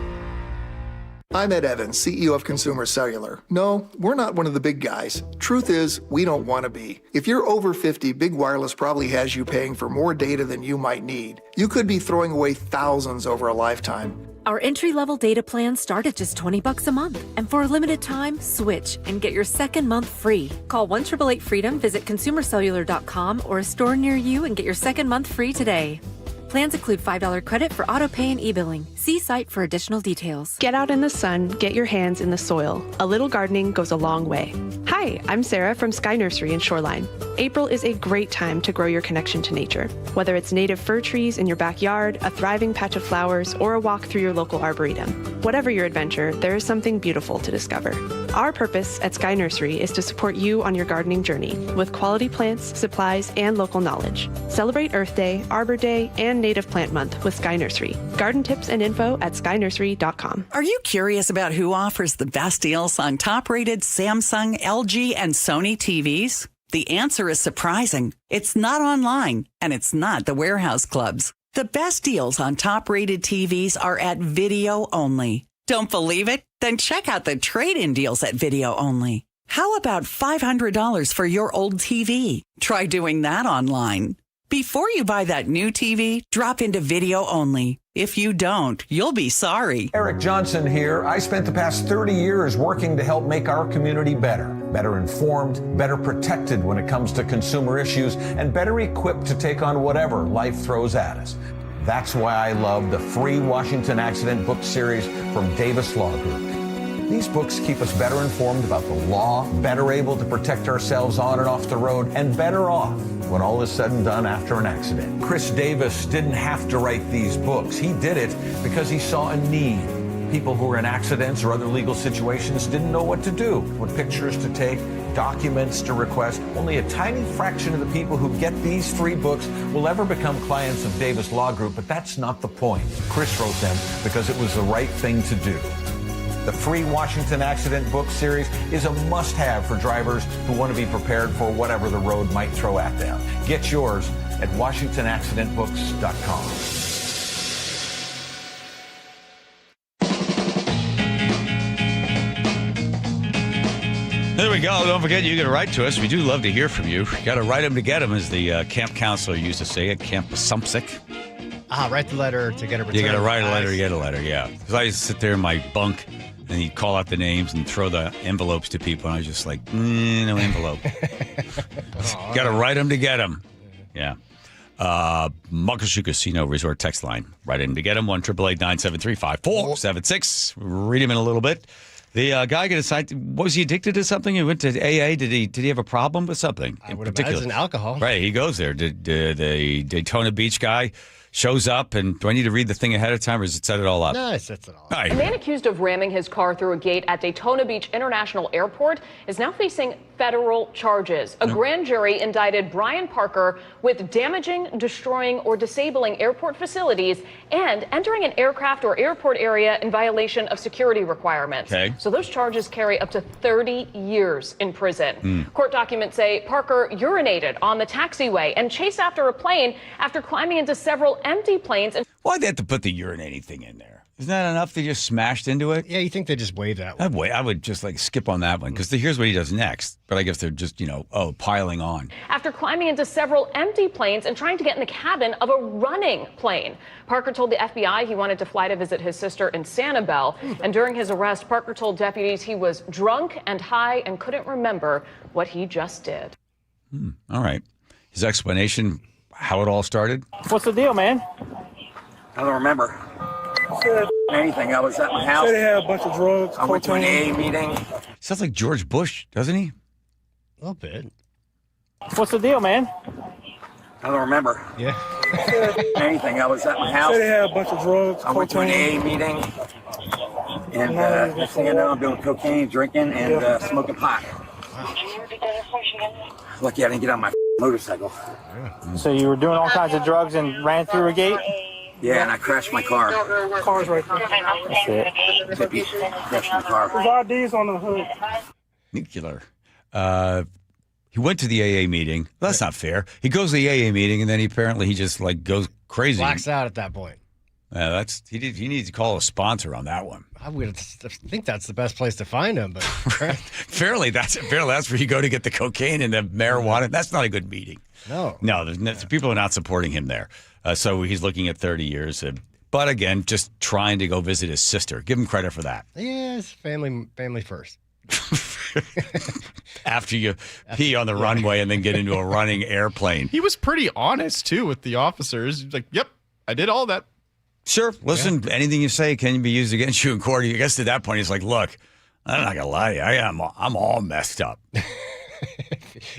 I'm Ed Evans, CEO of Consumer Cellular. No, we're not one of the big guys. Truth is, we don't want to be. If you're over 50, Big Wireless probably has you paying for more data than you might need. You could be throwing away thousands over a lifetime. Our entry-level data plans start at just $20 a month. And for a limited time, switch and get your second month free. Call 1-888-FREEDOM, visit consumercellular.com or a store near you and get your second month free today. Plans include $5 credit for auto pay and e-billing. See site for additional details. Get out in the sun, get your hands in the soil. A little gardening goes a long way. Hi, I'm Sarah from Sky Nursery in Shoreline. April is a great time to grow your connection to nature. Whether it's native fir trees in your backyard, a thriving patch of flowers, or a walk through your local arboretum. Whatever your adventure, there is something beautiful to discover. Our purpose at Sky Nursery is to support you on your gardening journey with quality plants, supplies, and local knowledge. Celebrate Earth Day, Arbor Day, and Native Plant Month with Sky Nursery. Garden tips and info at skynursery.com. Are you curious about who offers the best deals on top-rated Samsung, LG, and Sony TVs? The answer is surprising. It's not online, and it's not the warehouse clubs. The best deals on top-rated TVs are at Video Only. Don't believe it? Then check out the trade-in deals at Video Only. How about $500 for your old TV? Try doing that online. Before you buy that new TV, drop into Video Only. If you don't, you'll be sorry. Eric Johnson here. I spent the past 30 years working to help make our community better informed, better protected when it comes to consumer issues, and better equipped to take on whatever life throws at us. That's why I love the free Washington Accident book series from Davis Law Group. These books keep us better informed about the law, better able to protect ourselves on and off the road, and better off when all is said and done after an accident. Chris Davis didn't have to write these books. He did it because he saw a need. People who were in accidents or other legal situations didn't know what to do, what pictures to take, documents to request. Only a tiny fraction of the people who get these free books will ever become clients of Davis Law Group, but that's not the point. Chris wrote them because it was the right thing to do. The free Washington Accident book series is a must-have for drivers who want to be prepared for whatever the road might throw at them. Get yours at WashingtonAccidentBooks.com. There we go. Don't forget, you can write to us. We do love to hear from you. Got to write them to get them, as the camp counselor used to say at Camp Sumpsic. Write the letter to get a return. You got to write a letter to get a letter, yeah. Because I used to sit there in my bunk, and he'd call out the names and throw the envelopes to people, and I was just like, no envelope. Got to write them to get them. Yeah. Muckleshoot Casino Resort text line. Write in to get them, 1-888-973-5476. Read him in a little bit. The guy got decided, was he addicted to something? He went to AA. Did he have a problem with something? I would imagine alcohol. Right, he goes there. Did the Daytona Beach guy shows up, and do I need to read the thing ahead of time, or does it set it all up? No, it sets it all up. All right. A man accused of ramming his car through a gate at Daytona Beach International Airport is now facing federal charges. A grand jury indicted Brian Parker with damaging, destroying, or disabling airport facilities and entering an aircraft or airport area in violation of security requirements. Okay. So those charges carry up to 30 years in prison. Court documents say Parker urinated on the taxiway and chased after a plane after climbing into several empty planes. Why'd they have to put the urinating thing in there? Isn't that enough? They just smashed into it? Yeah, you think they just wave that one? I would just skip on that one, because here's what he does next. But I guess they're just, piling on. After climbing into several empty planes and trying to get in the cabin of a running plane. Parker told the FBI he wanted to fly to visit his sister in Sanibel. And during his arrest, Parker told deputies he was drunk and high and couldn't remember what he just did. All right. His explanation, how it all started? What's the deal, man? I don't remember anything. I was at my house. Said they had a bunch of drugs. I went to an AA meeting. Sounds like George Bush, doesn't he? A little bit. What's the deal, man? I don't remember. Yeah. Anything. I was at my house. Said they had a bunch of drugs. I went to an AA meeting. And next thing I know, I'm doing cocaine, drinking, and smoking pot. Lucky I didn't get on my motorcycle. So you were doing all kinds of drugs and ran through a gate? Yeah, and I crashed my car. Car's right there. That's it. Zippy crashed my car. There's IDs on the hood. Nuclear. He went to the AA meeting. Well, that's not fair. He goes to the AA meeting, and then he just goes crazy. Blacks out at that point. He needs to call a sponsor on that one. I would think that's the best place to find him, but fairly, that's where you go to get the cocaine and the marijuana. That's not a good meeting. No, people are not supporting him there. So he's looking at 30 years. But again, just trying to go visit his sister. Give him credit for that. Yeah, it's family first. After you pee on the runway and then get into a running airplane. He was pretty honest, too, with the officers. He's like, yep, I did all that. Sure. Listen, anything you say can be used against you in court. I guess at that point, he's like, look, I'm not going to lie to you. I'm all messed up.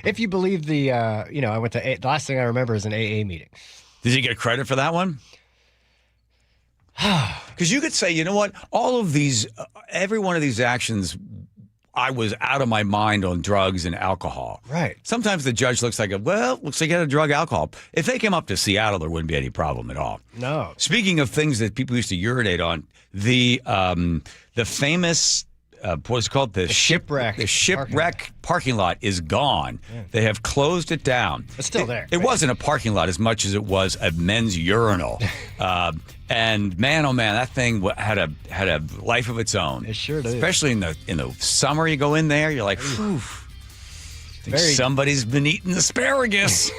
If you believe the the last thing I remember is an AA meeting. Did he get credit for that one? Because you could say, you know what? All of these, every one of these actions, I was out of my mind on drugs and alcohol. Right. Sometimes the judge looks like, looks like you had a drug alcohol. If they came up to Seattle, there wouldn't be any problem at all. No. Speaking of things that people used to urinate on, the famous, what's it called? The shipwreck. The shipwreck parking lot is gone. Yeah. They have closed it down. It's still there. It wasn't a parking lot as much as it was a men's urinal. And man, oh man, that thing had a life of its own. It sure did. Especially in the summer, you go in there, you're like, whew. Somebody's been eating asparagus.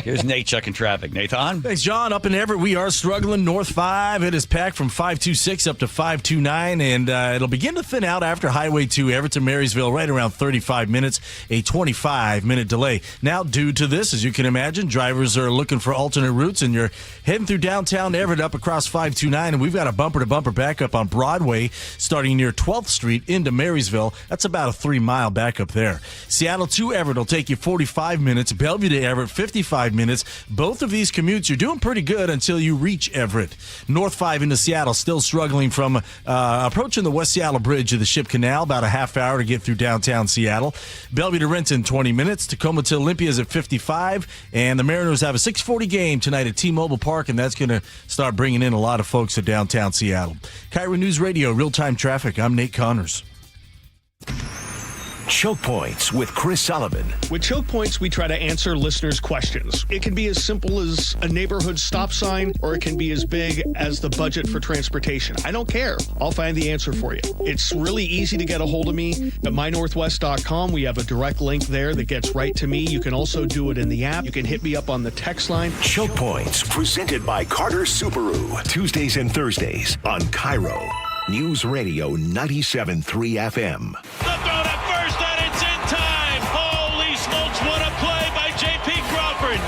Here's Nate checking traffic. Nathan? Thanks, John. Up in Everett, we are struggling. North 5, it is packed from 526 up to 529, and it'll begin to thin out after Highway 2, Everett to Marysville, right around 35 minutes, a 25-minute delay. Now, due to this, as you can imagine, drivers are looking for alternate routes, and you're heading through downtown Everett up across 529, and we've got a bumper-to-bumper backup on Broadway starting near 12th Street into Marysville. That's about a 3-mile backup there. Seattle to Everett will take you 45 minutes. Bellevue to Everett, 55 minutes. Both of these commutes, you're doing pretty good until you reach Everett. North 5 into Seattle, still struggling from approaching the West Seattle Bridge to the Ship Canal, about a half hour to get through downtown Seattle. Bellevue to Renton, 20 minutes. Tacoma to Olympia is at 55. And the Mariners have a 6:40 game tonight at T-Mobile Park, and that's going to start bringing in a lot of folks to downtown Seattle. KIRO News Radio, real-time traffic. I'm Nate Connors. Choke Points with Chris Sullivan. With Choke Points, we try to answer listeners' questions. It can be as simple as a neighborhood stop sign, or it can be as big as the budget for transportation. I don't care. I'll find the answer for you. It's really easy to get a hold of me at mynorthwest.com. We have a direct link there that gets right to me. You can also do it in the app. You can hit me up on the text line. Choke Points, presented by Carter Subaru. Tuesdays and Thursdays on KIRO News Radio 97.3 FM.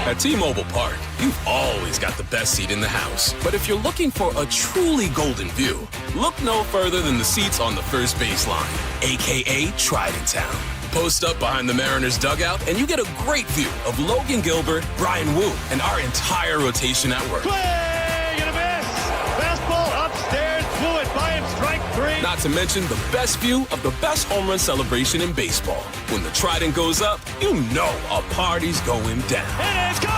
At T-Mobile Park, you've always got the best seat in the house. But if you're looking for a truly golden view, look no further than the seats on the first baseline, a.k.a. Trident Town. Post up behind the Mariners dugout, and you get a great view of Logan Gilbert, Brian Wu, and our entire rotation at work. Play and a miss. Fastball upstairs, blew it by him, strike 3. Not to mention the best view of the best home run celebration in baseball. When the Trident goes up, you know a party's going down. It is gone!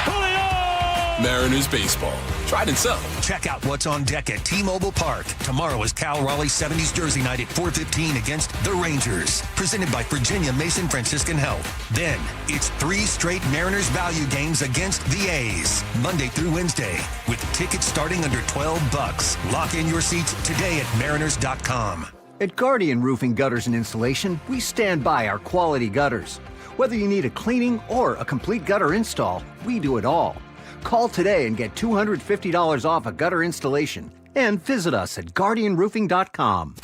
Julio! Mariners baseball. Trident Cell. Check out what's on deck at T-Mobile Park. Tomorrow is Cal Raleigh 70s jersey night at 4:15 against the Rangers. Presented by Virginia Mason Franciscan Health. Then, it's 3 straight Mariners value games against the A's. Monday through Wednesday. With tickets starting under $12. Lock in your seats today at mariners.com. At Guardian Roofing Gutters and Installation, we stand by our quality gutters. Whether you need a cleaning or a complete gutter install, we do it all. Call today and get $250 off a gutter installation. And visit us at guardianroofing.com.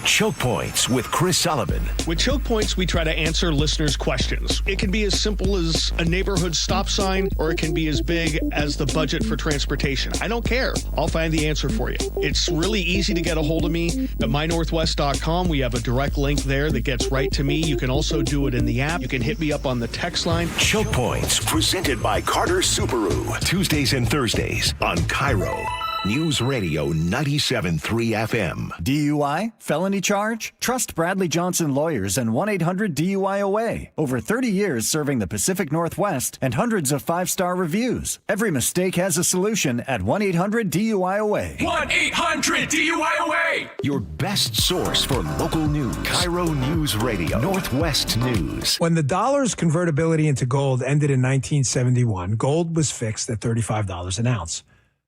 Choke Points with Chris Sullivan. With Choke Points, we try to answer listeners' questions. It can be as simple as a neighborhood stop sign, or it can be as big as the budget for transportation. I don't care. I'll find the answer for you. It's really easy to get a hold of me at mynorthwest.com. We have a direct link there that gets right to me. You can also do it in the app. You can hit me up on the text line. Choke Points, presented by Carter Subaru. Tuesdays and Thursdays on KIRO News Radio 97.3 FM. DUI? Felony charge? Trust Bradley Johnson Lawyers and 1-800-DUI-OA. Over 30 years serving the Pacific Northwest and hundreds of 5-star reviews. Every mistake has a solution at 1-800-DUI-OA. 1-800-DUI-OA! Your best source for local news. KIRO News Radio. Northwest News. When the dollar's convertibility into gold ended in 1971, gold was fixed at $35 an ounce.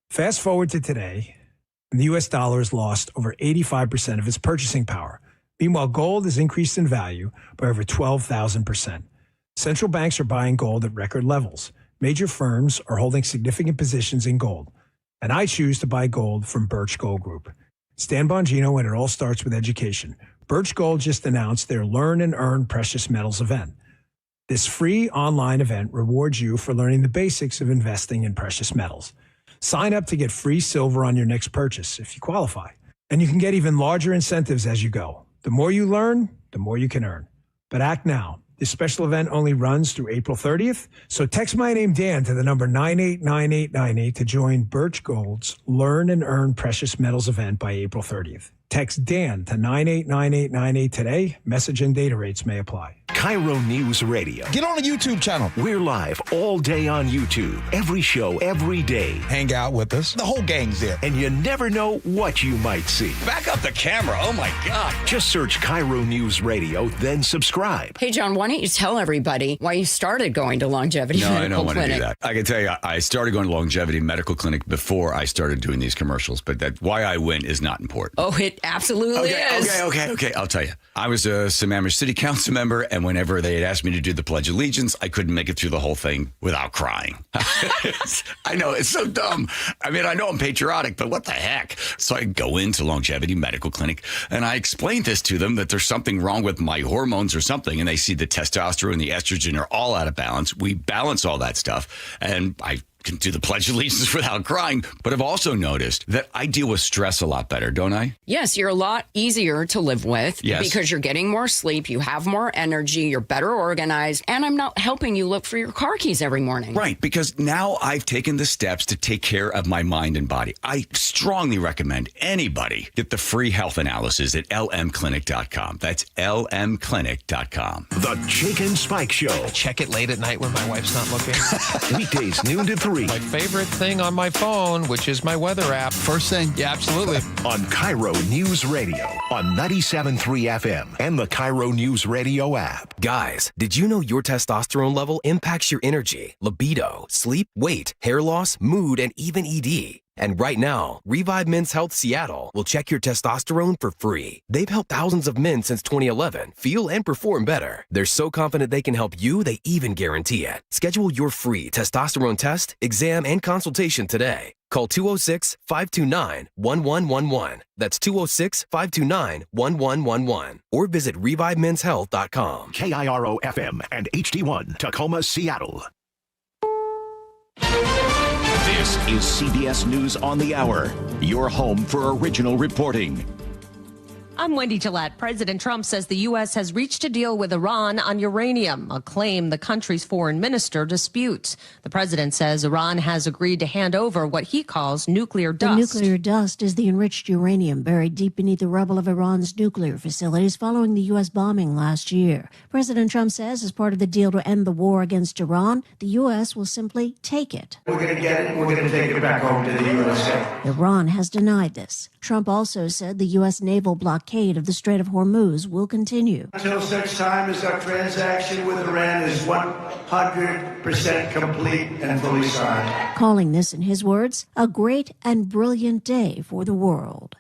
Fast forward to today, and the U.S. dollar has lost over 85% of its purchasing power. Meanwhile, gold has increased in value by over 12,000%. Central banks are buying gold at record levels. Major firms are holding significant positions in gold, and I choose to buy gold from Birch Gold Group. Stan Bongino, and it all starts with education. Birch Gold just announced their Learn and Earn Precious Metals event. This free online event rewards you for learning the basics of investing in precious metals. Sign up to get free silver on your next purchase if you qualify. And you can get even larger incentives as you go. The more you learn, the more you can earn. But act now. This special event only runs through April 30th. So text my name, Dan, to the number 989898 to join Birch Gold's Learn and Earn Precious Metals event by April 30th. Text Dan to 989898 today. Message and data rates may apply. KIRO News Radio. Get on the YouTube channel. We're live all day on YouTube. Every show, every day. Hang out with us. The whole gang's there. And you never know what you might see. Back up the camera. Oh, my God. Just search KIRO News Radio, then subscribe. Hey, John, why don't you tell everybody why you started going to Longevity Medical Clinic? No, I don't want to do that. I can tell you, I started going to Longevity Medical Clinic before I started doing these commercials, but that why I went is not important. Oh, it absolutely is. Okay. I'll tell you. I was a Sammamish City Council member, and whenever they had asked me to do the Pledge of Allegiance, I couldn't make it through the whole thing without crying. I know, it's so dumb. I mean, I know I'm patriotic, but what the heck? So I go into Longevity Medical Clinic, and I explain this to them, that there's something wrong with my hormones or something, and they see the testosterone and the estrogen are all out of balance. We balance all that stuff, and I can do the Pledge of Allegiance without crying. But I've also noticed that I deal with stress a lot better, don't I? Yes, you're a lot easier to live with because you're getting more sleep, you have more energy, you're better organized, and I'm not helping you look for your car keys every morning. Right, because now I've taken the steps to take care of my mind and body. I strongly recommend anybody get the free health analysis at lmclinic.com. That's lmclinic.com. The Jake and Spike Show. I check it late at night when my wife's not looking. Weekdays noon to 3. My favorite thing on my phone, which is my weather app. First thing. Yeah, absolutely. On KIRO News Radio on 97.3 FM and the KIRO News Radio app. Guys, did you know your testosterone level impacts your energy, libido, sleep, weight, hair loss, mood, and even ED? And right now, Revive Men's Health Seattle will check your testosterone for free. They've helped thousands of men since 2011 feel and perform better. They're so confident they can help you, they even guarantee it. Schedule your free testosterone test, exam, and consultation today. Call 206-529-1111. That's 206-529-1111. Or visit ReviveMen'sHealth.com. KIRO FM and HD1, Tacoma, Seattle. This is CBS News on the Hour, your home for original reporting. I'm Wendy Gillette. President Trump says the U.S. has reached a deal with Iran on uranium, a claim the country's foreign minister disputes. The president says Iran has agreed to hand over what he calls nuclear dust. The nuclear dust is the enriched uranium buried deep beneath the rubble of Iran's nuclear facilities following the U.S. bombing last year. President Trump says as part of the deal to end the war against Iran, the U.S. will simply take it. We're going to get it. We're going to take it back home to the USA. Iran has denied this. Trump also said the U.S. naval blockade of the Strait of Hormuz will continue. Until such time as our transaction with Iran is 100% complete and fully signed. Calling this, in his words, a great and brilliant day for the world.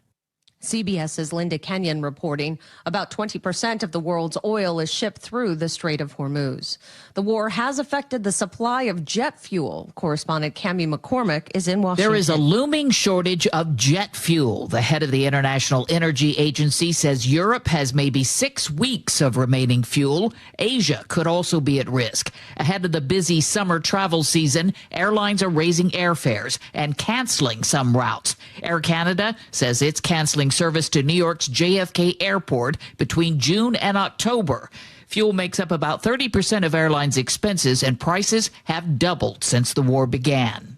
CBS's Linda Kenyon reporting about 20% of the world's oil is shipped through the Strait of Hormuz. The war has affected the supply of jet fuel. Correspondent Cammie McCormick is in Washington. There is a looming shortage of jet fuel. The head of the International Energy Agency says Europe has maybe 6 weeks of remaining fuel. Asia could also be at risk. Ahead of the busy summer travel season, airlines are raising airfares and canceling some routes. Air Canada says it's canceling service to New York's JFK Airport between June and October. Fuel makes up about 30% of airlines' expenses, and prices have doubled since the war began.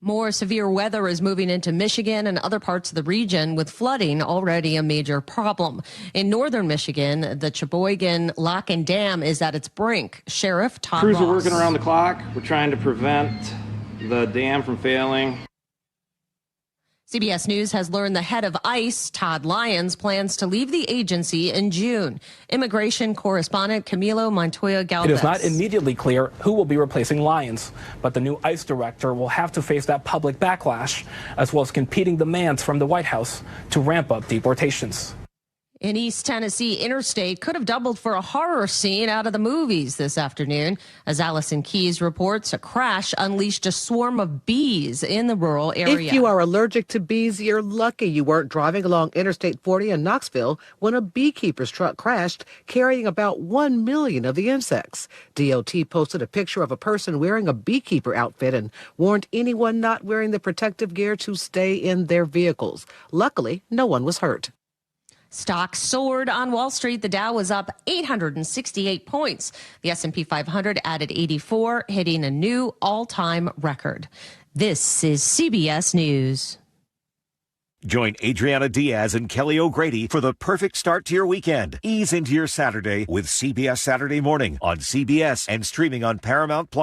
More severe weather is moving into Michigan and other parts of the region, with flooding already a major problem. In northern Michigan, the Sheboygan Lock and Dam is at its brink. Sheriff Todd Crews are Ross. working around the clock. We're trying to prevent the dam from failing. CBS News has learned the head of ICE, Todd Lyons, plans to leave the agency in June. Immigration correspondent Camilo Montoya Galvez. It is not immediately clear who will be replacing Lyons, but the new ICE director will have to face that public backlash, as well as competing demands from the White House to ramp up deportations. An East Tennessee interstate could have doubled for a horror scene out of the movies this afternoon. As Allison Keyes reports, a crash unleashed a swarm of bees in the rural area. If you are allergic to bees, you're lucky you weren't driving along Interstate 40 in Knoxville when a beekeeper's truck crashed, carrying about 1 million of the insects. DOT posted a picture of a person wearing a beekeeper outfit and warned anyone not wearing the protective gear to stay in their vehicles. Luckily, no one was hurt. Stocks soared on Wall Street. The Dow was up 868 points. The S&P 500 added 84, hitting a new all-time record. This is CBS News. Join Adriana Diaz and Kelly O'Grady for the perfect start to your weekend. Ease into your Saturday with CBS Saturday Morning on CBS and streaming on Paramount+.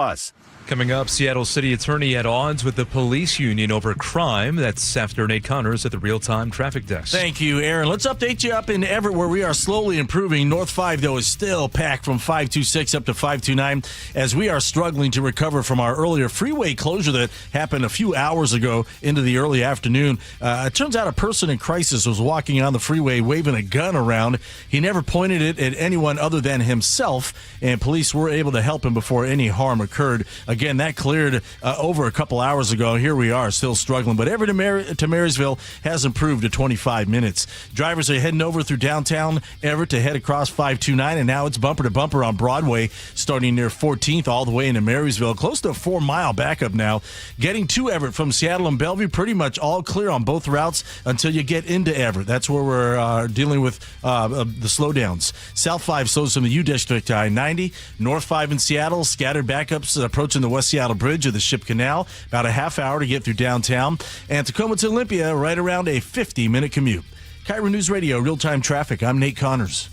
Coming up, Seattle City Attorney at odds with the police union over crime. That's after Nate Connors at the real-time traffic desk. Thank you, Aaron. Let's update you up in Everett, where we are slowly improving. North 5, though, is still packed from 526 up to 529 as we are struggling to recover from our earlier freeway closure that happened a few hours ago into the early afternoon. It turns out a person in crisis was walking on the freeway waving a gun around. He never pointed it at anyone other than himself, and police were able to help him before any harm occurred. Again, that cleared over a couple hours ago. Here we are, still struggling. But Everett to Marysville has improved to 25 minutes. Drivers are heading over through downtown Everett to head across 529, and now it's bumper to bumper on Broadway, starting near 14th all the way into Marysville. Close to a 4-mile backup now. Getting to Everett from Seattle and Bellevue, pretty much all clear on both routes until you get into Everett. That's where we're dealing with the slowdowns. South 5 slows from the U District to I-90. North 5 in Seattle, scattered backups approaching the West Seattle Bridge or the Ship Canal. About a half hour to get through downtown. And Tacoma to Olympia, right around a 50-minute commute. KIRO News Radio, real-time traffic. I'm Nate Connors.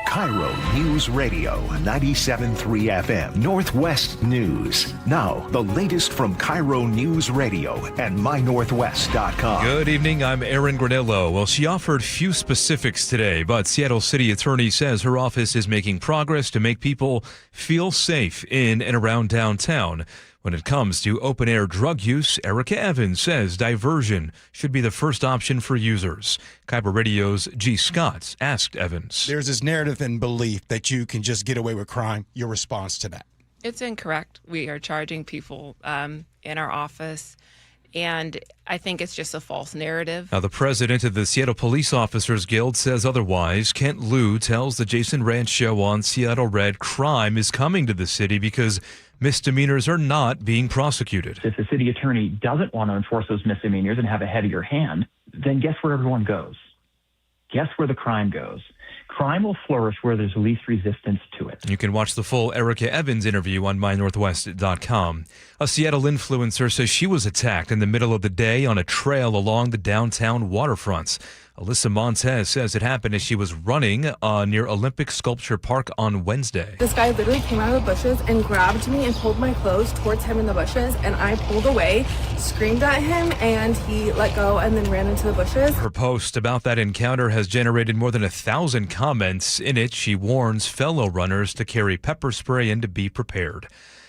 KIRO News Radio, 97.3 FM, Northwest News. Now, the latest from KIRO News Radio and mynorthwest.com. Good evening, I'm Aaron Granillo. Well, she offered few specifics today, but Seattle City Attorney says her office is making progress to make people feel safe in and around downtown. When it comes to open-air drug use, Erica Evans says diversion should be the first option for users. KIRO Radio's G. Scott asked Evans. There's this narrative and belief that you can just get away with crime. Your response to that? It's incorrect. We are charging people in our office, and I think it's just a false narrative. Now, the president of the Seattle Police Officers Guild says otherwise. Kent Liu tells the Jason Ranch Show on Seattle Red crime is coming to the city because misdemeanors are not being prosecuted. If the city attorney doesn't want to enforce those misdemeanors and have a heavier hand, then guess where everyone goes? Guess where the crime goes? Crime will flourish where there's least resistance to it. You can watch the full Erica Evans interview on mynorthwest.com. A Seattle influencer says she was attacked in the middle of the day on a trail along the downtown waterfronts. Alyssa Montez says it happened as she was running near Olympic Sculpture Park on Wednesday. This guy literally came out of the bushes and grabbed me and pulled my clothes towards him in the bushes, and I pulled away, screamed at him, and he let go and then ran into the bushes. Her post about that encounter has generated more than 1,000 comments. In it, she warns fellow runners to carry pepper spray and to be prepared.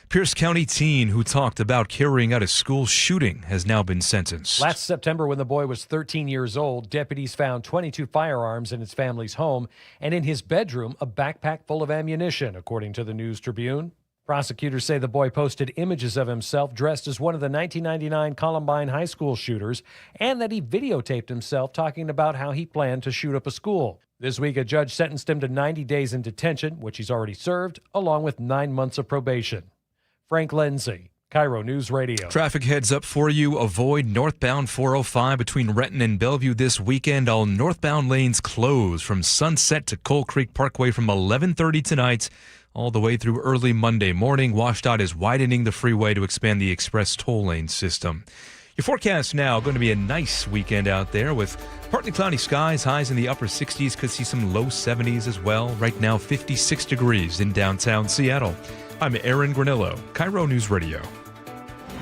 Pierce County teen who talked about carrying out a school shooting has now been sentenced. Last September, when the boy was 13 years old, deputies found 22 firearms in his family's home and in his bedroom, a backpack full of ammunition, according to the News Tribune. Prosecutors say the boy posted images of himself dressed as one of the 1999 Columbine high school shooters and that he videotaped himself talking about how he planned to shoot up a school. This week, a judge sentenced him to 90 days in detention, which he's already served, along with 9 months of probation. Frank Lindsay, KIRO News Radio. Traffic heads up for you. Avoid northbound 405 between Renton and Bellevue this weekend. All northbound lanes closed from Sunset to Coal Creek Parkway from 11:30 tonight all the way through early Monday morning. WashDOT is widening the freeway to expand the express toll lane system. Your forecast now going to be a nice weekend out there with partly cloudy skies, highs in the upper 60s. Could see some low 70s as well. Right now, 56 degrees in downtown Seattle. I'm Aaron Granillo, KIRO News Radio.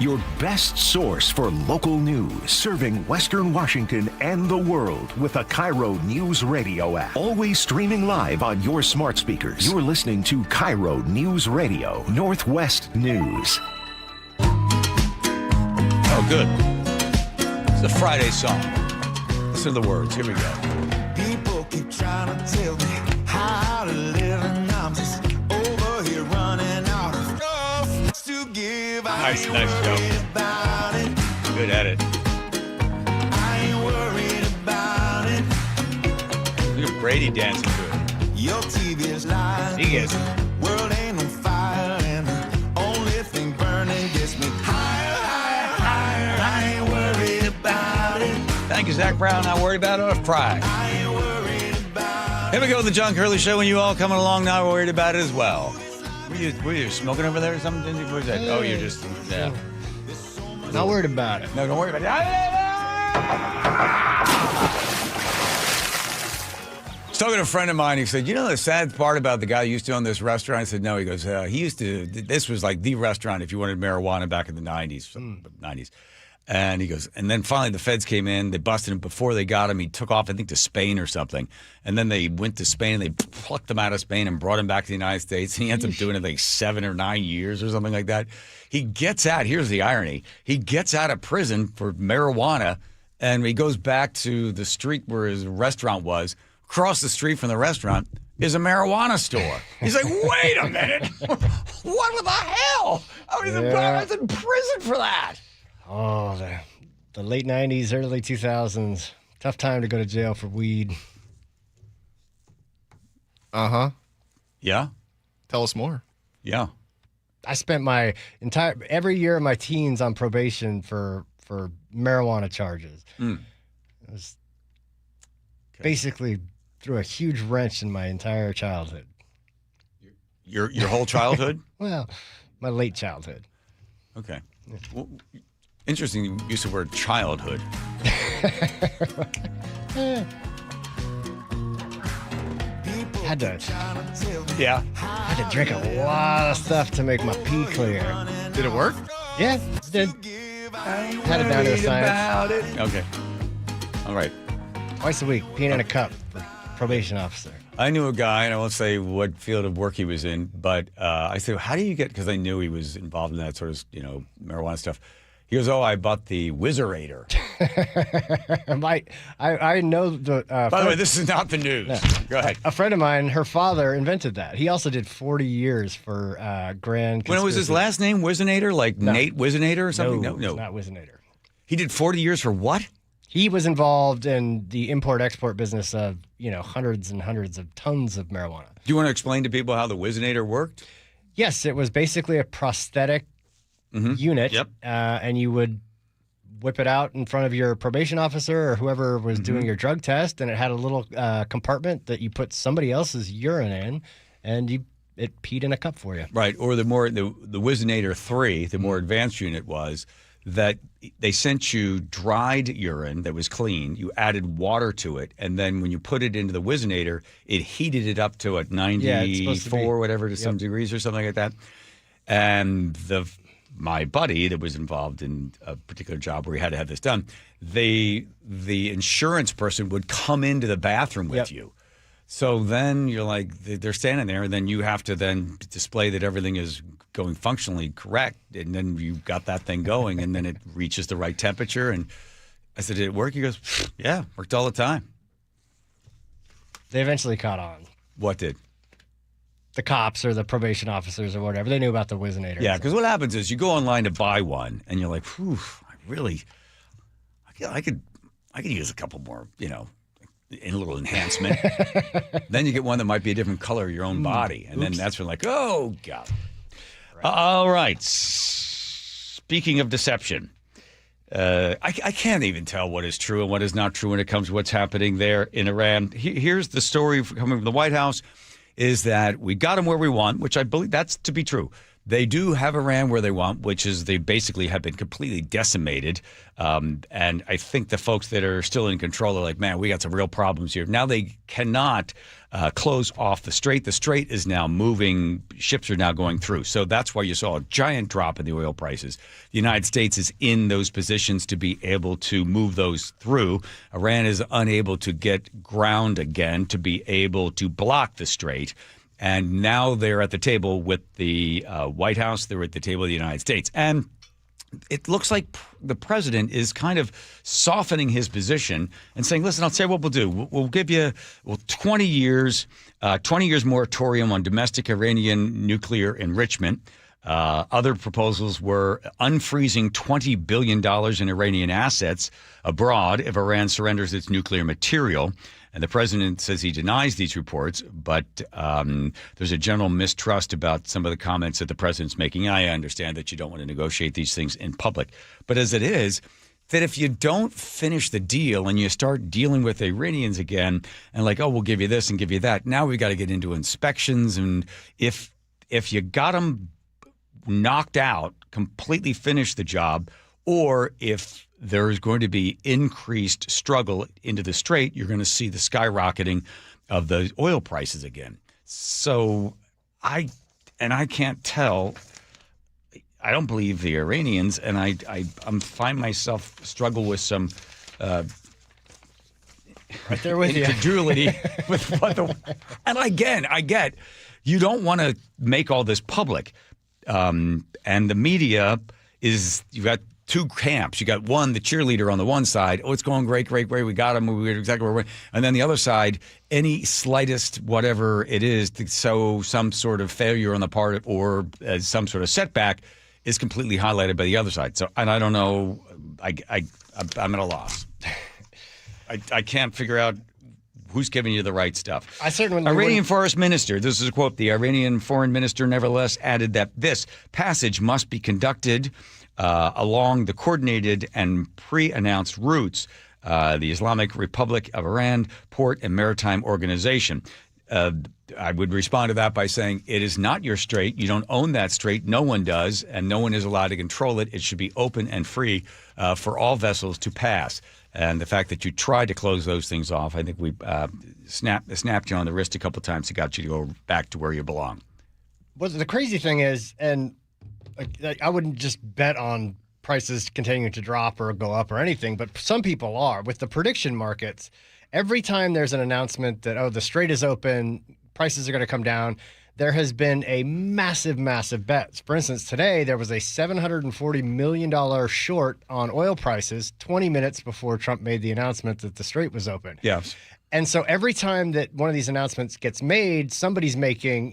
Your best source for local news, serving Western Washington and the world with a KIRO News Radio app. Always streaming live on your smart speakers. You're listening to KIRO News Radio, Northwest News. Oh, good. It's a Friday song. Listen to the words. Here we go. People keep trying to tell me how to live, and I'm just over here running out of stuff to give. Nice show. Good edit. I ain't worried about it. Look at Brady dancing to it. Your TV is live. He gets it. World ain't on fire, and the only thing burning gets me higher, higher, higher. I ain't worried about it. Thank you, Zach Brown. Not worried about it on a fry. I ain't worried about it. Here we go with the John Curley Show, and you all coming along, not worried about it as well. Were you smoking over there or something? What was that? Oh, you're just, yeah. Not worried about it. No, don't worry about it. I was talking to a friend of mine. He said, you know the sad part about the guy who used to own this restaurant? I said, no. He goes, he used to, this was like the restaurant if you wanted marijuana back in the 90s. And he goes, and then finally the feds came in. They busted him. Before they got him, he took off, I think, to Spain or something. And then they went to Spain and they plucked him out of Spain and brought him back to the United States. And he ends up doing it like 7 or 9 years or something like that. He gets out. Here's the irony. He gets out of prison for marijuana and he goes back to the street where his restaurant was. Across the street from the restaurant is a marijuana store. He's like, wait a minute. What the hell? I was in prison for that. Oh, the late 90s, early 2000s. Tough time to go to jail for weed. Uh-huh. Yeah? Tell us more. Yeah. I spent my every year of my teens on probation for marijuana charges. It was basically threw a huge wrench in my entire childhood. Your whole childhood? Well, my late childhood. Okay. Well, interesting use of the word childhood. Had to drink a lot of stuff to make my pee clear. Did it work? Yeah, it did. Had it down to a science. Okay. All right. Twice a week, peeing in a cup for probation officer. I knew a guy, and I won't say what field of work he was in, but I said, how do you get, because I knew he was involved in that sort of, marijuana stuff. He goes, I bought the Whizzerator. I know the... By the way, this is not the news. No. Go ahead. A friend of mine, her father invented that. He also did 40 years for Grand Conspiracy. When was his last name Whizzinator? Like no. Nate Whizzinator or something? No, it's not Whizzinator. He did 40 years for what? He was involved in the import-export business of, hundreds and hundreds of tons of marijuana. Do you want to explain to people how the Whizzinator worked? Yes, it was basically a prosthetic unit, and you would whip it out in front of your probation officer or whoever was doing your drug test, and it had a little compartment that you put somebody else's urine in, and it peed in a cup for you. Right, or the Whizzinator 3, the more advanced unit was that they sent you dried urine that was clean. You added water to it, and then when you put it into the Whizzinator, it heated it up to 94, whatever, to some degrees or something like that. And my buddy that was involved in a particular job where he had to have this done, the insurance person would come into the bathroom with you. So then you're like, they're standing there, and then you have to then display that everything is going functionally correct, and then you got that thing going, and then it reaches the right temperature. And I said, did it work? He goes, yeah, worked all the time. They eventually caught on. What did? The cops or the probation officers or whatever. They knew about the Whizzinator. Yeah, because what happens is you go online to buy one, and you're like, whew, I could use a couple more, in a little enhancement. Then you get one that might be a different color of your own body. And then that's when like, oh, God. Right. All right. Speaking of deception, I can't even tell what is true and what is not true when it comes to what's happening there in Iran. Here's the story coming from the White House, is that we got them where we want, which I believe that's to be true. They do have Iran where they want, which is they basically have been completely decimated. And I think the folks that are still in control are like, man, we got some real problems here. Now they cannot close off the strait. The strait is now moving. Ships are now going through. So that's why you saw a giant drop in the oil prices. The United States is in those positions to be able to move those through. Iran is unable to get ground again to be able to block the strait. And now they're at the table with the White House. They're at the table with the United States. And it looks like the president is kind of softening his position and saying, listen, I'll tell you what we'll do. We'll give you 20 years moratorium on domestic Iranian nuclear enrichment. Other proposals were unfreezing $20 billion in Iranian assets abroad if Iran surrenders its nuclear material. And the president says he denies these reports, but there's a general mistrust about some of the comments that the president's making. I understand that you don't want to negotiate these things in public. But as it is, that if you don't finish the deal and you start dealing with Iranians again and like, oh, we'll give you this and give you that, now we've got to get into inspections. And if you got them knocked out, completely finished the job, or if there's going to be increased struggle into the strait, you're going to see the skyrocketing of the oil prices again. So I can't tell. I don't believe the Iranians, and I find myself struggle with some right there with incredulity with what the. And again, I get you don't want to make all this public, and the media is you've got two camps. You got one, the cheerleader on the one side. Oh, it's going great. We got him. We're exactly where we're. And then the other side, any slightest whatever it is to show some sort of failure on the part of, or some sort of setback is completely highlighted by the other side. So, and I don't know. I'm at a loss. I can't figure out who's giving you the right stuff. I certainly Iranian Foreign Minister, this is a quote, the Iranian Foreign Minister nevertheless added that this passage must be conducted along the coordinated and pre-announced routes, the Islamic Republic of Iran Port and Maritime Organization. I would respond to that by saying it is not your strait. You don't own that strait. No one does, and no one is allowed to control it. It should be open and free for all vessels to pass. And the fact that you tried to close those things off, I think we snapped you on the wrist a couple of times to got you to go back to where you belong. Well, the crazy thing is, and I wouldn't just bet on prices continuing to drop or go up or anything, but some people are. With the prediction markets, every time there's an announcement that, oh, the strait is open, prices are going to come down, there has been a massive, massive bet. For instance, today there was a $740 million short on oil prices 20 minutes before Trump made the announcement that the strait was open. Yes. And so every time that one of these announcements gets made, somebody's making,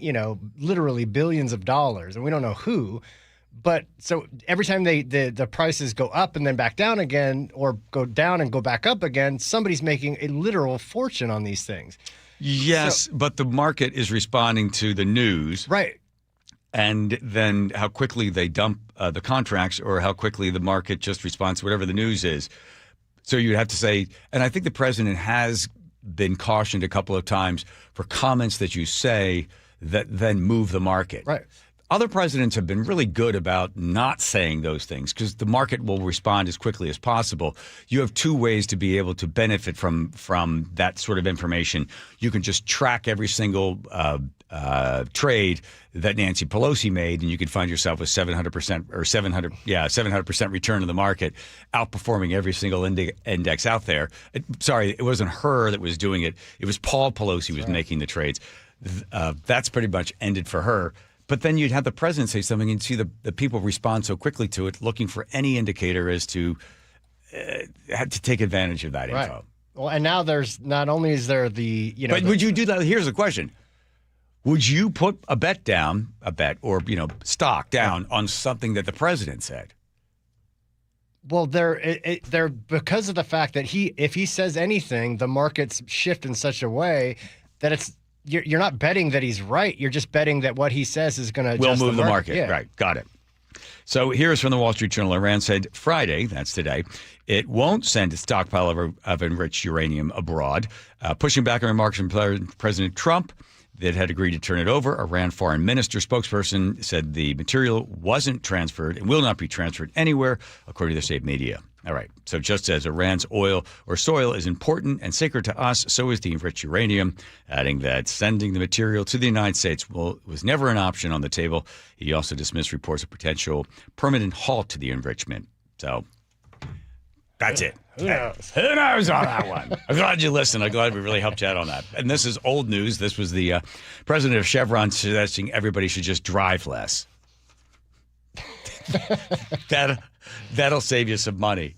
literally billions of dollars, and we don't know who. But so every time the prices go up and then back down again, or go down and go back up again, somebody's making a literal fortune on these things. Yes, but the market is responding to the news. Right. And then how quickly they dump the contracts, or how quickly the market just responds to whatever the news is. So you'd have to say, and I think the president has been cautioned a couple of times for comments that you say that then move the market. Right. Other presidents have been really good about not saying those things because the market will respond as quickly as possible. You have two ways to be able to benefit from that sort of information. You can just track every single trade that Nancy Pelosi made, and you could find yourself with 700% or 700% return to the market, outperforming every single index out there. Sorry, it wasn't her that was doing it. It was Paul Pelosi who was making the trades. That's pretty much ended for her. But then you'd have the president say something and see the people respond so quickly to it, looking for any indicator as to have to take advantage of that info. Well, and now there's not only is there the But would you do that? Here's the question: would you put a bet or stock down on something that the president said? Well, they're because of the fact that if he says anything, the markets shift in such a way that it's. You're not betting that he's right. You're just betting that what he says is going to will move the market. Yeah. Right. Got it. So here's from the Wall Street Journal. Iran said Friday, that's today, it won't send a stockpile of enriched uranium abroad, pushing back on remarks from President Trump that had agreed to turn it over. Iran foreign minister spokesperson said the material wasn't transferred and will not be transferred anywhere, according to the state media. All right. So just as Iran's oil or soil is important and sacred to us, so is the enriched uranium, adding that sending the material to the United States was never an option on the table. He also dismissed reports of potential permanent halt to the enrichment. So that's it. Who knows? Who knows on that one? I'm glad you listened. I'm glad we really helped you out on that. And this is old news. This was the president of Chevron suggesting everybody should just drive less. That'll save you some money.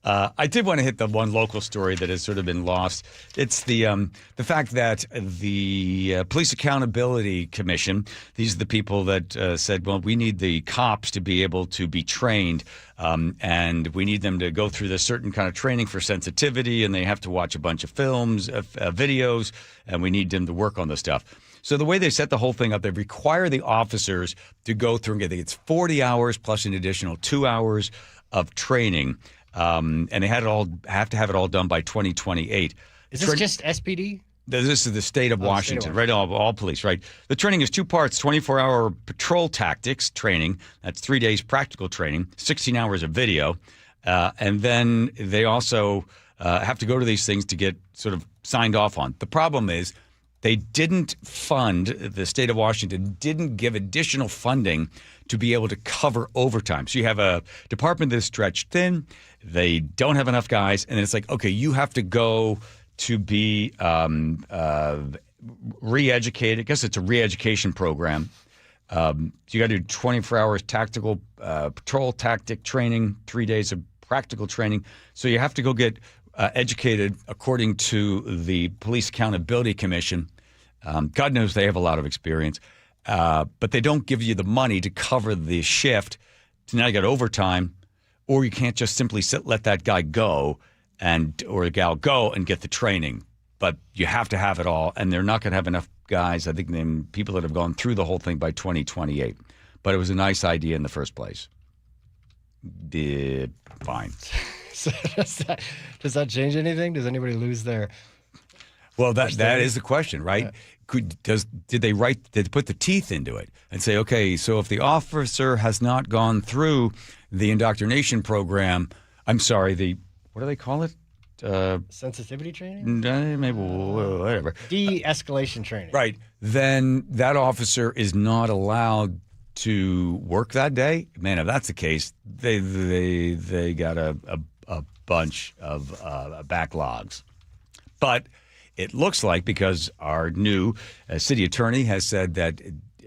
I did want to hit the one local story that has sort of been lost. It's the fact that the Police Accountability Commission, these are the people that said, well, we need the cops to be able to be trained, and we need them to go through this certain kind of training for sensitivity, and they have to watch a bunch of films, videos, and we need them to work on this stuff. So the way they set the whole thing up, they require the officers to go through and get, I think it's 40 hours plus an additional 2 hours of training. And they have to have it all done by 2028. Is this just SPD? This is the state of Washington, right? All police, right? The training is 2 parts: 24-hour patrol tactics training. That's 3 days practical training, 16 hours of video, and then they also have to go to these things to get sort of signed off on. The problem is they didn't fund, the state of Washington didn't give additional funding to be able to cover overtime. So you have a department that's stretched thin. They don't have enough guys. And it's like, okay, you have to go to be re-educated. I guess it's a re-education program. You got to do 24 hours tactical patrol tactic training, 3 days of practical training. So you have to go get educated according to the Police Accountability Commission. God knows they have a lot of experience. But they don't give you the money to cover the shift. So now you got overtime, or you can't just simply let that guy go or the gal go and get the training. But you have to have it all, and they're not going to have enough guys, I think, people that have gone through the whole thing by 2028. But it was a nice idea in the first place. Fine. So does that change anything? Does anybody lose their... Well, that is the question, right? Yeah. Did they put the teeth into it and say, okay, so if the officer has not gone through the indoctrination program, I'm sorry, what do they call it? Sensitivity training? Maybe whatever. De-escalation training. Right. Then that officer is not allowed to work that day. Man, if that's the case, they got a bunch of backlogs. But it looks like, because our new city attorney has said that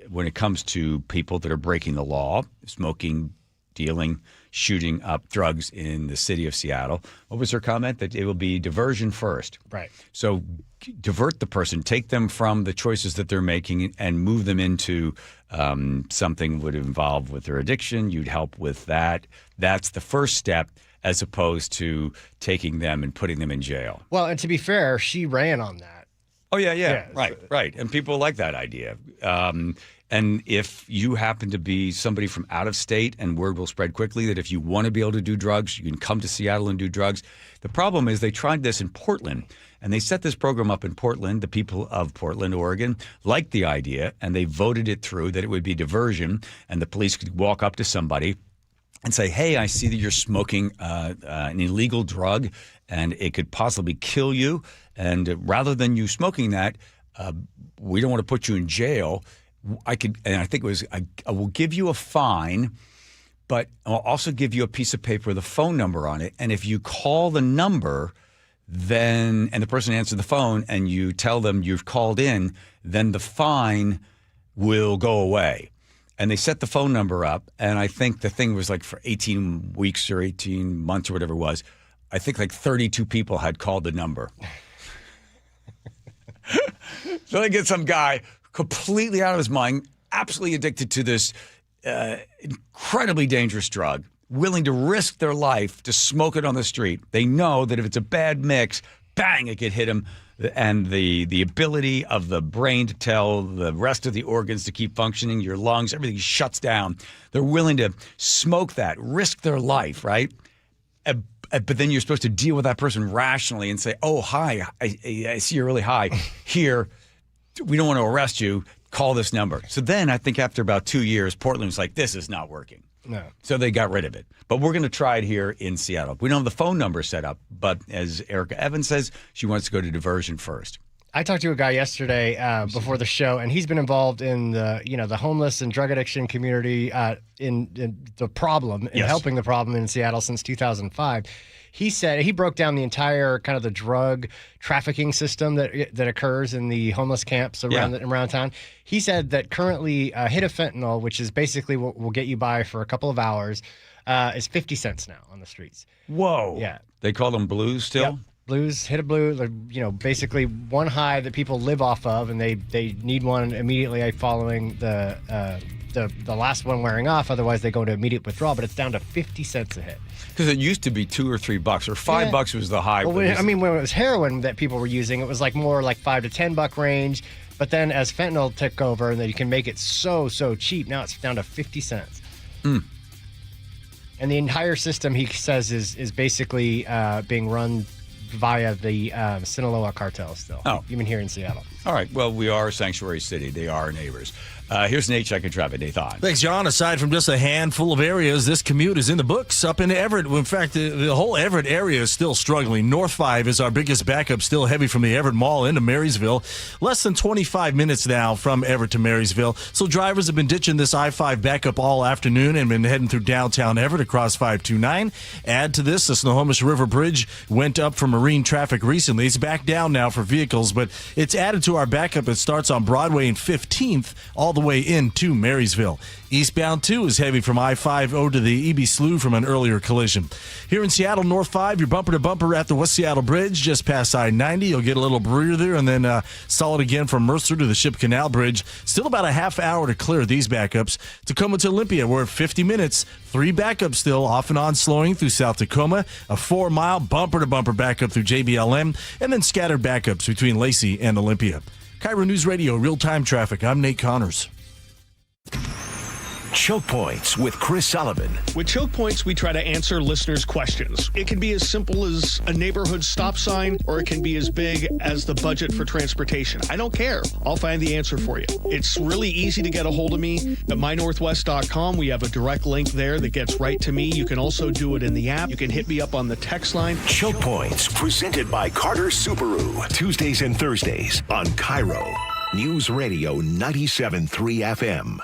when it comes to people that are breaking the law, smoking, dealing, shooting up drugs in the city of Seattle, what was her comment? That it will be diversion first. Right. So divert the person, take them from the choices that they're making and move them into something would involve with their addiction. You'd help with that. That's the first step, as opposed to taking them and putting them in jail. Well, and to be fair, she ran on that. Oh, yeah. Right. And people like that idea. And if you happen to be somebody from out of state, and word will spread quickly that if you want to be able to do drugs, you can come to Seattle and do drugs. The problem is they tried this in Portland, and they set this program up in Portland. The people of Portland, Oregon, liked the idea, and they voted it through that it would be diversion, and the police could walk up to somebody and say, hey, I see that you're smoking an illegal drug, and it could possibly kill you. And rather than you smoking that, we don't want to put you in jail. I think it was, I will give you a fine, but I'll also give you a piece of paper with a phone number on it. And if you call the number, and the person answers the phone, and you tell them you've called in, then the fine will go away. And they set the phone number up, and I think the thing was like for 18 weeks or 18 months or whatever it was. I think like 32 people had called the number. So they get some guy completely out of his mind, absolutely addicted to this incredibly dangerous drug, willing to risk their life to smoke it on the street. They know that if it's a bad mix, bang, it could hit him. And the ability of the brain to tell the rest of the organs to keep functioning, your lungs, everything shuts down. They're willing to smoke that, risk their life, right? But then you're supposed to deal with that person rationally and say, oh, hi, I see you're really high. Here, we don't want to arrest you. Call this number. So then I think after about 2 years, Portland was like, this is not working. No. So they got rid of it. But we're going to try it here in Seattle. We don't have the phone number set up, but as Erica Evans says, she wants to go to diversion first. I talked to a guy yesterday before the show, and he's been involved in the homeless and drug addiction community in the problem and helping the problem in Seattle since 2005. He said he broke down the entire kind of the drug trafficking system that occurs in the homeless camps around town. He said that currently a hit of fentanyl, which is basically what will get you by for a couple of hours, is 50 cents now on the streets. Whoa. Yeah. They call them blues still? Yep. Blues, hit a blue, basically one high that people live off of, and they need one immediately following the last one wearing off. Otherwise, they go into immediate withdrawal. But it's down to 50 cents a hit. Because it used to be $2 or $3 or $5 was the high. Well, when it was heroin that people were using, it was like more like $5 to $10 range. But then as fentanyl took over, and that you can make it so cheap, now it's down to 50 cents. Mm. And the entire system, he says, is basically being run via the Sinaloa cartel still, even here in Seattle. All right. Well, we are a sanctuary city. They are our neighbors. Here's Nate checking traffic. Nathan. Thanks, John. Aside from just a handful of areas, this commute is in the books up in Everett. In fact, the whole Everett area is still struggling. North 5 is our biggest backup, still heavy from the Everett Mall into Marysville. Less than 25 minutes now from Everett to Marysville. So drivers have been ditching this I-5 backup all afternoon and been heading through downtown Everett across 529. Add to this, the Snohomish River Bridge went up for marine traffic recently. It's back down now for vehicles, but it's added to our backup. It starts on Broadway and 15th all the way into Marysville. Eastbound 2 is heavy from I-5 to the EB Slough from an earlier collision. Here in Seattle, North 5, you're bumper to bumper at the West Seattle Bridge, just past I-90. You'll get a little breather, and then solid again from Mercer to the Ship Canal Bridge. Still about a half hour to clear these backups. Tacoma to Olympia, we're at 50 minutes. 3 backups still, off and on slowing through South Tacoma. A 4-mile bumper to bumper backup through JBLM, and then scattered backups between Lacey and Olympia. KIRO News Radio, real-time traffic. I'm Nate Connors. Choke Points with Chris Sullivan. With Choke Points, we try to answer listeners' questions. It can be as simple as a neighborhood stop sign, or it can be as big as the budget for transportation. I don't care. I'll find the answer for you. It's really easy to get a hold of me at mynorthwest.com. We have a direct link there that gets right to me. You can also do it in the app. You can hit me up on the text line. Choke Points, presented by Carter Subaru. Tuesdays and Thursdays on KIRO News Radio 97.3 FM.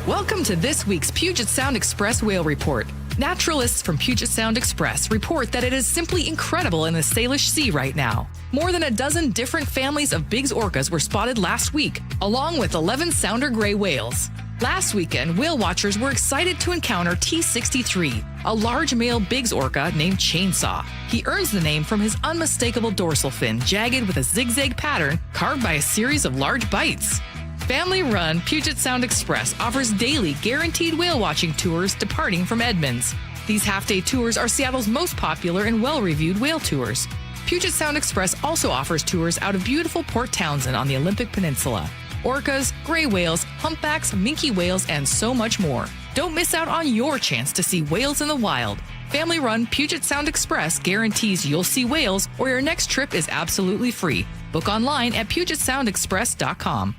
Welcome to this week's Puget Sound Express Whale Report. Naturalists from Puget Sound Express report that it is simply incredible in the Salish Sea right now. More than a dozen different families of Biggs orcas were spotted last week, along with 11 sounder gray whales. Last weekend, whale watchers were excited to encounter T63, a large male Biggs orca named Chainsaw. He earns the name from his unmistakable dorsal fin, jagged with a zigzag pattern carved by a series of large bites. Family-run Puget Sound Express offers daily guaranteed whale-watching tours departing from Edmonds. These half-day tours are Seattle's most popular and well-reviewed whale tours. Puget Sound Express also offers tours out of beautiful Port Townsend on the Olympic Peninsula. Orcas, gray whales, humpbacks, minke whales, and so much more. Don't miss out on your chance to see whales in the wild. Family-run Puget Sound Express guarantees you'll see whales or your next trip is absolutely free. Book online at PugetSoundExpress.com.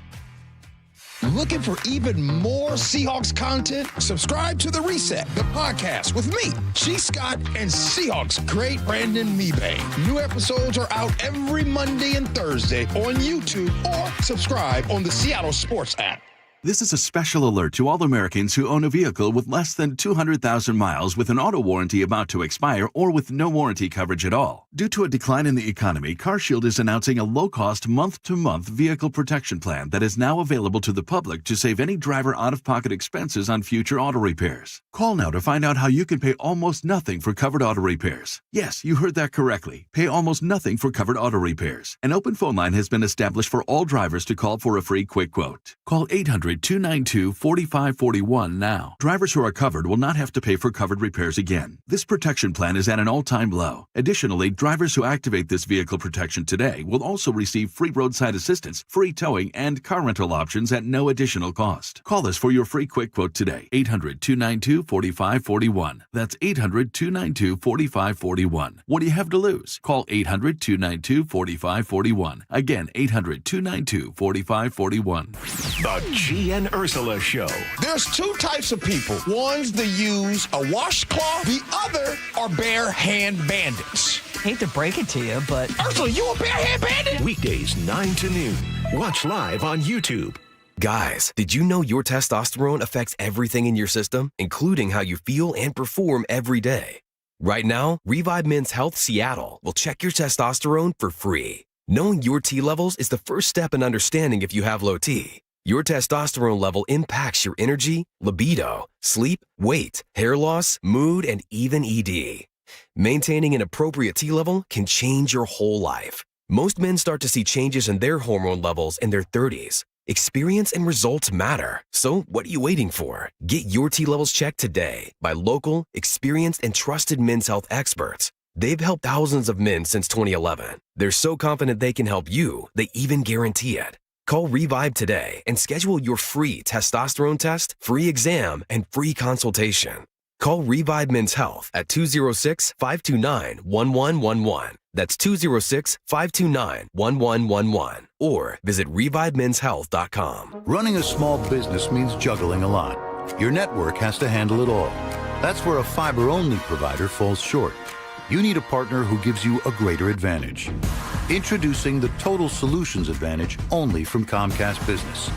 Looking for even more Seahawks content? Subscribe to The Reset, the podcast with me, G. Scott, and Seahawks great Brandon Mebane. New episodes are out every Monday and Thursday on YouTube, or subscribe on the Seattle Sports app. This is a special alert to all Americans who own a vehicle with less than 200,000 miles with an auto warranty about to expire or with no warranty coverage at all. Due to a decline in the economy, CarShield is announcing a low-cost month-to-month vehicle protection plan that is now available to the public to save any driver out-of-pocket expenses on future auto repairs. Call now to find out how you can pay almost nothing for covered auto repairs. Yes, you heard that correctly. Pay almost nothing for covered auto repairs. An open phone line has been established for all drivers to call for a free quick quote. Call 800-292-4541 now. Drivers who are covered will not have to pay for covered repairs again. This protection plan is at an all-time low. Additionally, drivers who activate this vehicle protection today will also receive free roadside assistance, free towing, and car rental options at no additional cost. Call us for your free quick quote today. 800-292-4541. That's 800-292-4541. What do you have to lose? Call 800-292-4541. Again, 800-292-4541. The G and Ursula Show. There's two types of people. One's that use a washcloth. The other are bare hand bandits. Hate to break it to you, but... Ursula, you a barehead bandit? Weekdays 9 to noon. Watch live on YouTube. Guys, did you know your testosterone affects everything in your system, including how you feel and perform every day? Right now, Revive Men's Health Seattle will check your testosterone for free. Knowing your T levels is the first step in understanding if you have low T. Your testosterone level impacts your energy, libido, sleep, weight, hair loss, mood, and even ED. Maintaining an appropriate T level can change your whole life. Most men start to see changes in their hormone levels in their 30s. Experience and results matter. So what are you waiting for? Get your T levels checked today by local, experienced, and trusted men's health experts. They've helped thousands of men since 2011. They're so confident they can help you, they even guarantee it. Call Revive today and schedule your free testosterone test, free exam, and free consultation. Call Revive Men's Health at 206-529-1111. That's 206-529-1111. Or visit revivemenshealth.com. Running a small business means juggling a lot. Your network has to handle it all. That's where a fiber-only provider falls short. You need a partner who gives you a greater advantage. Introducing the Total Solutions Advantage only from Comcast Business.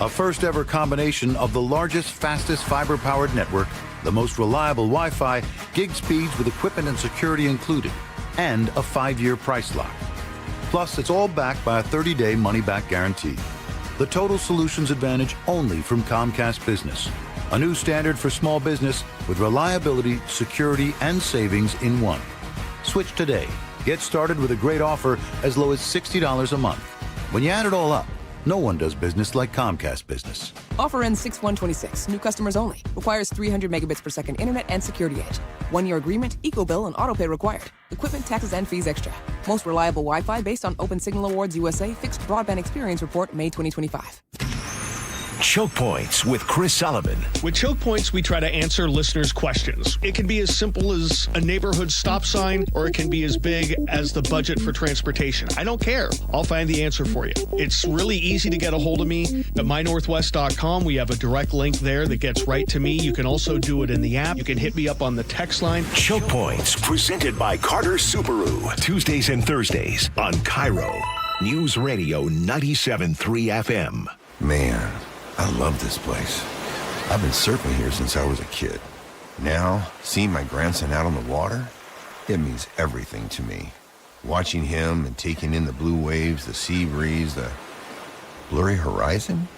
A first-ever combination of the largest, fastest fiber-powered network, the most reliable Wi-Fi, gig speeds with equipment and security included, and a 5-year price lock. Plus, it's all backed by a 30-day money-back guarantee. The Total Solutions Advantage only from Comcast Business. A new standard for small business with reliability, security, and savings in one. Switch today. Get started with a great offer as low as $60 a month. When you add it all up, no one does business like Comcast Business. Offer ends 6/1/26. New customers only. Requires 300 megabits per second internet and security edge. 1-year agreement, eco-bill, and autopay required. Equipment, taxes, and fees extra. Most reliable Wi-Fi based on Open Signal Awards USA Fixed Broadband Experience Report, May 2025. Choke Points with Chris Sullivan. With Choke Points, we try to answer listeners' questions. It can be as simple as a neighborhood stop sign, or it can be as big as the budget for transportation. I don't care. I'll find the answer for you. It's really easy to get a hold of me at mynorthwest.com. We have a direct link there that gets right to me. You can also do it in the app. You can hit me up on the text line. Choke Points, presented by Carter Subaru. Tuesdays and Thursdays on KIRO Newsradio 97.3 FM. Man, I love this place. I've been surfing here since I was a kid. Now, seeing my grandson out on the water, it means everything to me. Watching him and taking in the blue waves, the sea breeze, the blurry horizon.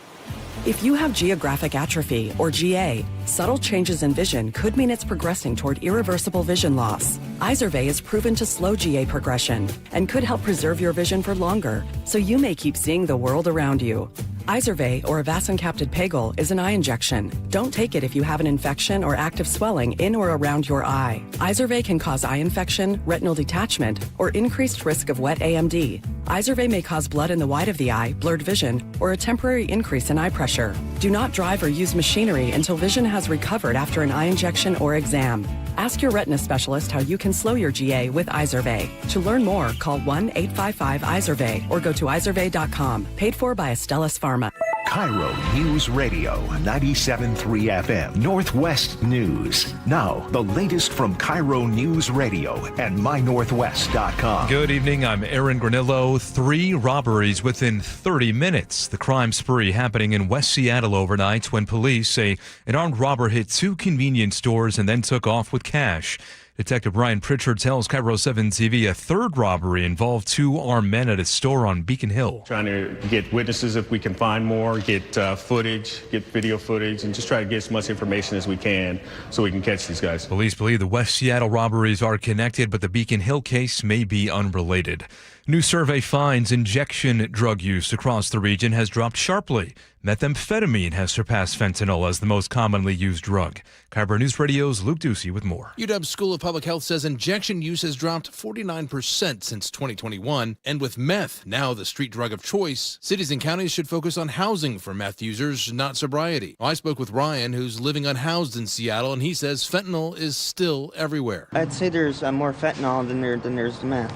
If you have geographic atrophy, or GA, subtle changes in vision could mean it's progressing toward irreversible vision loss. Izervay is proven to slow GA progression and could help preserve your vision for longer, so you may keep seeing the world around you. Izervay, or avacincaptad pegol, is an eye injection. Don't take it if you have an infection or active swelling in or around your eye. Izervay can cause eye infection, retinal detachment, or increased risk of wet AMD. Izervay may cause blood in the white of the eye, blurred vision, or a temporary increase in eye pressure. Do not drive or use machinery until vision has recovered after an eye injection or exam. Ask your retina specialist how you can slow your GA with Izervay. To learn more, call 1-855-IZERVAY or go to izervay.com. Paid for by Astellas Pharma. KIRO News Radio 97.3 FM Northwest News. Now, the latest from KIRO News Radio and mynorthwest.com. Good evening. I'm Aaron Granillo. 3 robberies within 30 minutes. The crime spree happening in West Seattle overnight when police say an armed robber hit 2 convenience stores and then took off with cash. Detective Brian Pritchard tells KIRO 7 TV a third robbery involved 2 armed men at a store on Beacon Hill. Trying to get witnesses if we can find more, get footage, get video footage, and just try to get as much information as we can so we can catch these guys. Police believe the West Seattle robberies are connected, but the Beacon Hill case may be unrelated. New survey finds injection drug use across the region has dropped sharply. Methamphetamine has surpassed fentanyl as the most commonly used drug. KIRO News Radio's Luke Ducey with more. UW School of Public Health says injection use has dropped 49% since 2021. And with meth now the street drug of choice, cities and counties should focus on housing for meth users, not sobriety. I spoke with Ryan, who's living unhoused in Seattle, and he says fentanyl is still everywhere. I'd say there's more fentanyl than there's meth.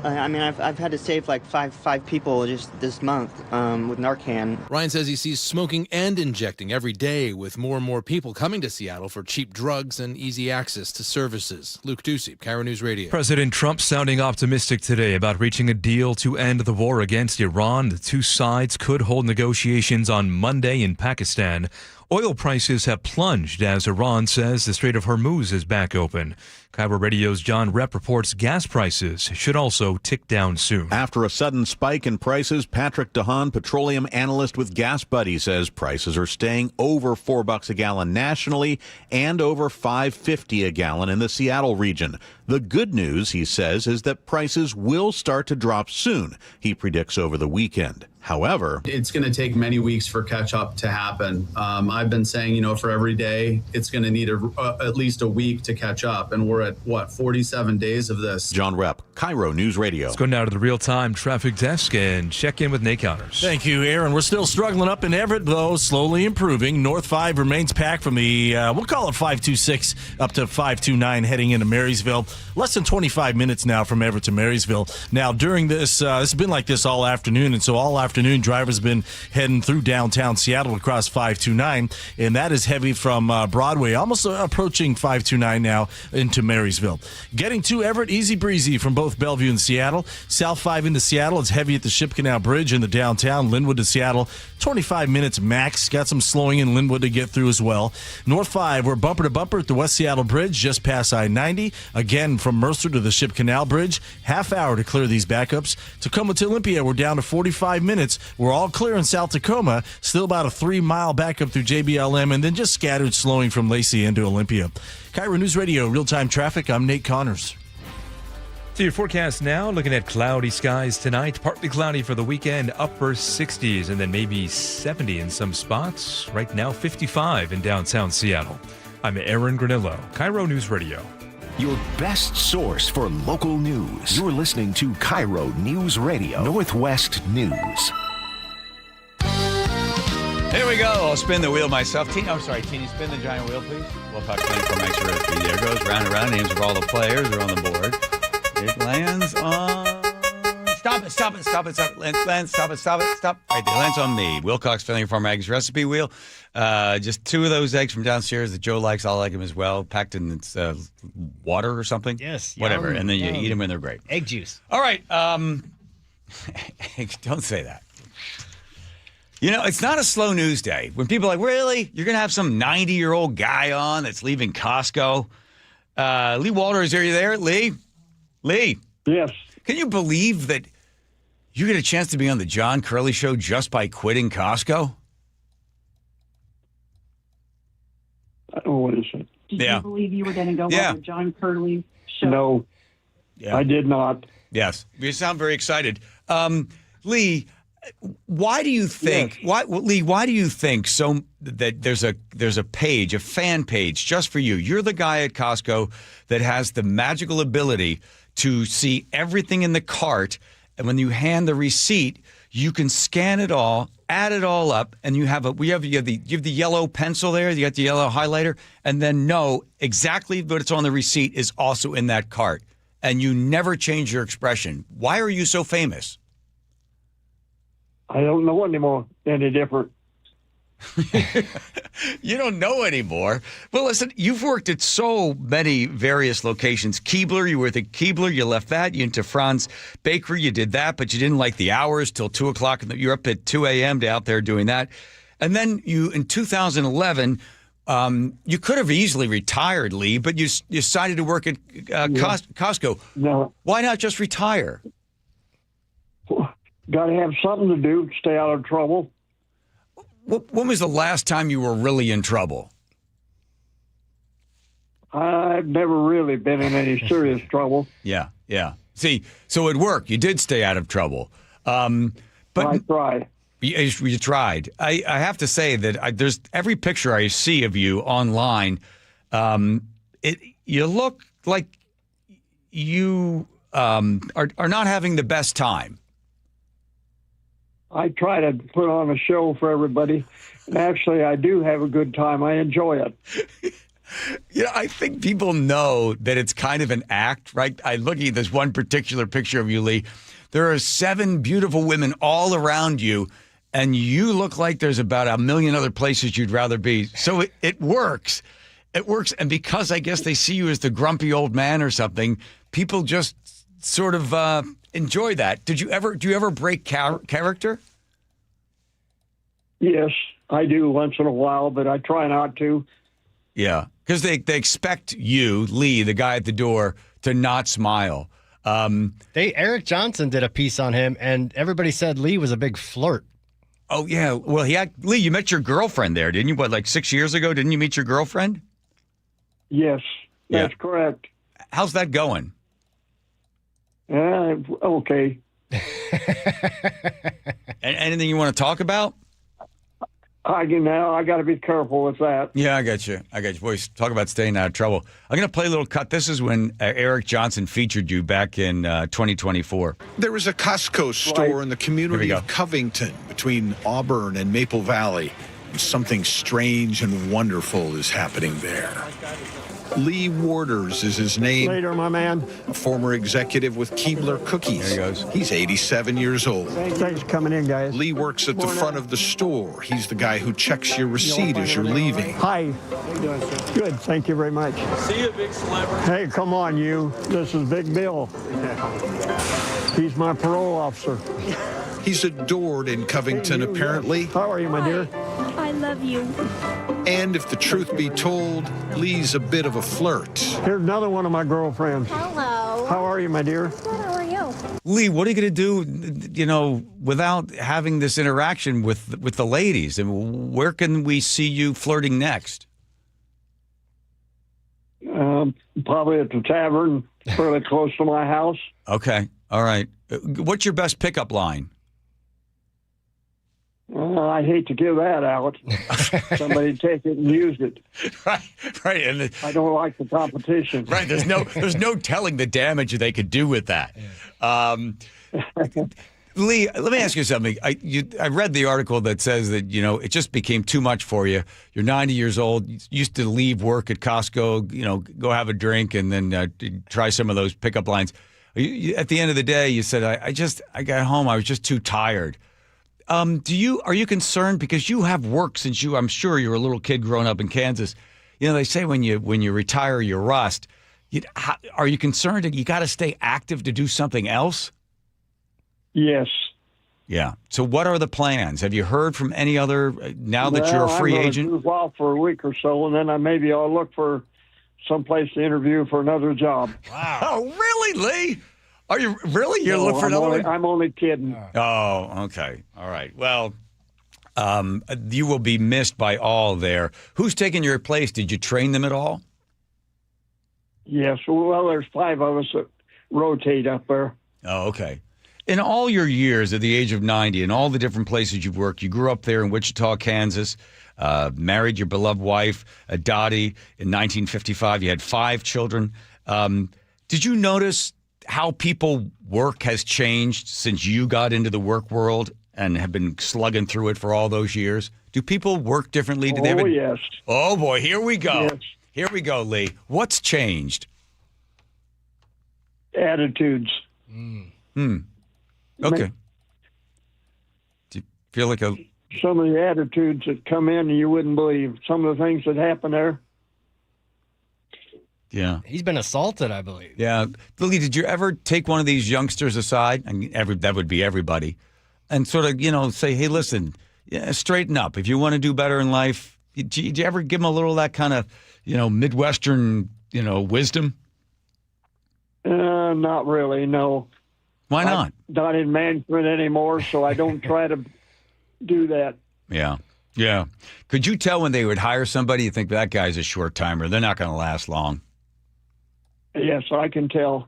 I mean, I've had to save like five people just this month with Narcan. Ryan says he sees smoking and injecting every day, with more and more people coming to Seattle for cheap drugs and easy access to services. Luke Ducey, KIRO News Radio. President Trump sounding optimistic today about reaching a deal to end the war against Iran. The two sides could hold negotiations on Monday in Pakistan. Oil prices have plunged as Iran says the Strait of Hormuz is back open. KIRO Radio's John Rep reports gas prices should also tick down soon. After a sudden spike in prices, Patrick DeHaan, petroleum analyst with Gas Buddy, says prices are staying over $4 a gallon nationally and over $5.50 a gallon in the Seattle region. The good news, he says, is that prices will start to drop soon, he predicts over the weekend. However, it's going to take many weeks for catch up to happen. I've been saying, for every day, it's going to need at least a week to catch up. And we're at, 47 days of this. John Rep, KIRO News Radio. Let's go now to the real-time traffic desk and check in with Nate Counters. Thank you, Aaron. We're still struggling up in Everett, though, slowly improving. North 5 remains packed from the, we'll call it 526 up to 529 heading into Marysville. Less than 25 minutes now from Everett to Marysville. Now, during this, it's been like this all afternoon, and so all afternoon, drivers have been heading through downtown Seattle across 529, and that is heavy from Broadway, almost approaching 529 now into Marysville. Getting to Everett, easy breezy from both Bellevue and Seattle. South 5 into Seattle, it's heavy at the Ship Canal Bridge in the downtown. Linwood to Seattle, 25 minutes max. Got some slowing in Linwood to get through as well. North 5, we're bumper to bumper at the West Seattle Bridge, just past I-90. Again, from Mercer to the Ship Canal Bridge, half hour to clear these backups. Tacoma to Olympia, we're down to 45 minutes. We're all clear in South Tacoma, still about a 3-mile backup through JBLM, and then just scattered slowing from Lacey into Olympia. KIRO News Radio, real-time traffic. I'm Nate Connors. To your forecast now, looking at cloudy skies tonight. Partly cloudy for the weekend, upper 60s, and then maybe 70 in some spots. Right now, 55 in downtown Seattle. I'm Aaron Granillo, KIRO News Radio. Your best source for local news. You're listening to KIRO News Radio, Northwest News. Here we go. I'll spin the wheel myself. Teeny, spin the giant wheel, please. We'll talk 24 make sure it's there it goes. Round and round. Names of all the players are on the board. It lands on... Stop it. Lance, stop it. Right there. Lands on me. Wilcox Family Farm Eggs recipe wheel. Just 2 of those eggs from downstairs that Joe likes. I'll like them as well. Packed in its water or something. Yes. Whatever. Yum, and then you yum. eat them and they're great. Egg juice. All right. Don't say that. It's not a slow news day. When people are like, really? You're going to have some 90-year-old guy on that's leaving Costco? Lee Walters, are you there? Lee? Yes. Can you believe that you get a chance to be on the John Curley Show just by quitting Costco? What is it? Did you believe you were going to go on the John Curley Show? No, I did not. Yes. You sound very excited. Lee, why do you think why do you think that there's a page, a fan page just for you? You're the guy at Costco that has the magical ability to see everything in the cart, and when you hand the receipt, you can scan it all, add it all up, and you have the yellow pencil there, you got the yellow highlighter, and then know exactly what's on the receipt is also in that cart. And you never change your expression. Why are you so famous? I don't know anymore any different. You don't know anymore. Well, listen, you've worked at so many various locations. Keebler, you were at Keebler, you left that. You went to Franz Bakery, you did that, but you didn't like the hours till 2 o'clock. You're up at 2 a.m. out there doing that. And then in 2011, you could have easily retired, Lee, but you decided to work at Costco. No. Why not just retire? Got to have something to do, stay out of trouble. When was the last time you were really in trouble? I've never really been in any serious trouble. Yeah. See, so at work, you did stay out of trouble. But I tried. You tried. I have to say that there's every picture I see of you online, you look like you are not having the best time. I try to put on a show for everybody. And actually, I do have a good time. I enjoy it. Yeah, I think people know that it's kind of an act, right? I'm looking at this one particular picture of you, Lee. There are 7 beautiful women all around you, and you look like there's about a million other places you'd rather be. So it works. It works. And because I guess they see you as the grumpy old man or something, people just sort of enjoy that. Do you ever break character? Yes, I do once in a while, but I try not to. Yeah, because they expect you, Lee, the guy at the door, to not smile. Eric Johnson did a piece on him, and everybody said Lee was a big flirt. Oh, yeah. Well, Lee, you met your girlfriend there, didn't you? What, like 6 years ago? Didn't you meet your girlfriend? Yes, that's correct. How's that going? Okay. Anything you want to talk about? I got to be careful with that. Yeah, I got you. Boys, talk about staying out of trouble. I'm going to play a little cut. This is when Eric Johnson featured you back in 2024. There is a Costco store in the community of Covington between Auburn and Maple Valley, and something strange and wonderful is happening there. Lee Warders is his name. Later, my man. A former executive with Keebler Cookies. There he goes. He's 87 years old. Thanks for coming in, guys. Lee works at the front of the store. He's the guy who checks your receipt as you're leaving. Hi. How you doing, sir? Good, thank you very much. See you, big celebrity. Hey, come on, you. This is Big Bill. He's my parole officer. He's adored in Covington, apparently. How are you, my dear? I love you. And if the truth be told, Lee's a bit of a flirt. Here's another one of my girlfriends. Hello. How are you, my dear? Good, how are you? Lee, what are you going to do, without having this interaction with the ladies? And where can we see you flirting next? Probably at the tavern, fairly close to my house. Okay. All right. What's your best pickup line? I hate to give that out. Somebody take it and use it. Right. And I don't like the competition. Right. There's no telling the damage they could do with that. Lee, let me ask you something. I read the article that says that, it just became too much for you. You're 90 years old. You used to leave work at Costco, go have a drink and then try some of those pickup lines. At the end of the day, you said, I got home. I was just too tired. Are you concerned because you have worked since I'm sure you're a little kid growing up in Kansas. They say when you retire, you rust. Are you concerned that you got to stay active to do something else? Yes. Yeah. So what are the plans? Have you heard from any other, now that you're a free agent? I'm going to off for a week or so, and then maybe I'll look for someplace to interview for another job. Wow. Oh, really, Lee? Are you really? You're looking for another one? I'm only kidding. Oh, okay. All right. Well, you will be missed by all there. Who's taking your place? Did you train them at all? Yes. Well, there's 5 of us that rotate up there. Oh, okay. In all your years at the age of 90 and all the different places you've worked, you grew up there in Wichita, Kansas, married your beloved wife, Dottie, in 1955. You had 5 children. Did you notice how people work has changed since you got into the work world and have been slugging through it for all those years? Do people work differently? Yes. Oh, boy, here we go. Yes. Here we go, Lee. What's changed? Attitudes. Okay. Do you feel like some of the attitudes that come in you wouldn't believe. Some of the things that happen there. Yeah. He's been assaulted, I believe. Yeah. Lee, did you ever take one of these youngsters aside? I mean, that would be everybody. And sort of, say, hey, listen, straighten up. If you want to do better in life, did you ever give them a little of that kind of, Midwestern, wisdom? Not really, no. Why not? I'm not in management anymore, so I don't try to do that. Yeah. Yeah. Could you tell when they would hire somebody, you think that guy's a short timer? They're not going to last long. Yes, I can tell.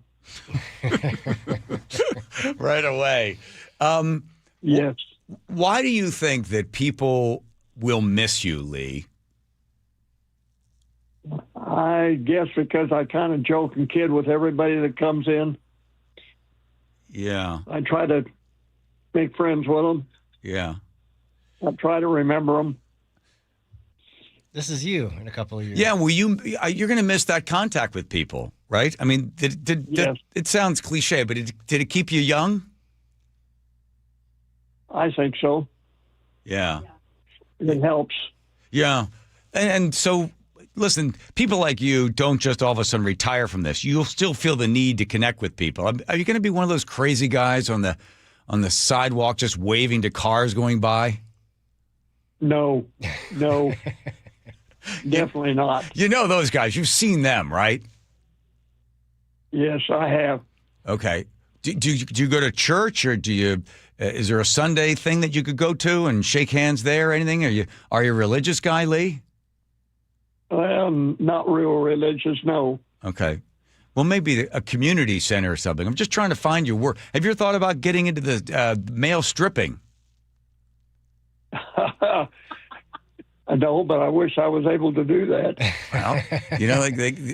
Right away. Yes. Why do you think that people will miss you, Lee? I guess because I kind of joke and kid with everybody that comes in. Yeah. I try to make friends with them. Yeah. I try to remember them. this is you in a couple of years. Yeah, well, you're going to miss that contact with people, right? I mean, Yes. it sounds cliche, but did it keep you young? I think so. Yeah. It helps. Yeah. And so, listen, people like you don't just all of a sudden retire from this. You'll still feel the need to connect with people. Are you going to be one of those crazy guys on the sidewalk just waving to cars going by? No. Definitely not. You know those guys. You've seen them, right? Yes, I have. Okay. Do you go to church, or do you? Is there a Sunday thing that you could go to and shake hands there or anything? Are you a religious guy, Lee? Well, not real religious, no. Okay. Well, maybe a community center or something. I'm just trying to find your work. Have you ever thought about getting into the male stripping? No, but I wish I was able to do that. Well,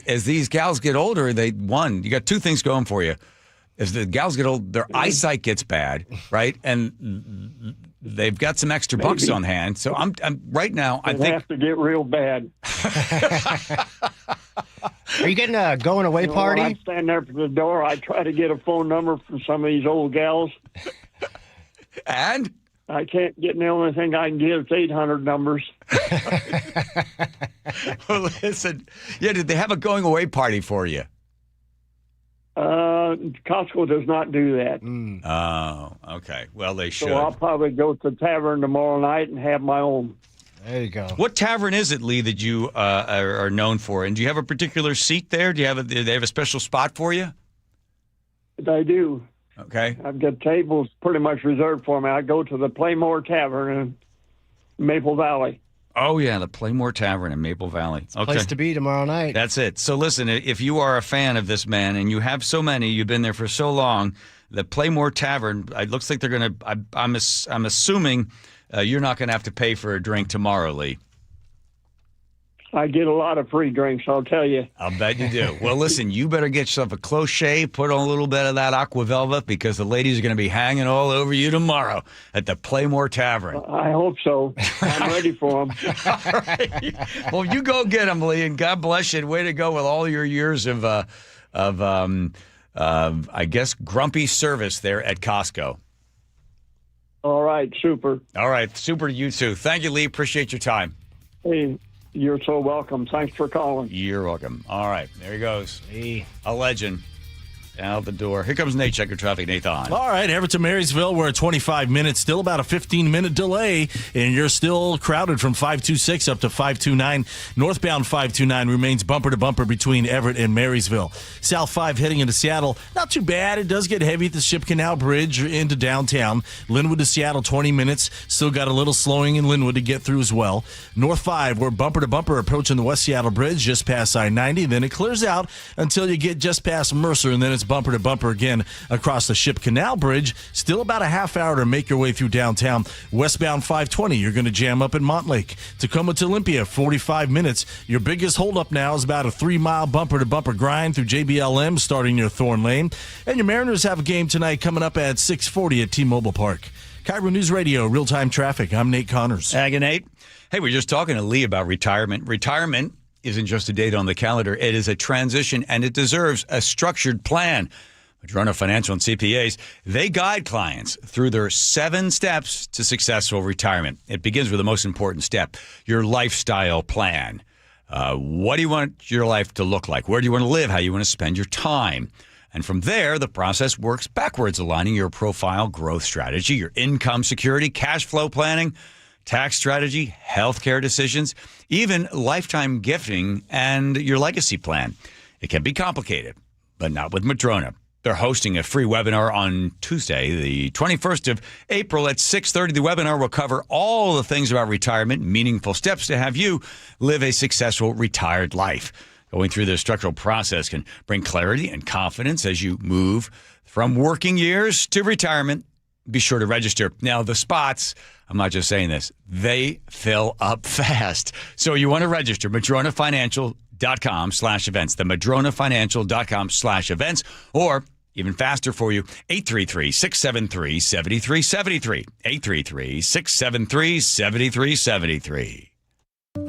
as these gals get older, you got two things going for you. As the gals get old, their eyesight gets bad, right? And they've got some extra bucks on hand. So I'm right now. I think have to get real bad. Are you getting a going away party? When I stand there for the door, I try to get a phone number from some of these old gals. And I can't get the only thing I can get is 800 numbers. Well, listen, did they have a going away party for you? Costco does not do that. Oh, okay. Well, they should. So I'll probably go to the tavern tomorrow night and have my own. There you go. What tavern is it, Lee, that you are known for? And do you have a particular seat there? Do they have a special spot for you? They do. Okay. I've got tables pretty much reserved for me. I go to the Playmore Tavern in Maple Valley. Oh, yeah, the Playmore Tavern in Maple Valley. It's a place to be tomorrow night. That's it. So listen, if you are a fan of this man, and you have so many, you've been there for so long, the Playmore Tavern, it looks like they're going to, I'm assuming you're not going to have to pay for a drink tomorrow, Lee. I get a lot of free drinks, I'll tell you. I'll bet you do. Well, listen, you better get yourself a close shave, put on a little bit of that aqua velvet, because the ladies are going to be hanging all over you tomorrow at the Playmore Tavern. I hope so. I'm ready for them. All right. Well, you go get them, Lee, and God bless you. And way to go with all your years of I guess, grumpy service there at Costco. All right, super. All right, super to you too. Thank you, Lee. Appreciate your time. Hey, you're so welcome. Thanks for calling. You're welcome. All right, there he goes. Hey. A legend. Out the door. Here comes Nate. Check your traffic, Nathan. All right, Everett, Marysville, we're at 25 minutes. Still about a 15-minute delay, and you're still crowded from 526 up to 529. Northbound 529 remains bumper to bumper between Everett and Marysville. South 5 heading into Seattle, not too bad. It does get heavy at the Ship Canal Bridge into downtown. Linwood to Seattle, 20 minutes. Still got a little slowing in Linwood to get through as well. North 5, we're bumper to bumper approaching the West Seattle Bridge just past I-90. Then it clears out until you get just past Mercer, and then it's bumper to bumper again across the Ship Canal Bridge. Still about a half hour to make your way through downtown. Westbound 520, you're going to jam up at Montlake. Tacoma to Olympia, 45 minutes. Your biggest holdup now is about a 3-mile bumper to bumper grind through JBLM starting near Thorn Lane. And your Mariners have a game tonight coming up at 6:40 at T-Mobile Park. KIRO News Radio, real-time traffic. I'm Nate Connors. Good, Nate. Hey, we're just talking to Lee about retirement. Retirement isn't just a date on the calendar. It is a transition, and it deserves a structured plan. Madrona Financial and CPAs, they guide clients through their 7 steps to successful retirement. It begins with the most important step, your lifestyle plan. What do you want your life to look like? Where do you want to live? How do you want to spend your time? And from there, the process works backwards, aligning your profile growth strategy, your income security, cash flow planning, tax strategy, healthcare decisions, even lifetime gifting and your legacy plan. It can be complicated, but not with Madrona. They're hosting a free webinar on Tuesday, the 21st of April at 6:30. The webinar will cover all the things about retirement, meaningful steps to have you live a successful retired life. Going through the structural process can bring clarity and confidence as you move from working years to retirement. Be sure to register. Now, the spots, I'm not just saying this, they fill up fast. So you want to register, MadronaFinancial.com/events, the MadronaFinancial.com/events, or even faster for you, 833-673-7373, 833-673-7373.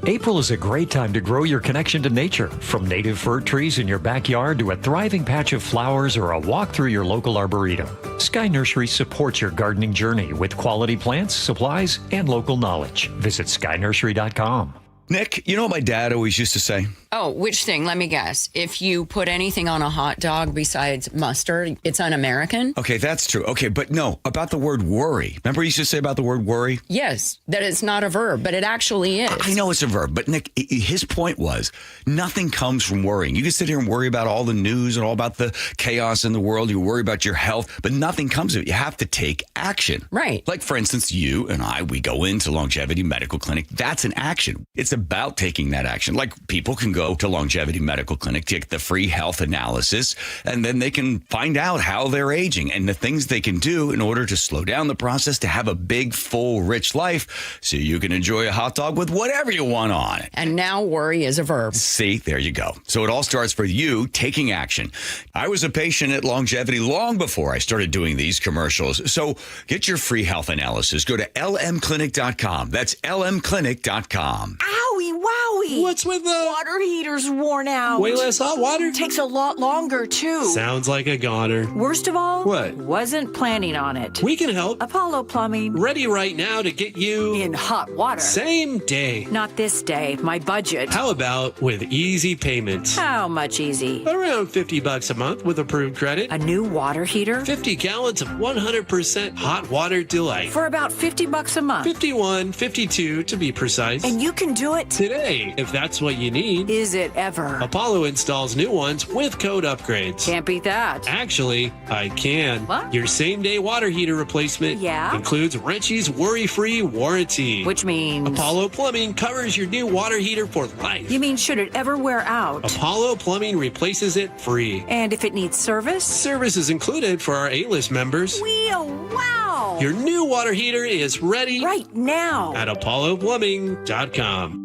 April is a great time to grow your connection to nature. From native fir trees in your backyard to a thriving patch of flowers or a walk through your local arboretum, Sky Nursery supports your gardening journey with quality plants, supplies, and local knowledge. Visit skynursery.com. Nick, you know what my dad always used to say? Oh, which thing? Let me guess. If you put anything on a hot dog besides mustard, it's un-American? Okay, that's true. Okay, but no, about the word worry. Remember he used to say about the word worry? Yes, that it's not a verb, but it actually is. I know it's a verb, but Nick, his point was nothing comes from worrying. You can sit here and worry about all the news and all about the chaos in the world. You worry about your health, but nothing comes of it. You have to take action. Right. Like, for instance, you and I, we go into Longevity Medical Clinic. That's an action. It's about taking that action. Like, people can go to Longevity Medical Clinic to get the free health analysis, and then they can find out how they're aging and the things they can do in order to slow down the process to have a big, full, rich life so you can enjoy a hot dog with whatever you want on it. And now worry is a verb. See, there you go. So it all starts for you taking action. I was a patient at Longevity long before I started doing these commercials. So get your free health analysis. Go to lmclinic.com. That's lmclinic.com. Owie, wowie. What's with the water heater's worn out? Way less hot water? Takes a lot longer, too. Sounds like a goner. Worst of all, what? Wasn't planning on it. We can help. Apollo Plumbing. Ready right now to get you in hot water. Same day. Not this day. My budget. How about with easy payments? How much easy? Around $50 a month with approved credit. A new water heater? 50 gallons of 100% hot water delight. For about $50 a month. 51, 52 to be precise. And you can do it today, if that's what you need. Is it ever? Apollo installs new ones with code upgrades. Can't beat that. Actually, I can. What? Your same-day water heater replacement includes Wrenchy's worry-free warranty. Which means? Apollo Plumbing covers your new water heater for life. You mean should it ever wear out? Apollo Plumbing replaces it free. And if it needs service? Service is included for our A-list members. Wow! Your new water heater is ready right now at apolloplumbing.com.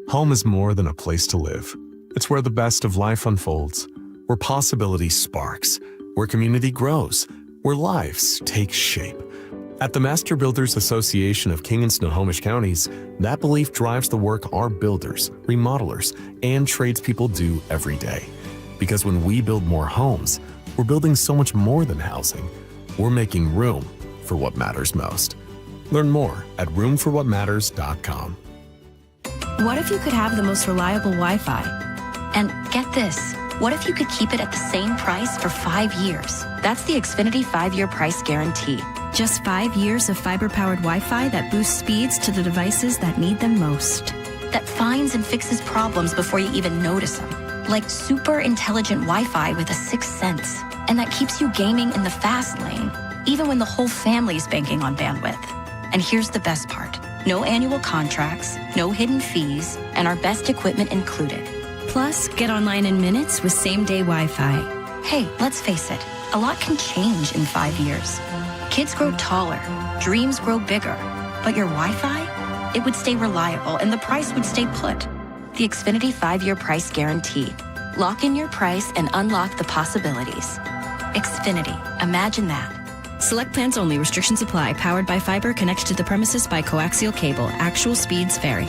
Home is more than a place to live. It's where the best of life unfolds, where possibility sparks, where community grows, where lives take shape. At the Master Builders Association of King and Snohomish Counties, that belief drives the work our builders, remodelers, and tradespeople do every day. Because when we build more homes, we're building so much more than housing. We're making room for what matters most. Learn more at roomforwhatmatters.com. What if you could have the most reliable Wi-Fi? And get this, what if you could keep it at the same price for 5 years? That's the Xfinity 5-year price guarantee. Just 5 years of fiber-powered Wi-Fi that boosts speeds to the devices that need them most. That finds and fixes problems before you even notice them. Like super intelligent Wi-Fi with a 6th sense. And that keeps you gaming in the fast lane, even when the whole family is banking on bandwidth. And here's the best part. No annual contracts, no hidden fees, and our best equipment included. Plus, get online in minutes with same-day Wi-Fi. Hey, let's face it, a lot can change in 5 years. Kids grow taller, dreams grow bigger, but your Wi-Fi? It would stay reliable and the price would stay put. The Xfinity 5-year price guarantee. Lock in your price and unlock the possibilities. Xfinity, imagine that. Select plans only. Restrictions apply. Powered by fiber. Connected to the premises by coaxial cable. Actual speeds vary.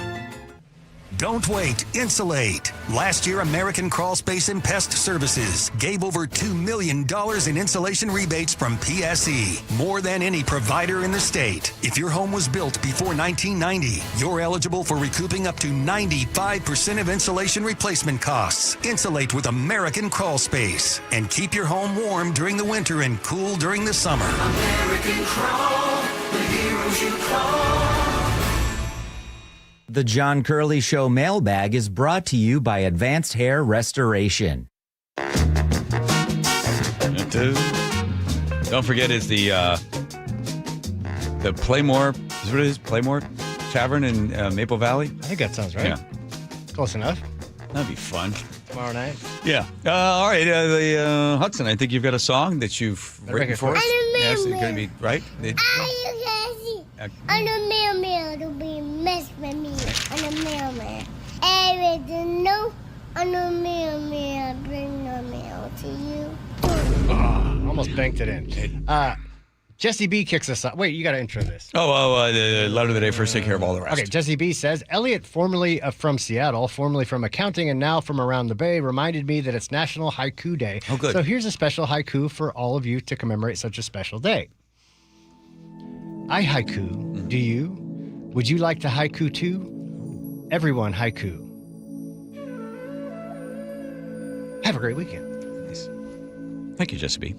Don't wait. Insulate. Last year, American Crawl Space and Pest Services gave over $2 million in insulation rebates from PSE, more than any provider in the state. If your home was built before 1990, you're eligible for recouping up to 95% of insulation replacement costs. Insulate with American Crawl Space and keep your home warm during the winter and cool during the summer. American Crawl, the heroes you call. The John Curley Show mailbag is brought to you by Advanced Hair Restoration. Don't forget, it's the Playmore. Is what it is? Playmore Tavern in Maple Valley. I think that sounds right. Yeah, close enough. That'd be fun. Tomorrow night. Yeah. All right. The Hudson. I think you've got a song that you've written for us. Yes, it's going to be right. On a mailman to be messed with me. On a mailman. Everything new. On a mailman, bring the mail to you. Almost banked it in. Jesse B kicks us off. Wait, you got to intro this. The letter of the day first, take care of all the rest. Okay, Jesse B says, Elliot, formerly from Seattle, formerly from accounting, and now from around the Bay, reminded me that it's National Haiku Day. Oh, good. So here's a special haiku for all of you to commemorate such a special day. I haiku. Do you? Would you like to haiku too? Everyone haiku. Have a great weekend. Nice. Thank you, Jesse B.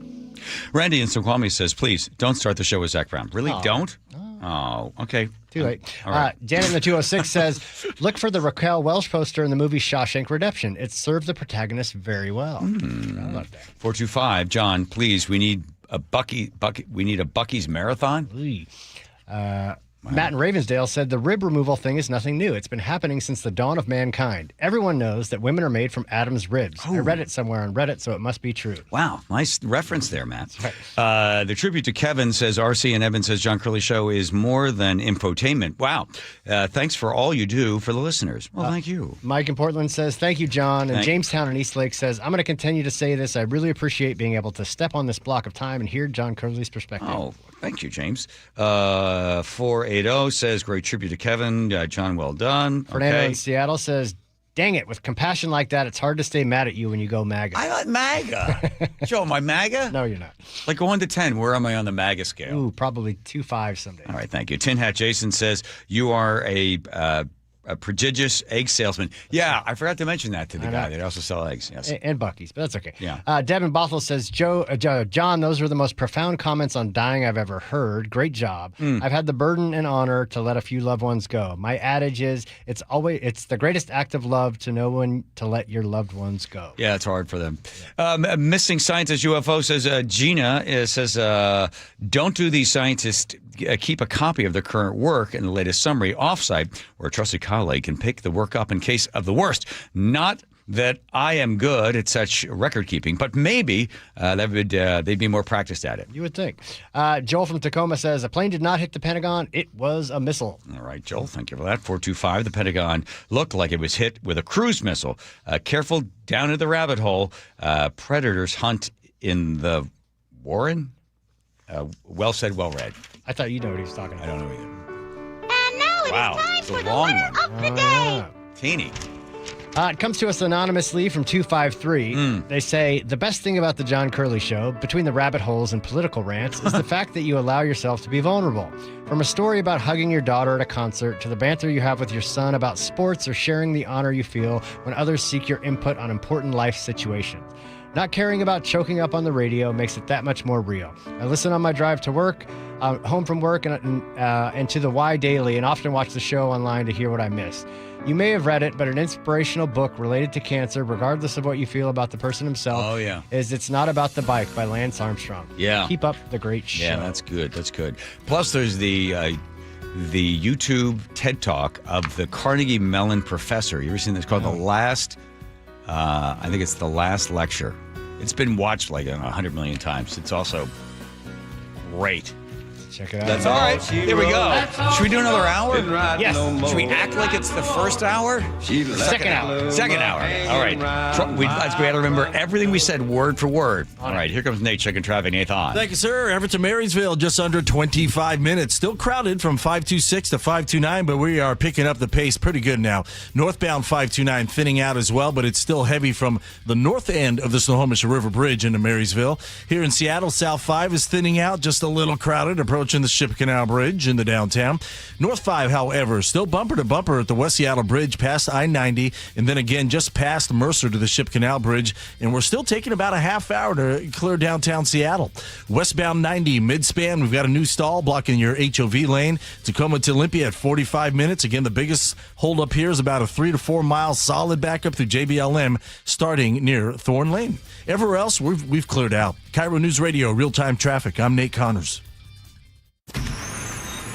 Randy in Snoqualmie says, please don't start the show with Zach Brown. Really? Don't? Oh, okay. Too late. All right. Janet in the 206 says, look for the Raquel Welch poster in the movie Shawshank Redemption. It served the protagonist very well. I love that. 425, John, please, we need a Bucky's marathon. Matt in Ravensdale said the rib removal thing is nothing new. It's been happening since the dawn of mankind. Everyone knows that women are made from Adam's ribs. I read it somewhere on Reddit, so it must be true. Wow, nice reference there, Matt. Right. The tribute to Kevin says, RC and Evan says, John Curley Show is more than infotainment. Wow. Thanks for all you do for the listeners. Well, thank you. Mike in Portland says, thank you, John. And Jamestown in Eastlake says, I'm going to continue to say this. I really appreciate being able to step on this block of time and hear John Curley's perspective. Oh, thank you, James. 480 says, great tribute to Kevin. John, well done. Fernando in Seattle says, dang it, with compassion like that, it's hard to stay mad at you when you go MAGA. I like MAGA. Joe, am I MAGA? No, you're not. Like 1 to 10, where am I on the MAGA scale? Ooh, probably 2.5 someday. All right, thank you. Tin Hat Jason says, you are a prodigious egg salesman. Yeah, I forgot to mention that to the guy. They also sell eggs. Yes. And Buc-ee's, but that's okay. Yeah. Devin Bothell says, John, those were the most profound comments on dying I've ever heard. Great job. I've had the burden and honor to let a few loved ones go. My adage is, it's the greatest act of love to know when to let your loved ones go. Yeah, it's hard for them. Missing Scientist UFO says, Gina says, don't do these scientists keep a copy of their current work and the latest summary offsite where a trusted colleague can pick the work up in case of the worst. Not that I am good at such record keeping, but maybe they'd be more practiced at it. You would think. Joel from Tacoma says, a plane did not hit the Pentagon. It was a missile. All right, Joel, thank you for that. 425, the Pentagon looked like it was hit with a cruise missile. Careful down in the rabbit hole. Predators hunt in the Warren. Well said, well read. I thought you know what he was talking about. I don't know either. And now Wow, it's time it's a for the long winner one. of the day. Teeny. It comes to us anonymously from 253. They say, the best thing about the John Curley Show, between the rabbit holes and political rants, is the fact that you allow yourself to be vulnerable. From a story about hugging your daughter at a concert to the banter you have with your son about sports or sharing the honor you feel when others seek your input on important life situations. Not caring about choking up on the radio makes it that much more real. I listen on my drive to work, home from work, and to the Y Daily, and often watch the show online to hear what I miss. You may have read it, but an inspirational book related to cancer, regardless of what you feel about the person himself, is It's Not About the Bike by Lance Armstrong. Yeah. Keep up the great show. Yeah, that's good. That's good. Plus, there's the YouTube TED Talk of the Carnegie Mellon professor. You ever seen this? Called The Last, I think it's The Last Lecture. It's been watched like 100 million times. It's also great. Check it out. That's all right. Here we go. Should we do another hour? Yes. Should we act like it's the first hour? Second hour. Second hour. All right. We got to remember everything we said word for word. All right. Here comes Nate checking traffic. Nathan. Thank you, sir. Everett to Marysville, just under 25 minutes. Still crowded from 526 to 529, but we are picking up the pace pretty good now. Northbound 529 thinning out as well, but it's still heavy from the north end of the Snohomish River Bridge into Marysville. Here in Seattle, South 5 is thinning out, just a little crowded, approaching the Ship Canal Bridge in the downtown. North 5, however, still bumper to bumper at the West Seattle Bridge past I-90, and then again just past Mercer to the Ship Canal Bridge, and we're still taking about a half hour to clear downtown Seattle. Westbound 90, mid-span, we've got a new stall blocking your HOV lane. Tacoma to Olympia at 45 minutes. Again, the biggest holdup here is about a 3 to 4 mile solid backup through JBLM, starting near Thorn Lane. Everywhere else, we've cleared out. KIRO News Radio, real-time traffic. I'm Nate Connors.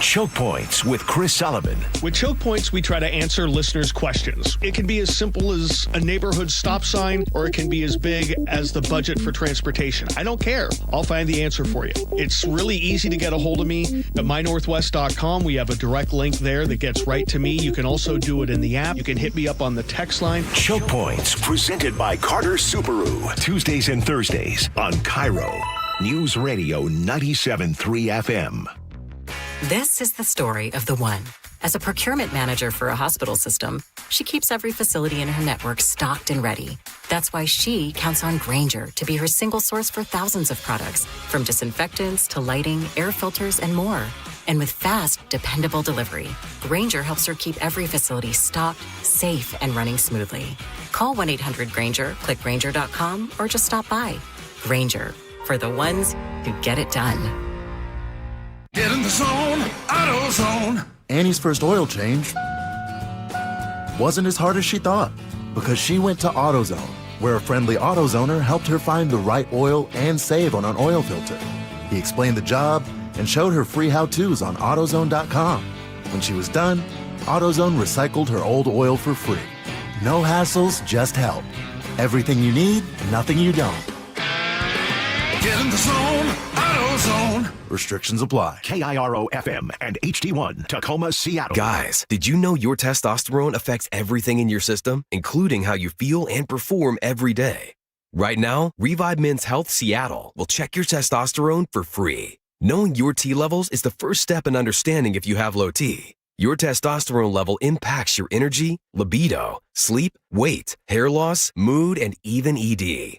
Choke Points with Chris Sullivan. With Choke Points, we try to answer listeners' questions. It can be as simple as a neighborhood stop sign, or it can be as big as the budget for transportation. I don't care. I'll find the answer for you. It's really easy to get a hold of me at mynorthwest.com. We have a direct link there that gets right to me. You can also do it in the app. You can hit me up on the text line. Choke Points, presented by Carter Subaru. Tuesdays and Thursdays on KIRO. News Radio 97.3 FM. This is the story of the one. As a procurement manager for a hospital system, she keeps every facility in her network stocked and ready. That's why she counts on Grainger to be her single source for thousands of products, from disinfectants to lighting, air filters, and more. And with fast, dependable delivery, Grainger helps her keep every facility stocked, safe, and running smoothly. Call 1-800-GRAINGER, click Grainger.com, or just stop by. Grainger, for the ones who get it done. Get in the zone, AutoZone. Annie's first oil change wasn't as hard as she thought because she went to AutoZone, where a friendly AutoZoner helped her find the right oil and save on an oil filter. He explained the job and showed her free how-tos on AutoZone.com. When she was done, AutoZone recycled her old oil for free. No hassles, just help. Everything you need, nothing you don't. Get in the zone, AutoZone. Restrictions apply. KIRO FM and HD1, Tacoma, Seattle. Guys, did you know your testosterone affects everything in your system, including how you feel and perform every day? Right now, Revive Men's Health Seattle will check your testosterone for free. Knowing your T levels is the first step in understanding if you have low T. Your testosterone level impacts your energy, libido, sleep, weight, hair loss, mood, and even ED.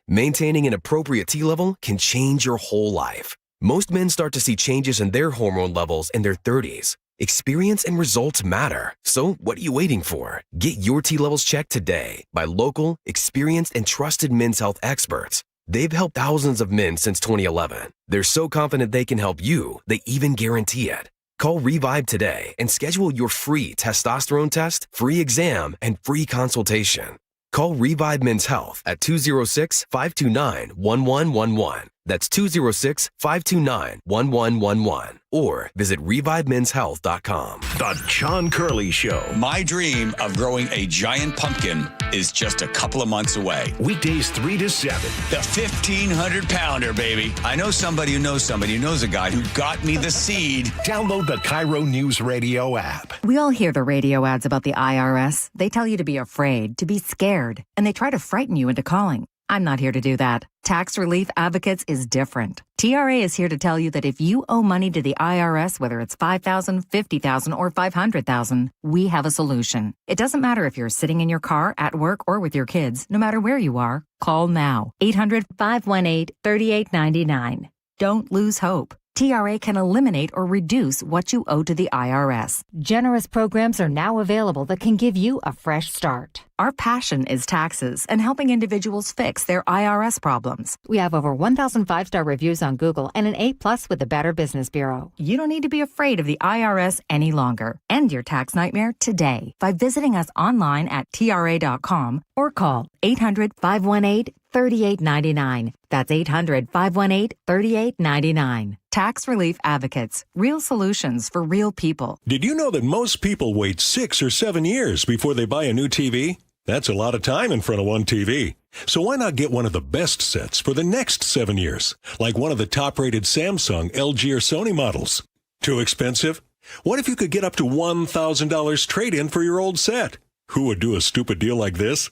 Maintaining an appropriate T level can change your whole life. Most men start to see changes in their hormone levels in their 30s. Experience and results matter. So what are you waiting for? Get your T levels checked today by local, experienced, and trusted men's health experts. They've helped thousands of men since 2011. They're so confident they can help you, they even guarantee it. Call Revive today and schedule your free testosterone test, free exam, and free consultation. Call Revive Men's Health at 206-529-1111. That's 206-529-1111. Or visit revivemenshealth.com. The John Curley Show. My dream of growing a giant pumpkin is just a couple of months away. Weekdays 3 to 7. The 1,500-pounder, baby. I know somebody who knows a guy who got me the seed. Download the KIRO Newsradio app. We all hear the radio ads about the IRS. They tell you to be afraid, to be scared, and they try to frighten you into calling. I'm not here to do that. Tax Relief Advocates is different. TRA is here to tell you that if you owe money to the IRS, whether it's $5,000, $50,000, or $500,000, we have a solution. It doesn't matter if you're sitting in your car, at work, or with your kids. No matter where you are, call now. 800-518-3899. Don't lose hope. TRA can eliminate or reduce what you owe to the IRS. Generous programs are now available that can give you a fresh start. Our passion is taxes and helping individuals fix their IRS problems. We have over 1,000 5-star reviews on Google and an A+ with the Better Business Bureau. You don't need to be afraid of the IRS any longer. End your tax nightmare today by visiting us online at TRA.com or call 800-518-3899. That's 800-518-3899. Tax Relief Advocates. Real solutions for real people. Did you know that most people wait 6 or 7 years before they buy a new TV? That's a lot of time in front of one TV. So why not get one of the best sets for the next 7 years? Like one of the top-rated Samsung, LG, or Sony models. Too expensive? What if you could get up to $1,000 trade-in for your old set? Who would do a stupid deal like this?